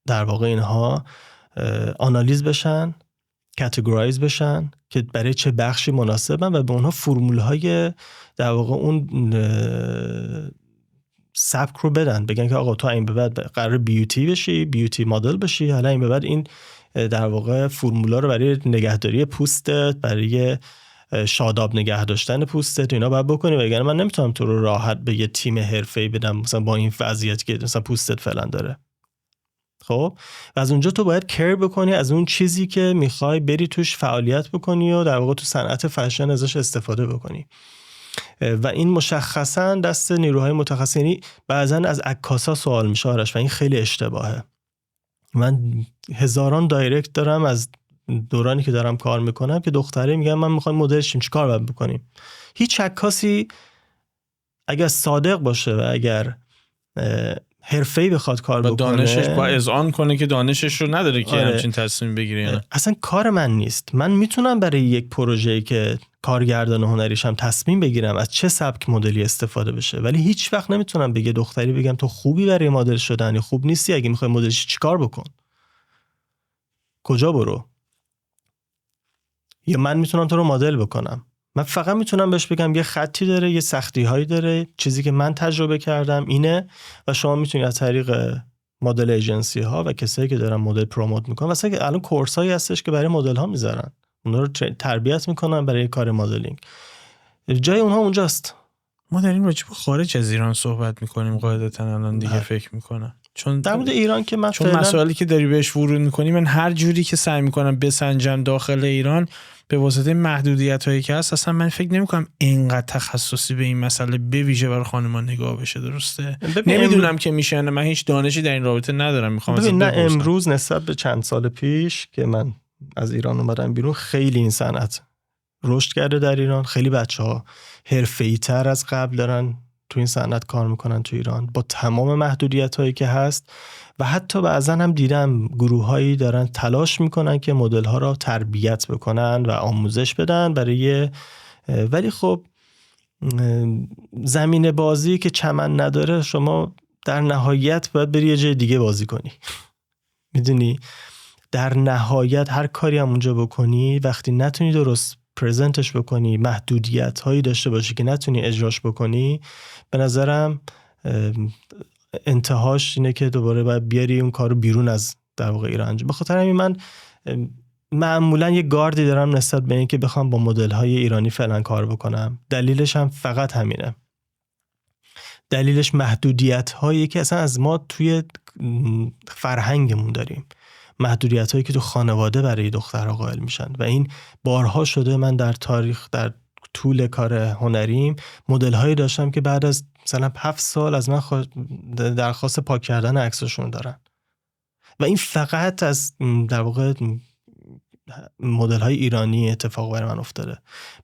در واقع اینها آنالیز بشن، کاتگورایز بشن که برای چه بخشی مناسبن و به اونها فرمول‌های در واقع اون سبک رو بدن، بگن که آقا تو این به بعد قرار بیوتی بشی، بیوتی مدل بشی، حالا این به بعد این در واقع فرمولا رو برای نگهداری پوستت، برای شاداب نگه داشتن پوستت اینا باید بکنی، وگرنه من نمیتونم تو رو راحت به یه تیم حرفه‌ای بدم مثلا با این وضعیت که مثلا پوستت فلان داره. خب و از اونجا تو باید کیر بکنی از اون چیزی که میخوای بری توش فعالیت بکنی و در واقع تو صنعت فشن ازش استفاده بکنی و این مشخصا دست نیروهای متخصص. یعنی بعضا از عکاسا سوال میشه آرش و این خیلی اشتباهه. من هزاران دایرکت دارم از دورانی که دارم کار میکنم که دختره میگن من میخوام مدل شیم، چیکار باید بکنیم؟ هیچ عکاسی اگر صادق باشه و اگر حرفه‌ای بخواد کار بکنه، دانشش با اذعان کنه که دانشش رو نداره که همچین تصمیم بگیره. اصلا کار من نیست. من میتونم برای یک پروژه‌ای که کارگردان هنریشم تصمیم بگیرم از چه سبک مدلی استفاده بشه، ولی هیچ وقت نمیتونم به یه دختری بگم تو خوبی برای مدل شدن یا خوب نیستی، اگه میخوای مدلش چیکار بکن، کجا برو، یا من میتونم تو رو مدل بکنم. من فقط میتونم بهش بگم یه خطی داره، یه سختی هایی داره، چیزی که من تجربه کردم اینه و شما میتونید از طریق مدل ایجنسی ها و کسایی که دارن مدل پروموت میکنن، مثلا الان کورس هایی هستش که برای مدل ها میذارن، اونا رو تربیت میکنن برای کار مدلینگ، جای اونها اونجاست. ما داریم راجع به خارج از ایران صحبت میکنیم قاعدتا الان دیگه فکر میکنم، چون در مورد ایران که من چون مسائلی که داری بهش ورود میکنی من هر جوری که سعی میکنم بسنجم داخل ایران به واسطه محدودیت هایی که هست، اصلا من فکر نمیکنم اینقدر تخصصی به این مسئله به ویژه برای خانمان نگاه بشه. درسته؟ نمیدونم که میشه، من هیچ دانشی در این رابطه ندارم. میخوام ازت بپرسم. نه امروز نسبت به چند سال پیش که من از ایران اومدم بیرون، خیلی این صنعت رشد کرده در ایران. خیلی بچه‌ها حرفه‌ای تر از قبل دارن تو این صنعت کار میکنن تو ایران با تمام محدودیت هایی که هست، و حتی بعضا هم دیدم گروه هایی دارن تلاش میکنن که مدل ها را تربیت بکنن و آموزش بدن برای، ولی خب زمین بازی که چمن نداره، شما در نهایت باید بری یه جای دیگه بازی کنی. میدونی در نهایت هر کاری هم اونجا بکنی وقتی نتونی درست پرزنتش بکنی، محدودیت هایی داشته باشی که نتونی اجراش بکنی، به نظرم انتهاش اینه که دوباره باید بیاری اون کارو بیرون از در واقع ایران انجام. به خاطر همین من معمولا یه گاردی دارم نسبت به این که بخوام با مدل های ایرانی فعلا کار بکنم. دلیلش هم فقط همینه، دلیلش محدودیت هایی که اصلا از ما توی فرهنگمون داریم، محدودیت هایی که تو خانواده برای دخترها قائل میشن و این بارها شده. من در تاریخ در طول کار هنریم مدل هایی داشتم که بعد از مثلا 7 سال از من درخواست پاک کردن عکسشون دارن و این فقط از در واقع مدل های ایرانی اتفاق برای من افتاده.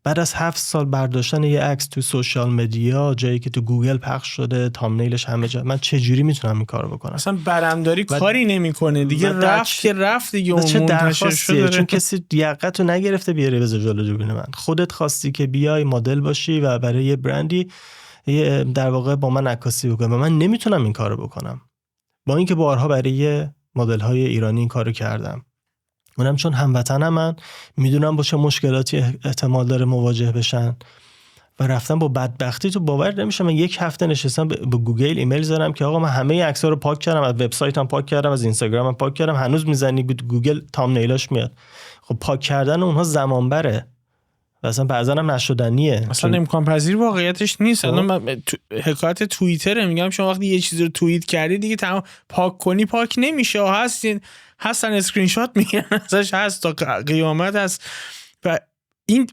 بعد از 7 سال برداشتن یه عکس تو سوشال مدیا، جایی که تو گوگل پخش شده، تامنیلش همه جا، من چه جوری میتونم این کارو بکنم؟ اصلا برنداری کاری نمیکنه دیگه، رفت که رفت دیگه، اون منتشر شده. چون کسی یقتو نگرفته بیاره بذار جلو دوربین من. خودت خواستی که بیای مدل باشی و برای یه برندی در واقع با من عکاسی بکنی و من نمیتونم این کارو بکنم، با اینکه بارها برای مدل های ایرانی این کارو کردم. اونم چون هموطنم، من میدونم با چه مشکلاتی احتمال داره مواجه بشن و رفتم با بدبختی. تو باور نمیشه من 1 هفته نشستم به گوگل ایمیل زدم که آقا من همه عکس‌ها رو پاک کردم، از وبسایتم پاک کردم، از اینستاگرامم پاک کردم، هنوز میزنی گوگل تامنیلاش میاد. خب پاک کردن اونها زمان بره و اصلا بعضا هم نشدنیه، اصلا امکان پذیر واقعیتش نیست. الان حکایت توییتر میگم، شما وقتی یه چیزی رو توییت کردی دیگه تمام پاک کنی پاک نمیشه، هستن اسکرین شات میگیرن ازش، هست تا قیامت هست. و این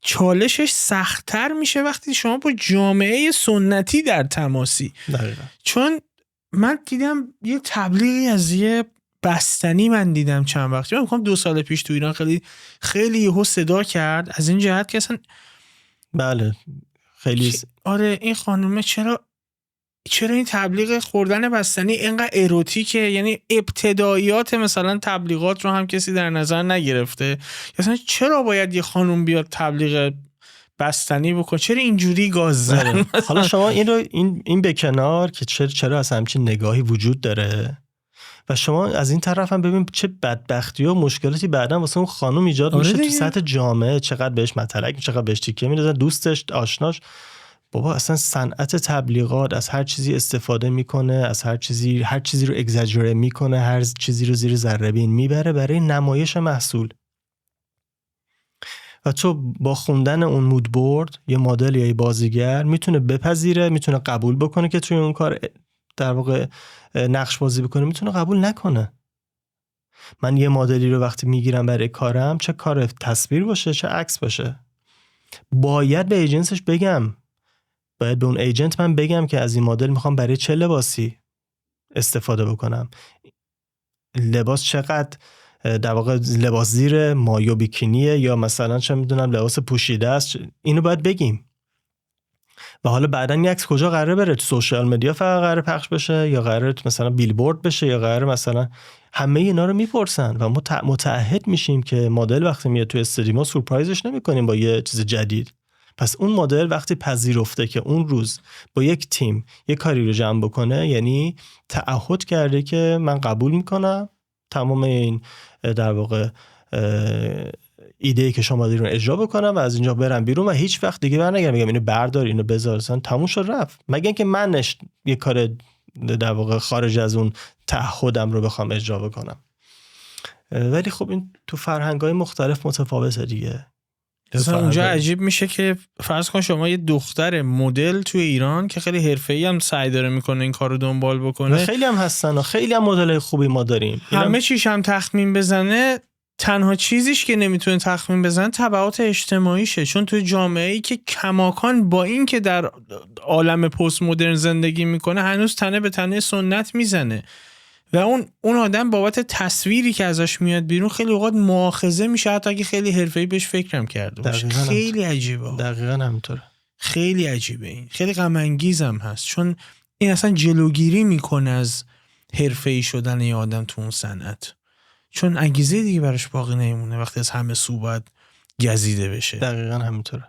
چالشش سخت‌تر میشه وقتی شما با جامعه سنتی در تماسی. دقیقا. چون من دیدم یه تبلیغی از یه بستنی من دیدم چند وقتی، من میگم 2 سال پیش تو ایران خیلی یهو صدا کرد، از این جهت که اصلا بله خیلی آره این خانومه چرا این تبلیغ خوردن بستنی اینقدر اروتیکه؟ یعنی ابتداییات مثلا تبلیغات رو هم کسی در نظر نگرفته؟ مثلا چرا باید یه خانوم بیاد تبلیغ بستنی بکنه؟ چرا اینجوری گاز زدن؟ حالا شما این به کنار که چرا از همچین نگاهی وجود داره و شما از این طرف هم ببین چه بدبختی و مشکلاتی بعداً واسه اون خانم ایجاد میشه تو سطح جامعه، چقدر بهش متلک، چقدر بهش تیکه میندازن، دوستش، آشناش. بابا اصلا صنعت تبلیغات از هر چیزی استفاده میکنه، از هر چیزی رو اگزاجره میکنه، هر چیزی رو زیر ذره بین میبره برای نمایش محصول. و تو با خوندن اون مود بورد یه مدل یا یه بازیگر میتونه بپذیره، میتونه قبول بکنه که توی اون کار در واقع نقش بازی بکنه، میتونه قبول نکنه. من یه مدلی رو وقتی میگیرم برای کارم، چه کار تصویر باشه چه عکس باشه، باید به ایجنسش بگم، باید به اون ایجنت من بگم که از این مدل میخوام برای چه لباسی استفاده بکنم، لباس چقدر در واقع لباس زیر مایو بیکینیه یا مثلا چه میدونم لباس پوشیده است، اینو باید بگیم. و حالا بعداً این عکس کجا قراره بره؟ تو سوشال مدیا فقط قراره پخش بشه یا قراره مثلا بیلبورد بشه یا قراره مثلا همه اینا رو میپرسن و ما متعهد میشیم که مدل وقتی میاد تو استودیو ما سورپرایزش نمیکنیم با یه چیز جدید. پس اون مدل وقتی پذیرفته که اون روز با یک تیم یک کاری رو جمع بکنه، یعنی تعهد کرده که من قبول میکنم تمام این در واقع ایده‌ای که شما دارین رو اجرا بکنم و از اینجا برم بیرون و هیچ وقت دیگه برنگردم بگم اینو بردار اینو بذار، اصلا تموم شد رفت، مگه اینکه من یه کار در واقع خارج از اون تعهدم رو بخوام اجرا بکنم. ولی خب این تو فرهنگ‌های مختلف متفاوته دیگه. مثلا اونجا عجیب میشه که فرض کن شما یه دختر مدل توی ایران که خیلی حرفه‌ای هم سعی داره میکنه این کارو دنبال بکنه، خیلی هم هستن و خیلی هم مدل‌های خوبی ما داریم، همه چیش هم تخمین بزنه، تنها چیزیش که نمیتونه تخمین بزنه تبعات اجتماعیشه. چون توی جامعه‌ای که کماکان با این که در عالم پست مدرن زندگی میکنه هنوز تنه به تنه سنت میزنه و اون آدم بابت تصویری که ازش میاد بیرون خیلی اوقات مؤاخذه میشه، حتی اگه خیلی حرفه‌ای بهش فکرم کرده باشه. خیلی عجیبه. دقیقاً همینطوره. خیلی عجیبه، این خیلی غم انگیزم هست، چون این اصلا جلوگیری میکنه از حرفه‌ای شدن یه آدم تو اون صنعت، چون انگیزه دیگه براش باقی نمیمونه وقتی از همه سو باید گزیده بشه. دقیقاً همینطوره.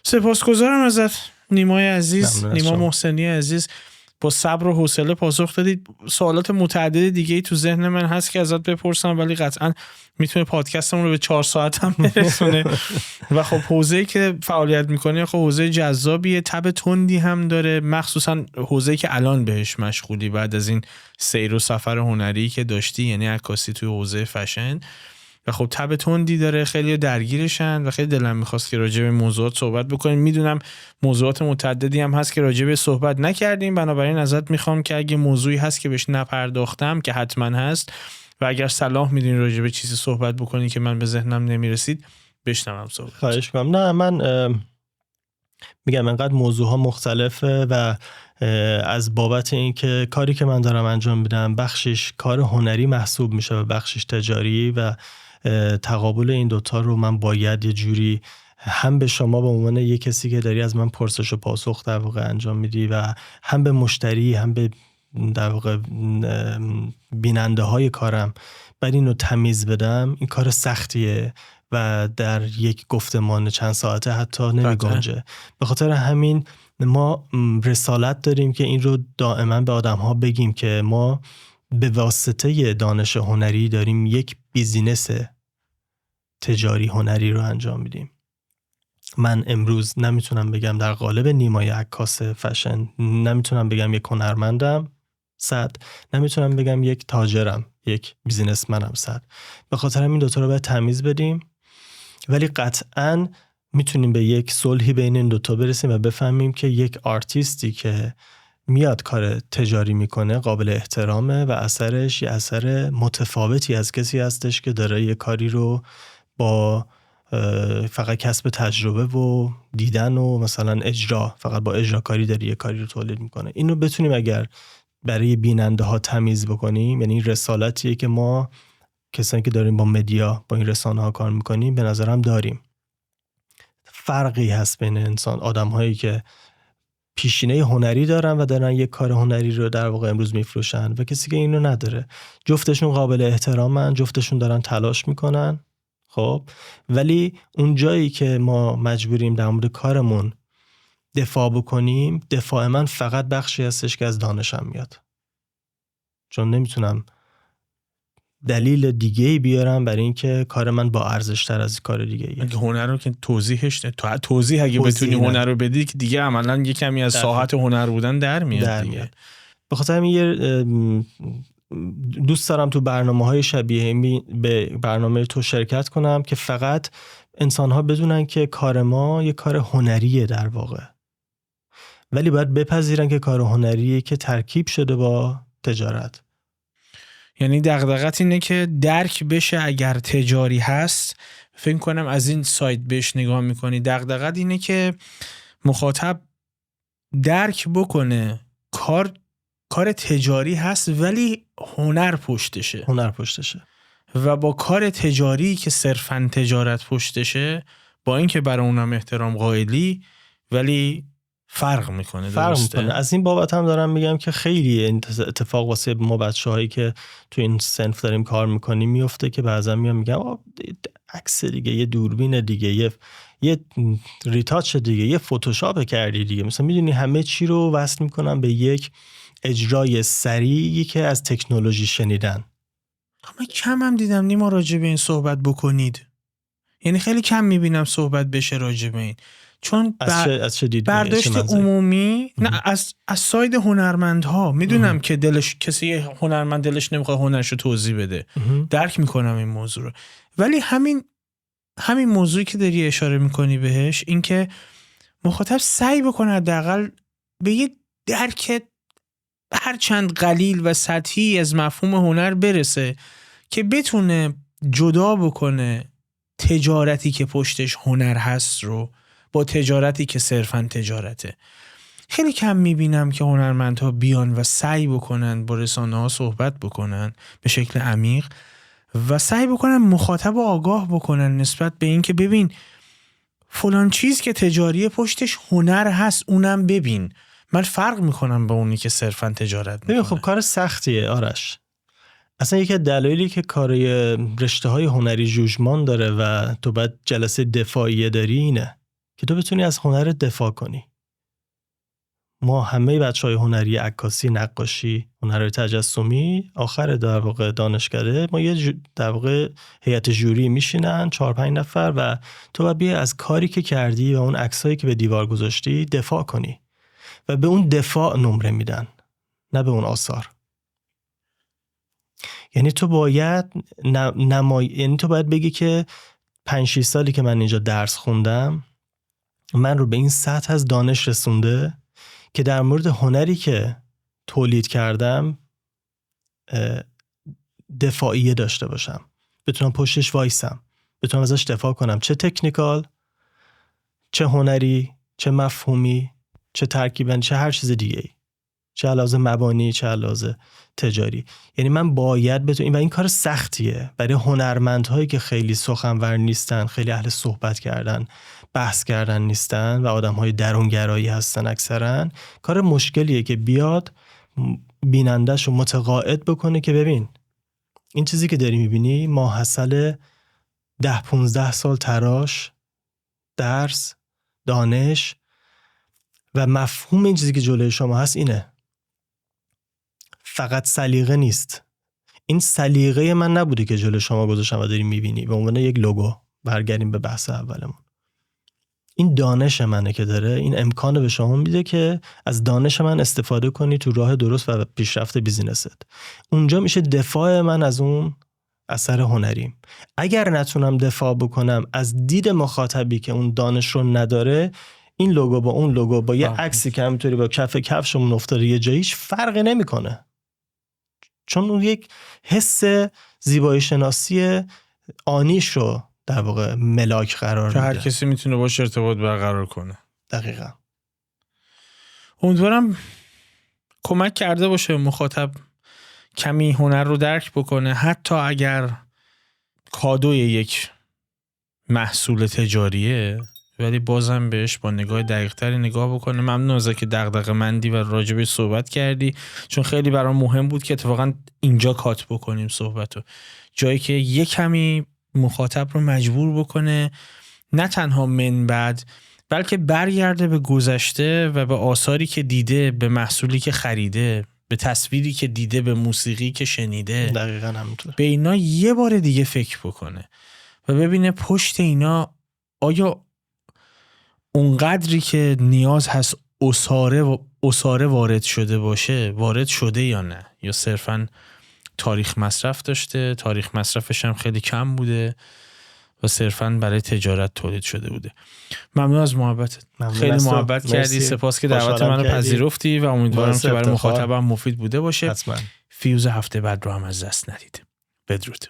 سپاسگزارم ازت نیمای عزیز، نیما محسنی عزیز، با صبر و حوصله پاسخ دادید. سوالات متعدد دیگه ای تو ذهن من هست که ازت بپرسم، ولی قطعاً میتونه پادکستمون رو به 4 ساعت هم برسونه و خب حوزه‌ای که فعالیت میکنی خب حوزه جذابیه، تب تندی هم داره، مخصوصا حوزه‌ای که الان بهش مشغولی بعد از این سیر و سفر هنری که داشتی، یعنی عکاسی توی حوزه فشن، و خب تب تندی داره، خیلی درگیرشن و خیلی دلم میخواست که راجع به موضوعات صحبت بکنیم. میدونم موضوعات متعددی هم هست که راجع به صحبت نکردیم، بنابراین ازت میخوام که اگه موضوعی هست که بهش نپرداختم که حتما هست و اگر صلاح میدونی راجع به چیزی صحبت بکنی که من به ذهنم نمیرسید بشنوم صحبت. خواهش می‌کنم. نه من میگم انقدر موضوع ها مختلفه و از بابت این که کاری که من دارم انجام میدم بخشش کار هنری محسوب میشه و بخشش تجاری و تقابل این دوتا رو من باید یه جوری هم به شما به عنوان یه کسی که داری از من پرسش و پاسخ در واقع انجام میدی و هم به مشتری هم به در واقع بیننده های کارم بعد اینو تمیز بدم، این کار سختیه و در یک گفتمان چند ساعته حتی نمیگنجه. به خاطر همین ما رسالت داریم که این رو دائما به آدم ها بگیم که ما به واسطه دانش هنری داریم یک بیزینس تجاری هنری رو انجام میدیم. من امروز نمیتونم بگم در قالب نیمای عکاس فشن، نمیتونم بگم یک هنرمندم 100، نمیتونم بگم یک تاجرم، یک بیزینسمنم 100. به خاطر همین دوتا رو باید تمیز بدیم، ولی قطعاً میتونیم به یک صلحی بین این دوتا برسیم و بفهمیم که یک آرتیستی که میاد کار تجاری میکنه قابل احترامه و اثرش یه اثر متفاوتی از کسی هستش که داره یه کاری رو با فقط کسب تجربه و دیدن و مثلا اجرا، فقط با اجراکاری داره یه کاری رو تولید میکنه. اینو بتونیم اگر برای بیننده ها تمیز بکنیم، یعنی رسالتیه که ما کسانی که داریم با مدیا با این رسانه ها کار میکنیم به نظرم داریم. فرقی هست بین آدم‌هایی که پیشینه هنری دارن و دارن یک کار هنری رو در واقع امروز میفروشن و کسی که اینو نداره. جفتشون قابل احترامن، جفتشون دارن تلاش میکنن. خب ولی اون جایی که ما مجبوریم در مورد کارمون دفاع بکنیم، دفاع من فقط بخشی هستش که از دانشم میاد، چون نمیتونم دلیل دیگه‌ای بیارم برای اینکه کار من با ارزش تر از کار دیگه‌ایه. اگه هنر رو که توضیح اگه بتونی هنر رو بدی که دیگه عملاً یه کمی از ساحت هنر بودن در میاد دیگه. به خاطر همین دوست دارم تو برنامه‌های شبیه به برنامه تو شرکت کنم که فقط انسان‌ها بدونن که کار ما یه کار هنریه در واقع، ولی باید بپذیرن که کار هنریه که ترکیب شده با تجارت. یعنی دغدغت اینه که درک بشه اگر تجاری هست. فکر کنم از این سایت بهش نگاه میکنی، دغدغت اینه که مخاطب درک بکنه کار تجاری هست ولی هنر پشتشه و با کار تجاری که صرفاً تجارت پشتشه، با اینکه برای اونم احترام قائلی، ولی فرق میکنه. از این بابت هم دارم میگم که خیلی اتفاق واسه ما بچه‌هایی که تو این صنف داریم کار میکنیم میفته که بعضا میگم عکس دیگه، یه دوربین دیگه، یه ریتاچ دیگه، یه فتوشاپ کردی دیگه. مثلا میدونی همه چی رو وصل میکنم به یک اجرای سریعی که از تکنولوژی شنیدن. من کم هم دیدم نیما راجع به این صحبت بکنید، یعنی خیلی کم میبینم صحبت بشه راجع به این، چون از چه برداشت عمومی نه از ساید هنرمندها میدونم که کسی هنرمند دلش نمیخواد هنرشو توضیح بده، درک میکنم این موضوع رو، ولی همین موضوعی که داری اشاره میکنی بهش، این که مخاطب سعی بکنه حداقل به یه درک هر چند قلیل و سطحی از مفهوم هنر برسه که بتونه جدا بکنه تجارتی که پشتش هنر هست رو با تجارتی که صرفاً تجارته. خیلی کم میبینم که هنرمندها بیان و سعی بکنن با رسانه‌ها صحبت بکنن به شکل عمیق و سعی بکنن مخاطب آگاه بکنن نسبت به این که ببین فلان چیز که تجاری پشتش هنر هست اونم ببین. من فرق میکنم با اونی که صرفاً تجارت میکنه. خب کار سختیه آرش. اصلا یکی دلایلی که کارای رشته‌های هنری جوجمان داره و تو باید جلسه دفاعیه داری اینه که تو بتونی از هنرت دفاع کنی. ما همه بچهای هنری، عکاسی، نقاشی، هنرهای تجسمی، آخر در واقع دانشکده ما یه در واقع هیئت جوری میشینن 4-5 نفر و تو باید بیا از کاری که کردی و اون عکسایی که به دیوار گذاشتی دفاع کنی و به اون دفاع نمره میدن، نه به اون آثار. یعنی تو باید یعنی تو باید بگی که 5-6 سالی که من اینجا درس خوندم من رو به این سطح از دانش رسونده که در مورد هنری که تولید کردم دفاعیه داشته باشم، بتونم پشتش وایسم، بتونم ازش دفاع کنم، چه تکنیکال، چه هنری، چه مفهومی، چه ترکیبن، چه هر چیز دیگه ای، چه علاوه مبانی، چه علاوه تجاری. یعنی من باید بتونم، و این کار سختیه برای هنرمندهایی که خیلی سخنور نیستن، خیلی اهل صحبت کردن، بحث کردن نیستن و آدم‌های درونگرایی هستن اکثرا. کار مشکلیه که بیاد بیننده‌شو متقاعد بکنه که ببین این چیزی که داری میبینی ماحصل 10-15 سال تراش، درس، دانش و مفهوم این چیزی که جلوی شما هست اینه. فقط سلیقه نیست. این سلیقه من نبوده که جلوی شما گذاشتم و داری میبینی به عنوان یک لوگو. برگردیم به بحث اولمون. این دانش منه که داره این امکانو به شما میده که از دانش من استفاده کنی تو راه درست و پیشرفت بیزینست. اونجا میشه دفاع من از اون اثر هنریم. اگر نتونم دفاع بکنم از دید مخاطبی که اون دانش رو نداره، این لوگو با اون لوگو با یه عکسی که همینطوری با کف کفشمون افتاده یه جاییش فرقی نمیکنه، چون اون یک حس زیبایی شناسی آنیش رو در واقع ملاک قرار میده که هر کسی میتونه باشه ارتباط برقرار کنه. دقیقاً. امیدوارم کمک کرده باشه مخاطب کمی هنر رو درک بکنه، حتی اگر کادوی یک محصول تجاریه ولی بازم بهش با نگاه دقیق‌تری نگاه بکنه. ممنون از که دغدغه‌مندی و راجع به صحبت کردی، چون خیلی برام مهم بود که اتفاقا اینجا کات بکنیم صحبتو، جایی که یک کمی مخاطب رو مجبور بکنه نه تنها من بعد، بلکه برگرده به گذشته و به آثاری که دیده، به محصولی که خریده، به تصویری که دیده، به موسیقی که شنیده. دقیقاً همینطور. به اینا یه بار دیگه فکر بکنه و ببینه پشت اینا آیا اونقدری که نیاز هست اساره وارد شده باشه وارد شده یا نه، یا صرفاً تاریخ مصرف داشته، تاریخ مصرفش هم خیلی کم بوده و صرفاً برای تجارت تولید شده بوده. ممنون از محبتت، خیلی محبت کردی، سپاس که دعوت منو پذیرفتی و امیدوارم که برای مخاطبم مفید بوده باشه. حتما. فیوز هفته بعد رو هم از دست ندید. بدرود.